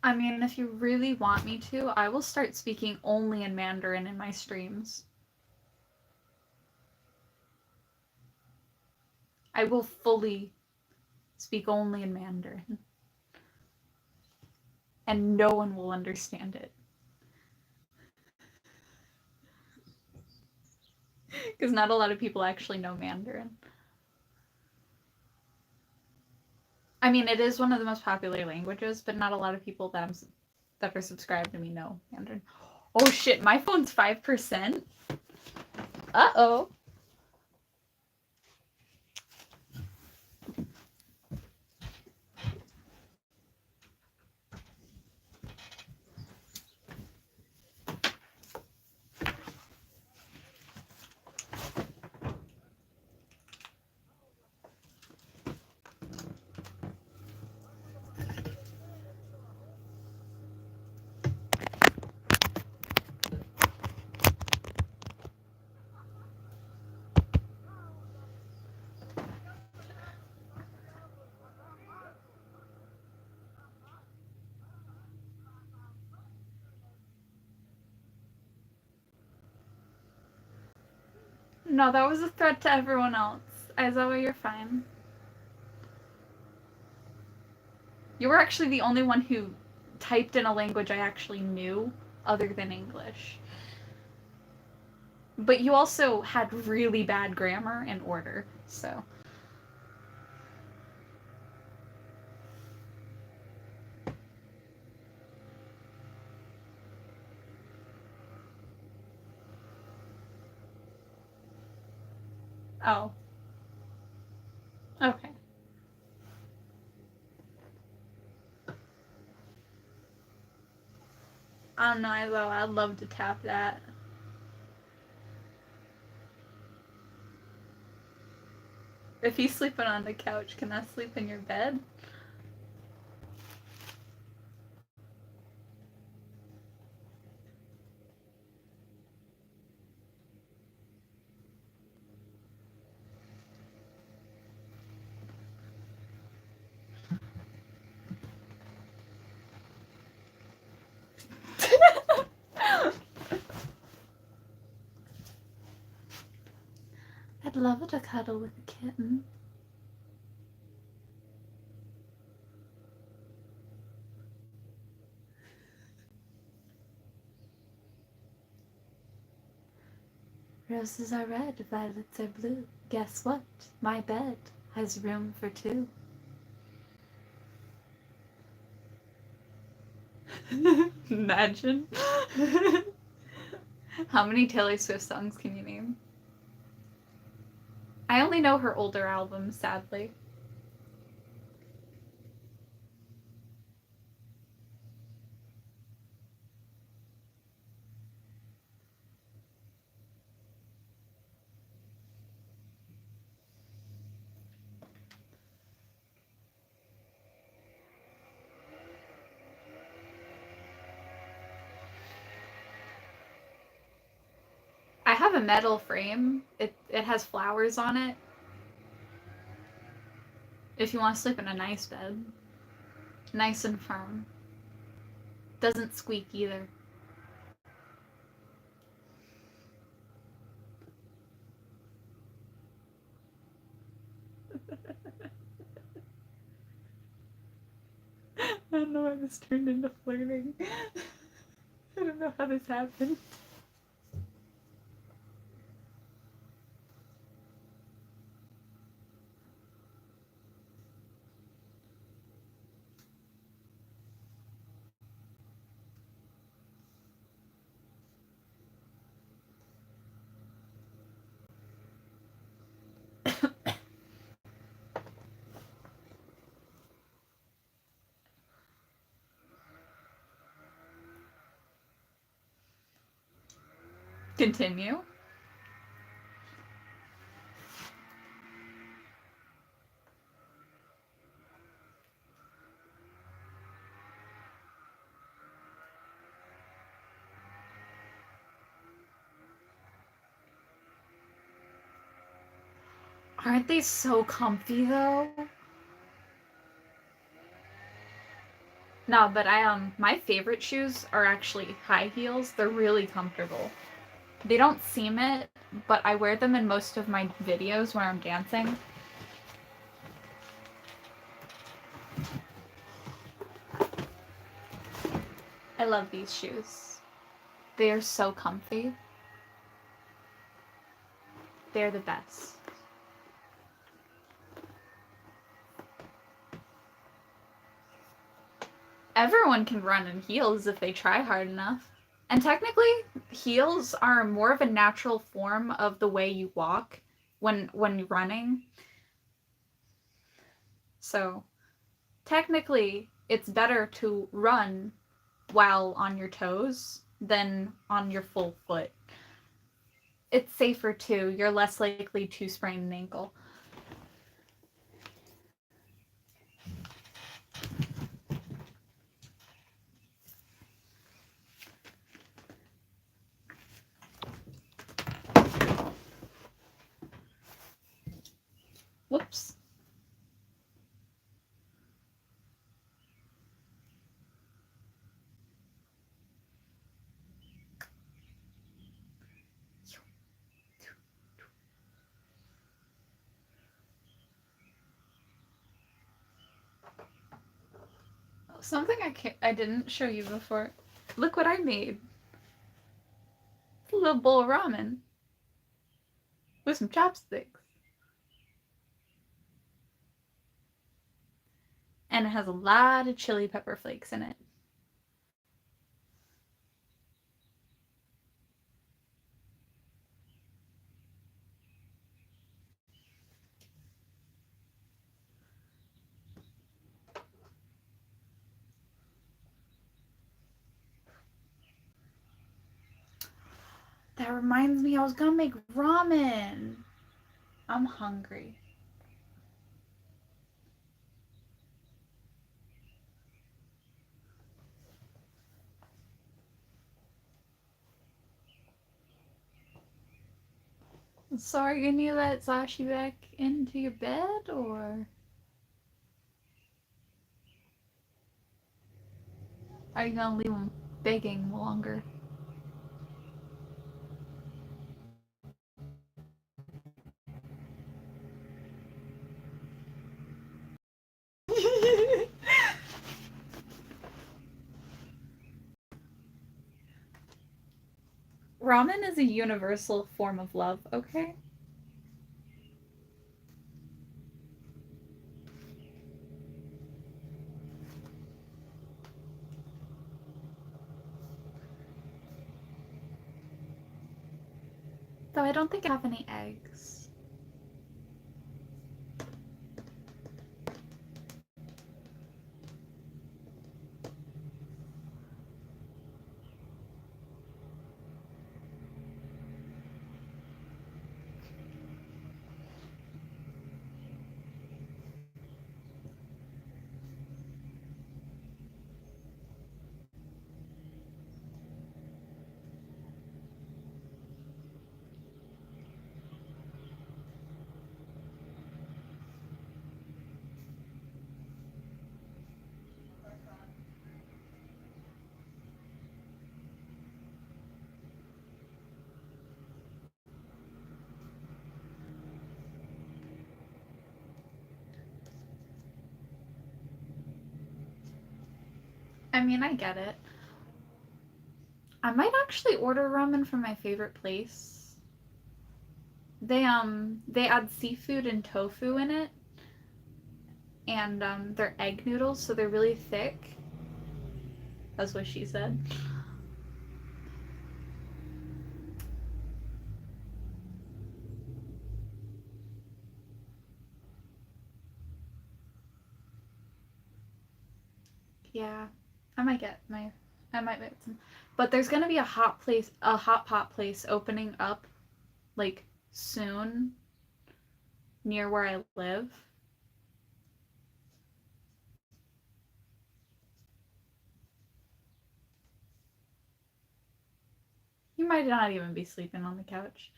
I mean, if you really want me to, I will start speaking only in Mandarin in my streams. I will fully speak only in Mandarin. And no one will understand it. Because not a lot of people actually know Mandarin. I mean, it is one of the most popular languages, but not a lot of people that are subscribed to me know Mandarin. Oh shit, my phone's 5%? Uh-oh. No, that was a threat to everyone else. Aizawa, you're fine. You were actually the only one who typed in a language I actually knew other than English. But you also had really bad grammar and order, so. Oh. Okay. I don't know, I'd love to tap that. If he's sleeping on the couch, can I sleep in your bed? I'd love to cuddle with a kitten. Roses are red, violets are blue. Guess what? My bed has room for two. Imagine. How many Taylor Swift songs can you name? I only know her older albums, sadly. I have a metal frame. It has flowers on it. If you want to sleep in a nice bed. Nice and firm. Doesn't squeak either. I don't know why this turned into flirting. I don't know how this happened. Continue. Aren't they so comfy though? No, but my favorite shoes are actually high heels. They're really comfortable. They don't seem it, but I wear them in most of my videos when I'm dancing. I love these shoes. They are so comfy. They're the best. Everyone can run in heels if they try hard enough. And technically, heels are more of a natural form of the way you walk when you're running. So, technically, it's better to run while on your toes than on your full foot. It's safer too. You're less likely to sprain an ankle. Whoops. Something I didn't show you before. Look what I made. It's a little bowl of ramen with some chopsticks. And it has a lot of chili pepper flakes in it. That reminds me, I was gonna make ramen. I'm hungry. So are you gonna let Sashi back into your bed, or are you gonna leave him begging longer? Ramen is a universal form of love, okay? Though I don't think I have any eggs. I mean, I get it. I might actually order ramen from my favorite place. They add seafood and tofu in it, and they're egg noodles, so they're really thick. That's what she said. Yeah, I might get my, I might get some, but there's gonna be a hot pot place opening up, like soon, near where I live. You might not even be sleeping on the couch.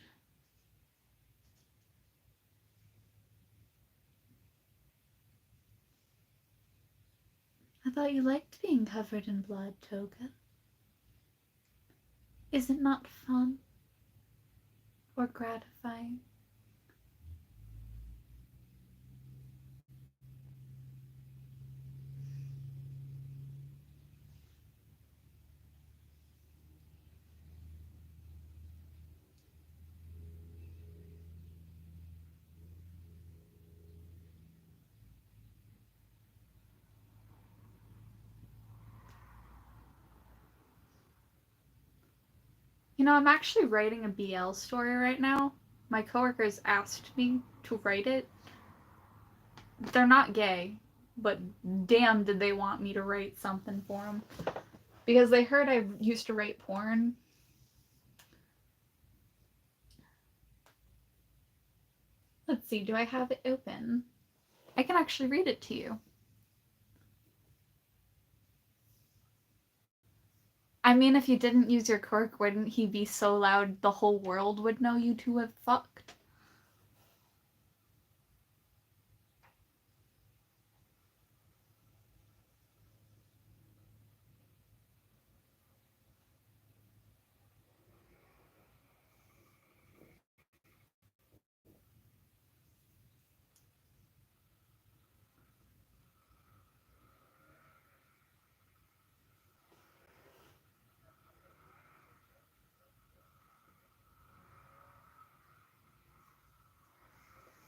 I thought you liked being covered in blood, Toga. Is it not fun or gratifying? You know, I'm actually writing a BL story right now. My coworkers asked me to write it. They're not gay, but damn did they want me to write something for them. Because they heard I used to write porn. Let's see, do I have it open? I can actually read it to you. I mean, if you didn't use your quirk, wouldn't he be so loud the whole world would know you two have fucked?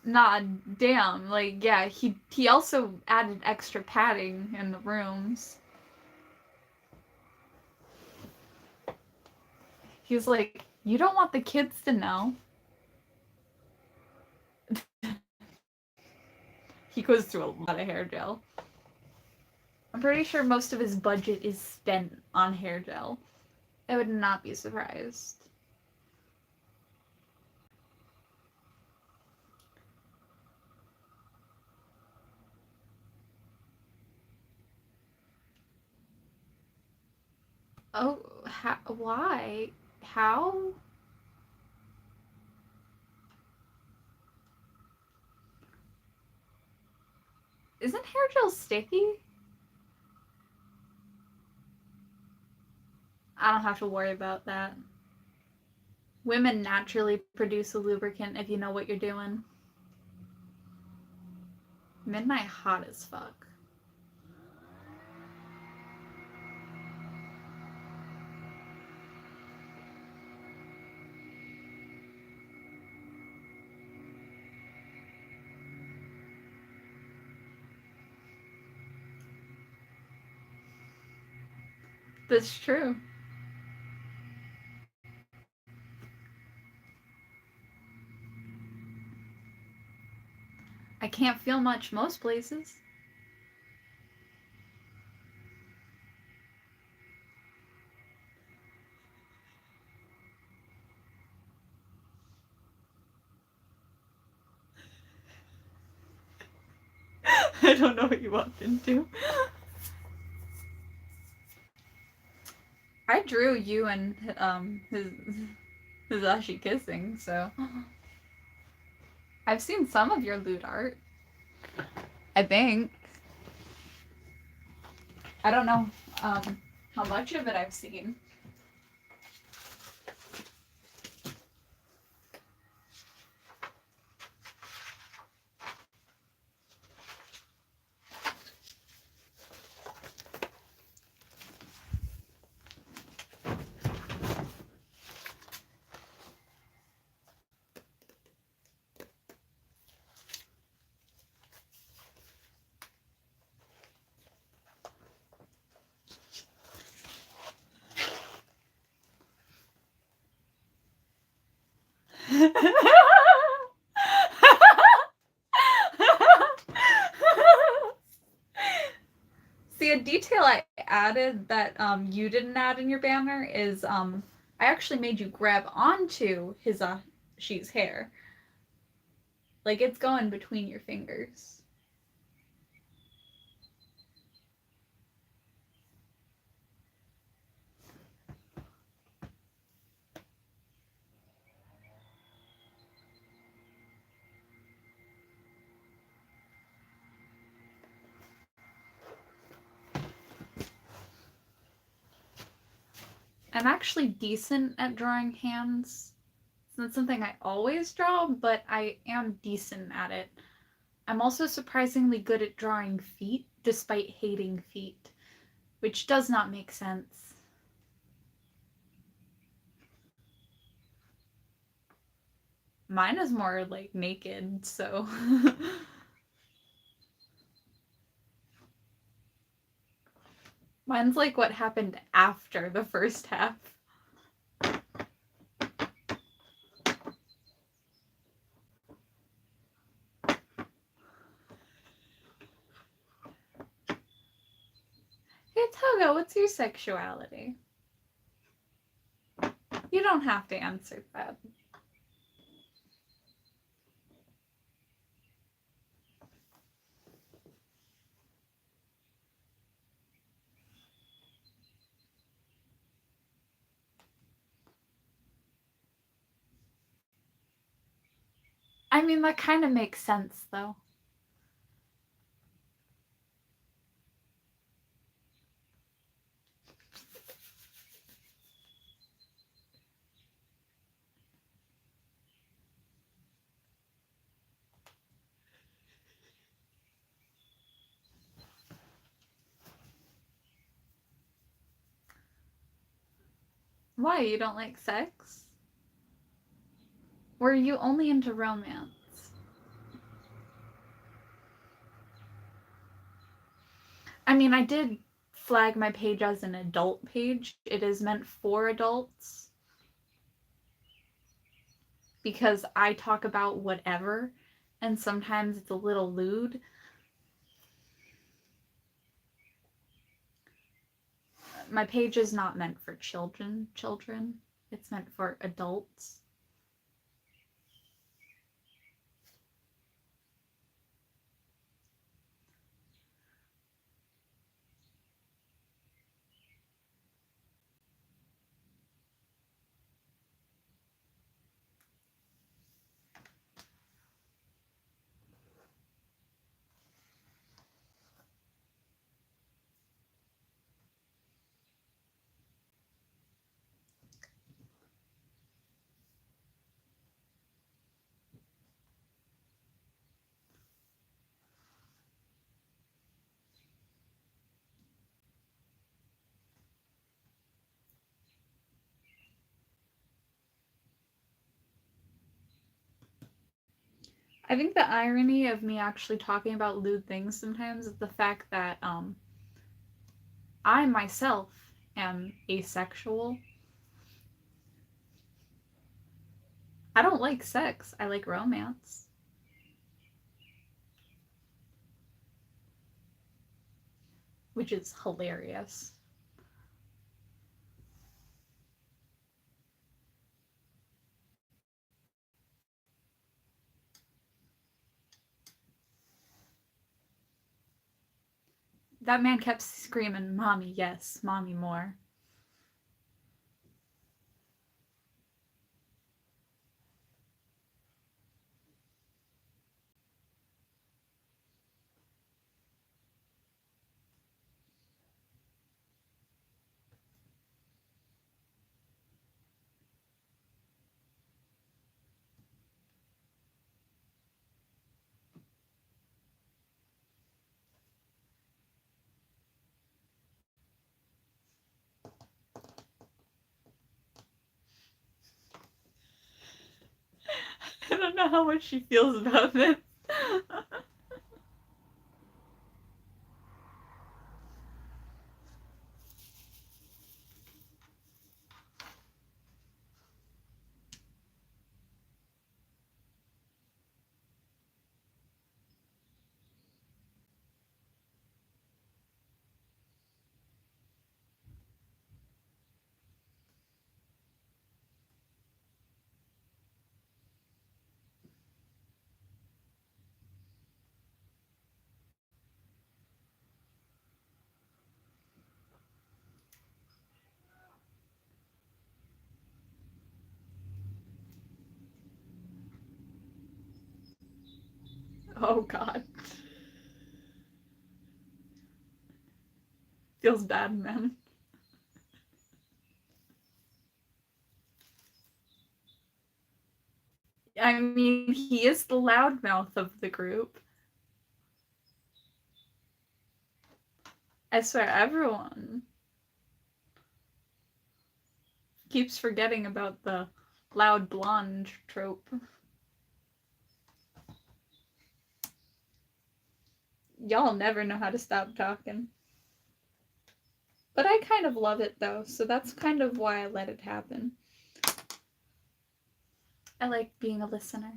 Nah, damn. Like, yeah, he also added extra padding in the rooms. He's like, you don't want the kids to know. He goes through a lot of hair gel. I'm pretty sure most of his budget is spent on hair gel. I would not be surprised. Oh, why? How? Isn't hair gel sticky? I don't have to worry about that. Women naturally produce a lubricant if you know what you're doing. Midnight hot as fuck. That's true. I can't feel much most places. I don't know what you walked into. I drew you and his Ashi kissing, so I've seen some of your lewd art. I think. I don't know how much of it I've seen. See, a detail I added that you didn't add in your banner is I actually made you grab onto she's hair. Like it's going between your fingers. I'm actually decent at drawing hands. It's not something I always draw, but I am decent at it. I'm also surprisingly good at drawing feet, despite hating feet, which does not make sense. Mine is more like naked, so. Mine's like what happened after the first half. Hey Toga, what's your sexuality? You don't have to answer that. I mean, that kind of makes sense, though. Why, you don't like sex? Or are you only into romance? I mean, I did flag my page as an adult page. It is meant for adults. Because I talk about whatever, and sometimes it's a little lewd. My page is not meant for children. It's meant for adults. I think the irony of me actually talking about lewd things sometimes is the fact that I myself am asexual. I don't like sex. I like romance. Which is hilarious. That man kept screaming, "Mommy, yes, mommy, more." I don't know how much she feels about this. Oh god. Feels bad, man. I mean, he is the loudmouth of the group. I swear, everyone keeps forgetting about the loud blonde trope. Y'all never know how to stop talking. But I kind of love it though, so that's kind of why I let it happen. I like being a listener.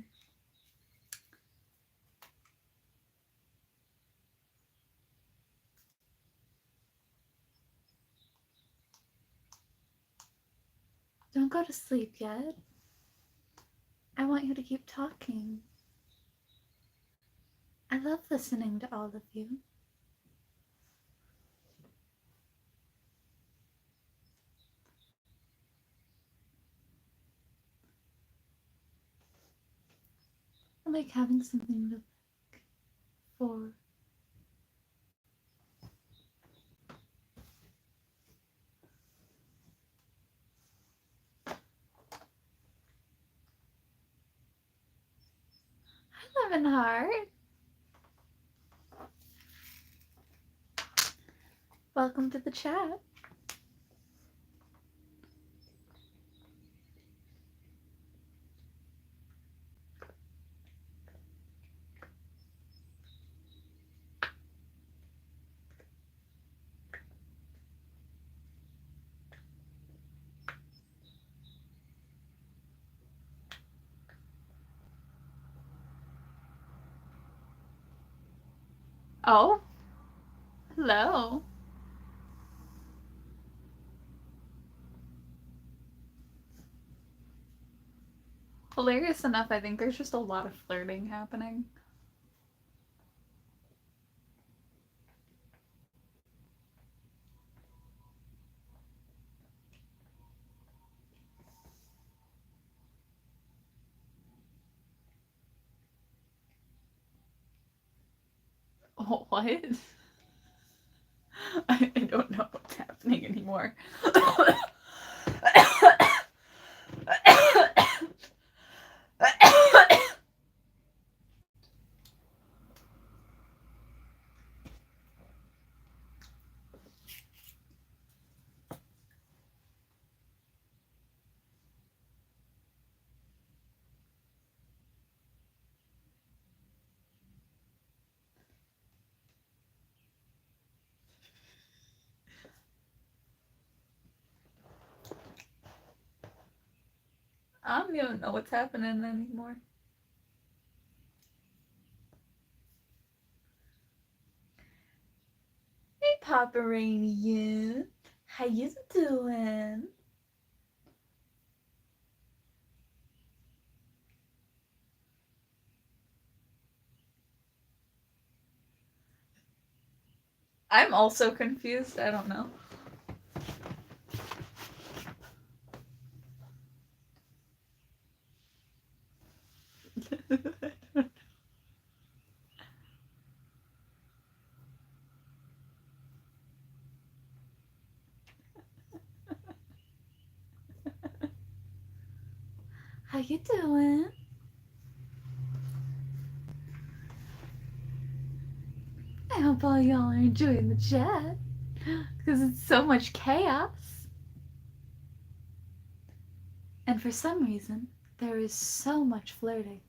Don't go to sleep yet. I want you to keep talking. I love listening to all of you. I like having something to look for. Hi, Lemonheart. Welcome to the chat. Oh, hello. Hilarious enough, I think there's just a lot of flirting happening. Oh, what? I don't know what's happening anymore. I don't even know what's happening anymore. Hey, Pomeranian. How you doing? I'm also confused. I don't know. How you doing? I hope all y'all are enjoying the chat. Because it's so much chaos. And for some reason, there is so much flirting.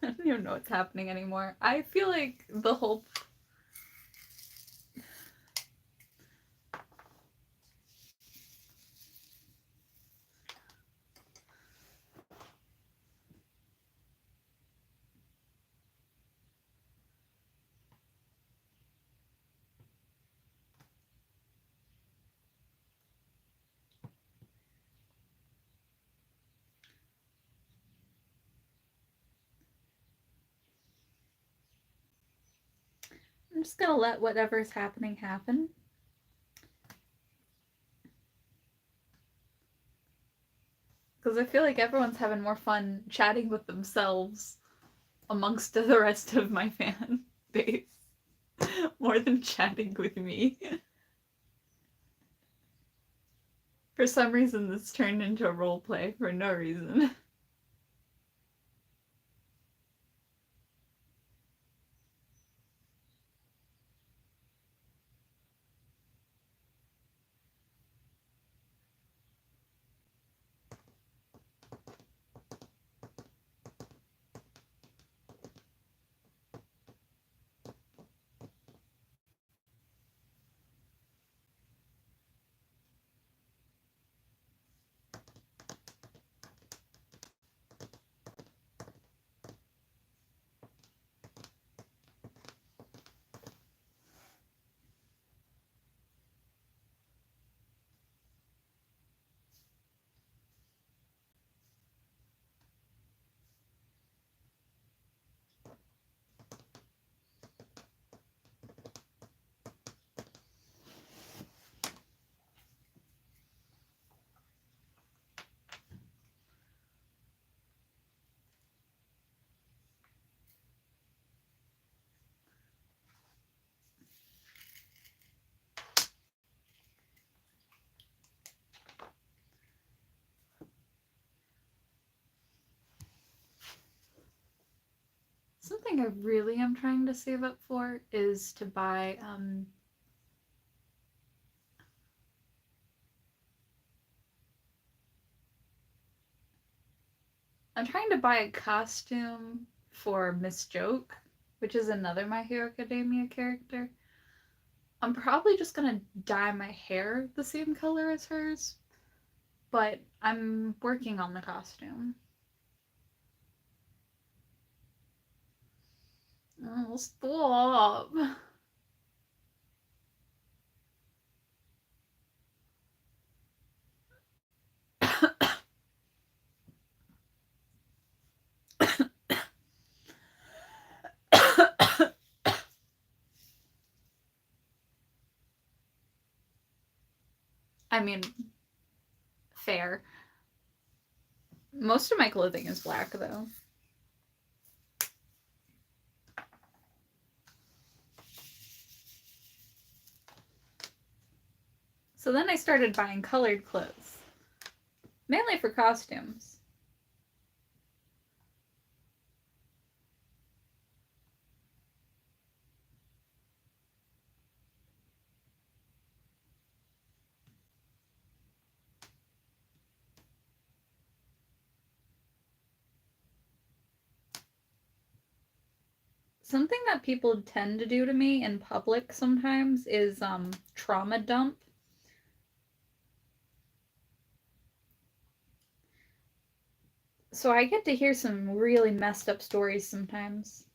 I don't even know what's happening anymore. I feel like the whole... just gonna let whatever's happening happen. Because I feel like everyone's having more fun chatting with themselves amongst the rest of my fan base more than chatting with me. For some reason, this turned into a roleplay for no reason. Something I really am trying to save up for is to buy I'm trying to buy a costume for Miss Joke, which is another My Hero Academia character. I'm probably just gonna dye my hair the same color as hers, but I'm working on the costume. Oh, stop. I mean, fair. Most of my clothing is black, though. So then I started buying colored clothes, mainly for costumes. Something that people tend to do to me in public sometimes is trauma dump. So I get to hear some really messed up stories sometimes.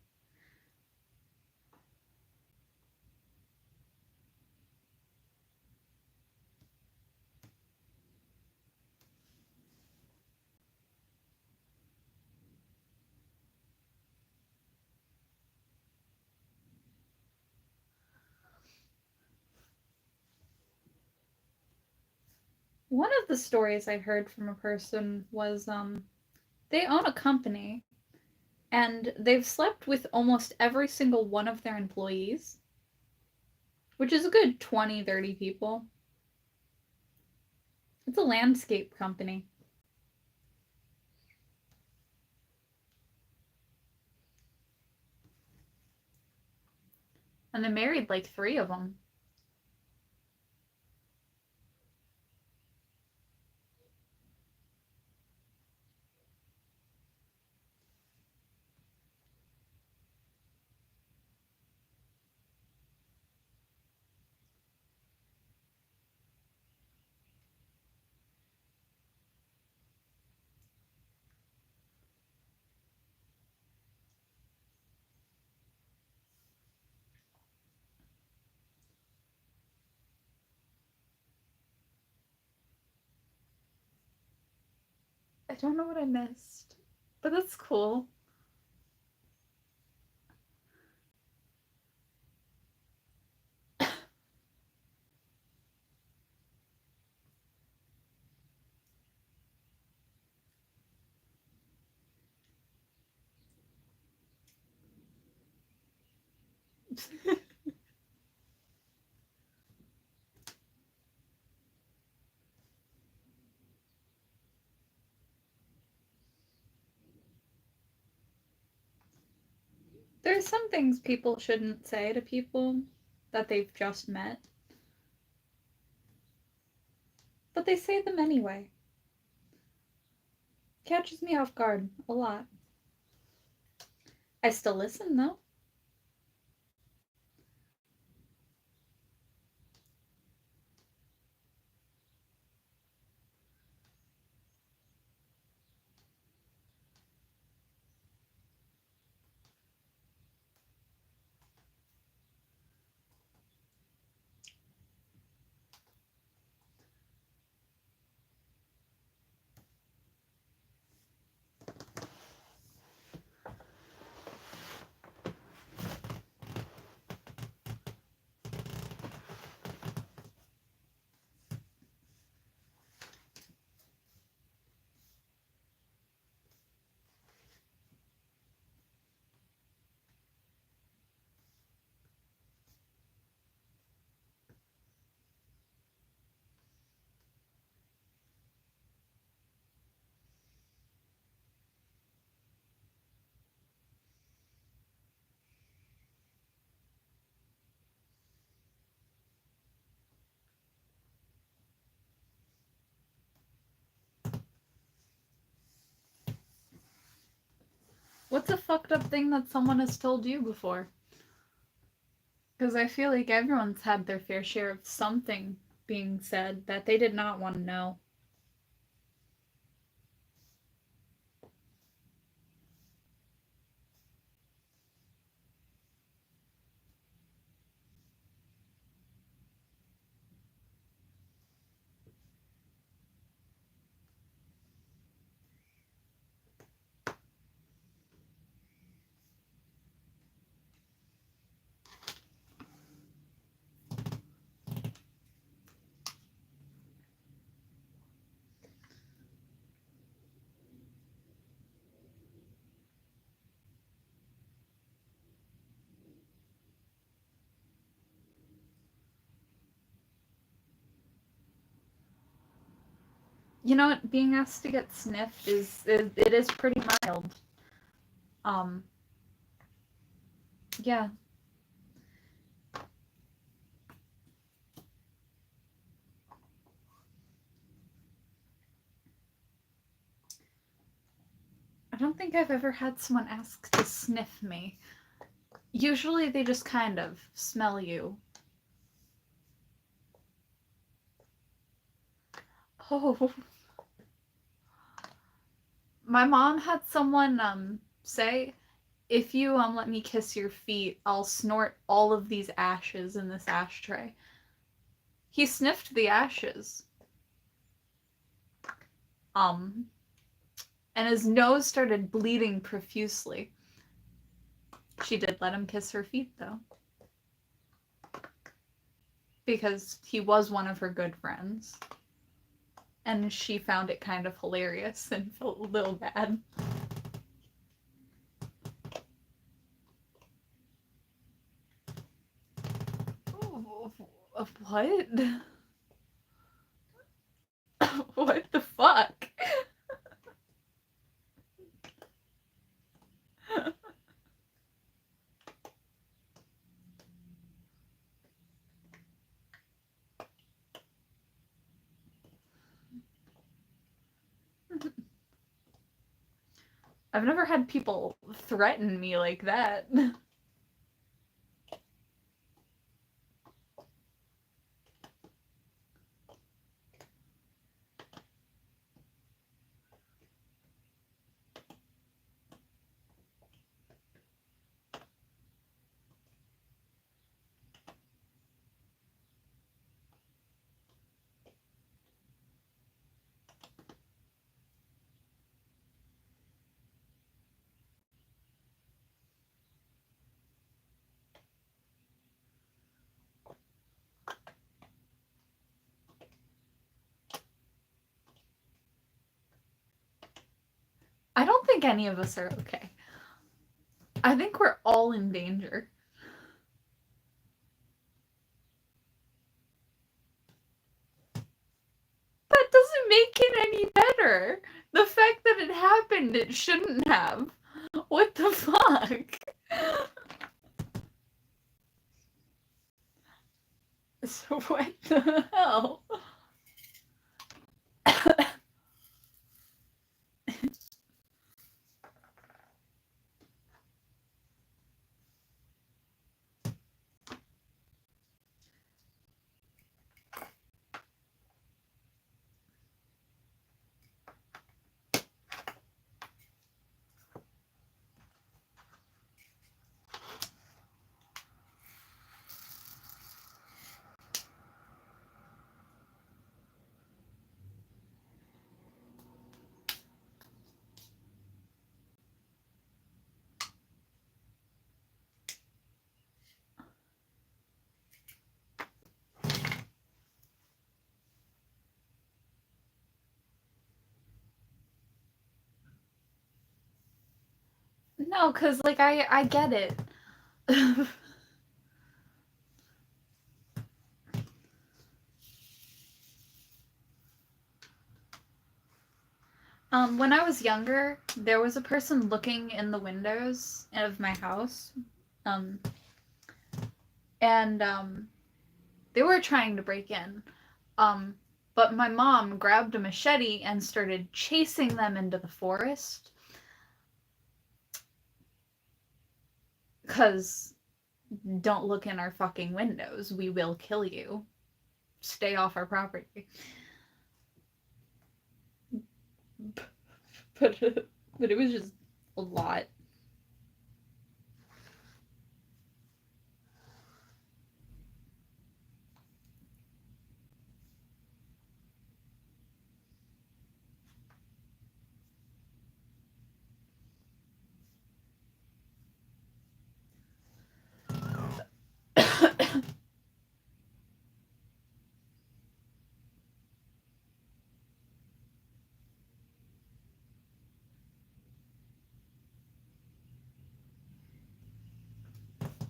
One of the stories I heard from a person was they own a company and they've slept with almost every single one of their employees, which is a good 20, 30 people. It's a landscape company. And they married like 3 of them. I don't know what I missed, but that's cool. There's some things people shouldn't say to people that they've just met, but they say them anyway. Catches me off guard a lot. I still listen though. What's a fucked up thing that someone has told you before? Because I feel like everyone's had their fair share of something being said that they did not want to know. You know what? Being asked to get sniffed it is pretty mild. Um, yeah. I don't think I've ever had someone ask to sniff me. Usually they just kind of smell you. Oh. My mom had someone say, if you let me kiss your feet, I'll snort all of these ashes in this ashtray. He sniffed the ashes. Um and his nose started bleeding profusely. She did let him kiss her feet though. Because he was one of her good friends. And she found it kind of hilarious and felt a little bad. What? What the fuck? I've never had people threaten me like that. I don't think any of us are okay. I think we're all in danger. make it any better. The fact that it happened, it shouldn't have. What the fuck? So what the hell? No, cause like I get it. When I was younger, there was a person looking in the windows of my house, um, and they were trying to break in. But my mom grabbed a machete and started chasing them into the forest. Cause don't look in our fucking windows. We will kill you. Stay off our property. But it was just a lot.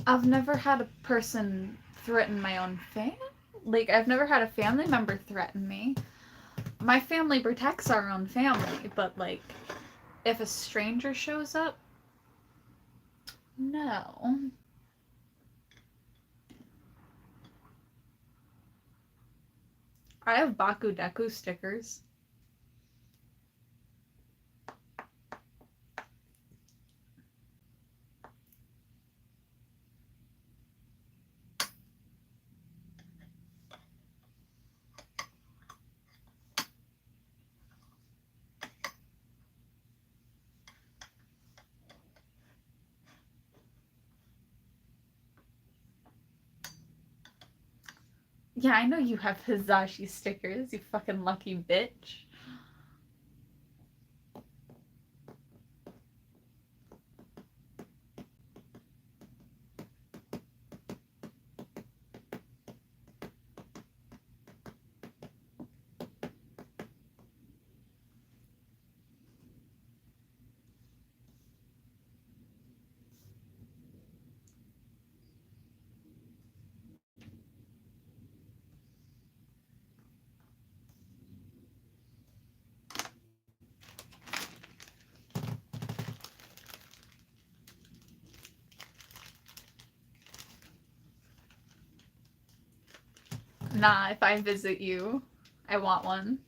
I've never had a person threaten my own family. Like, I've never had a family member threaten me. My family protects our own family, but, like, if a stranger shows up, no. I have Baku Deku stickers. Yeah, I know you have Hizashi stickers, you fucking lucky bitch. Nah, if I visit you, I want one.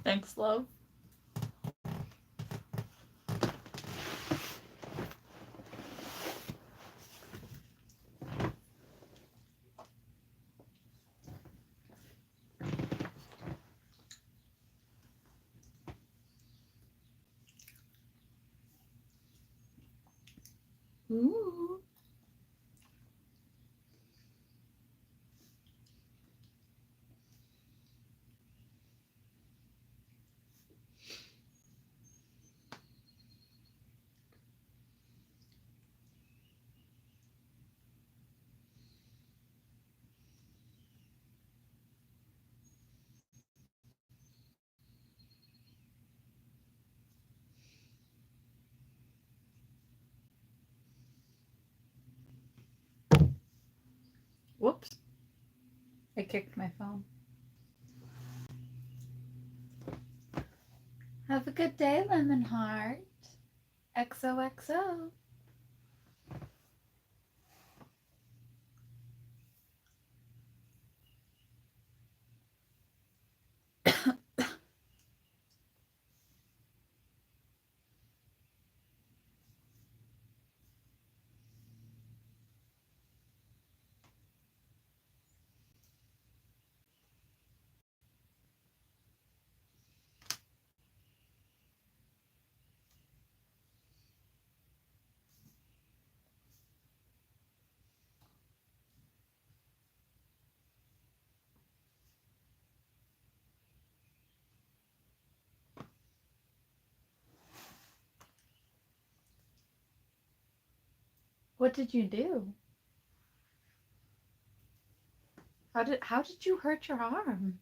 Thanks, love. Ooh. Whoops. I kicked my phone. Have a good day, Lemon Heart. XOXO. What did you do? How did you hurt your arm?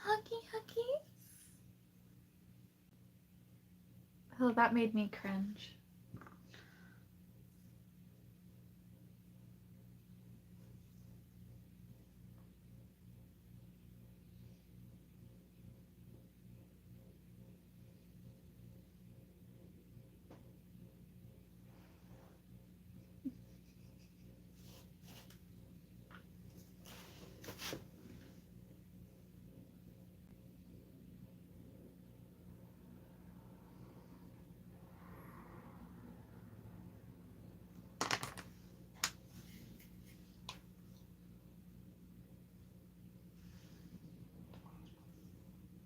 Huggy huggy. Oh, that made me cringe.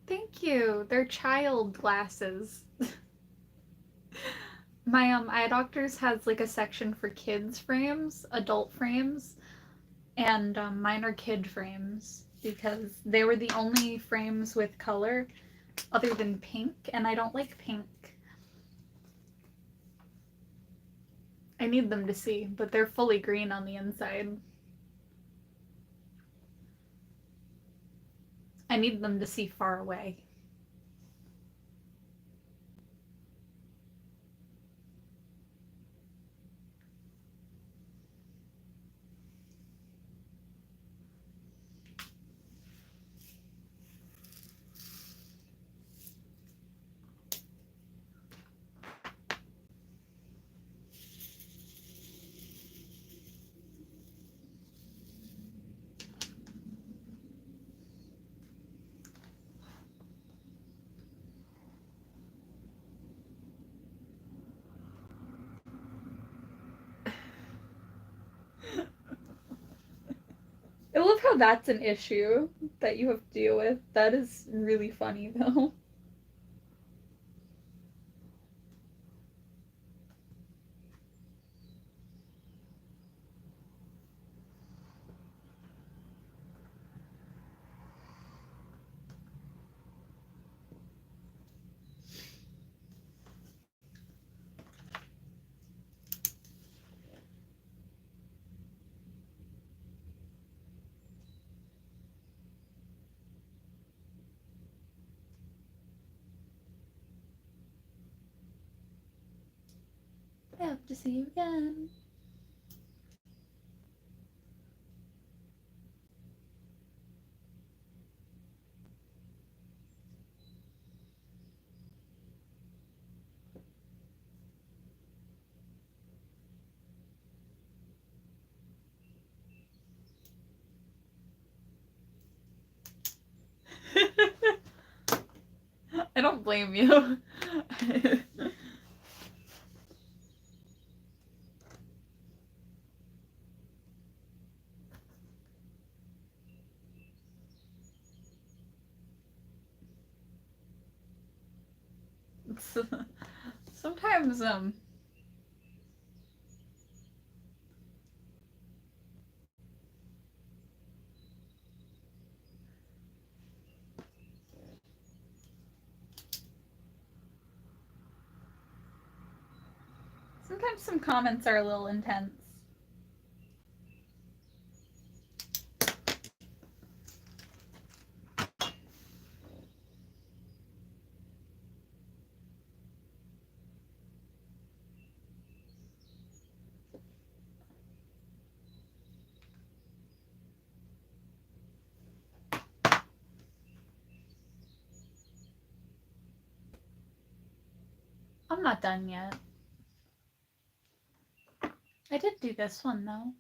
Thank you. They're child glasses. My eye doctor's has like a section for kids frames, adult frames, and mine are kid frames because they were the only frames with color other than pink, and I don't like pink. I need them to see, but they're fully green on the inside. I need them to see far away. I love how that's an issue that you have to deal with. That is really funny, though. I hope to see you again. I don't blame you. Sometimes, sometimes some comments are a little intense. I'm not done yet. I did do this one, though.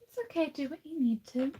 It's okay, do what you need to.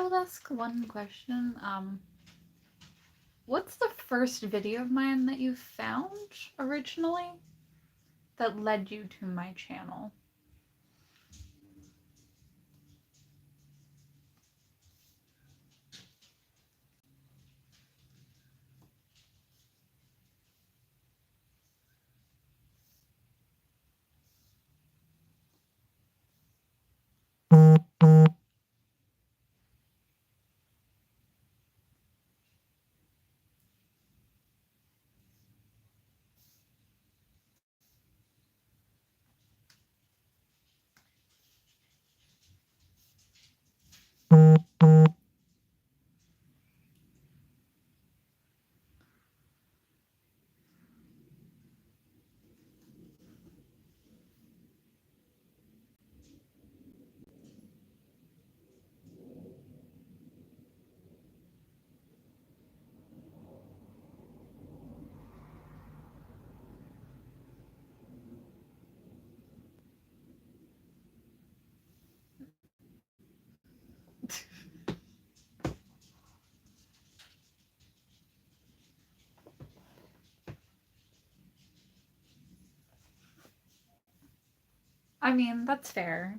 will ask one question. What's the first video of mine that you found originally that led you to my channel? I mean, that's fair.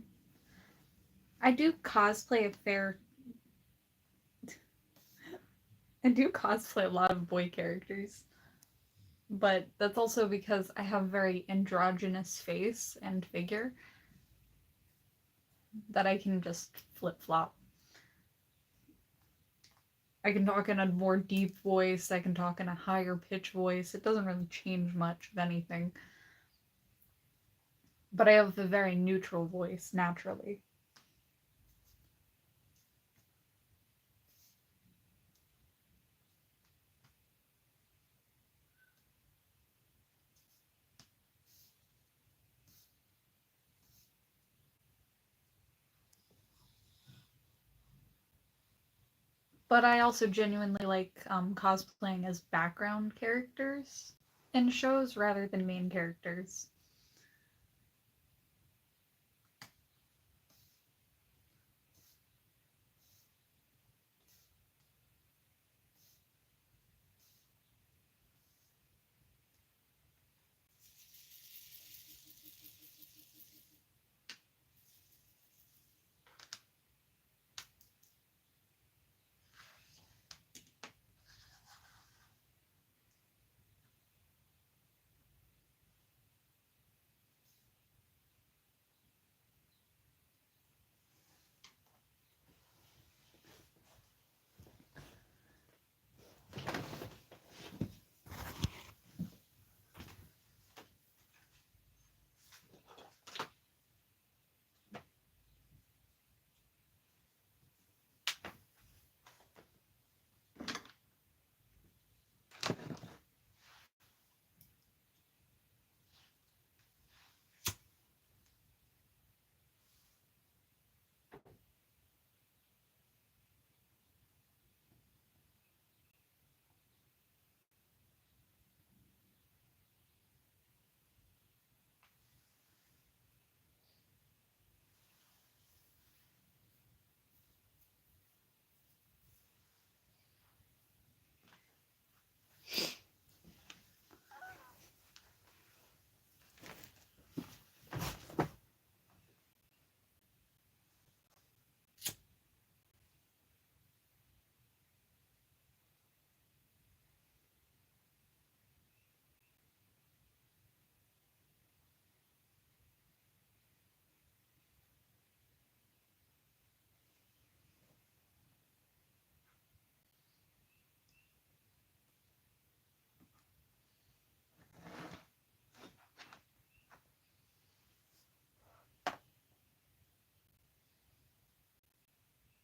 I do cosplay a fair. I do cosplay a lot of boy characters, but that's also because I have a very androgynous face and figure that I can just flip flop. I can talk in a more deep voice, I can talk in a higher pitch voice. It doesn't really change much of anything. But I have a very neutral voice naturally. But I also genuinely like cosplaying as background characters in shows rather than main characters.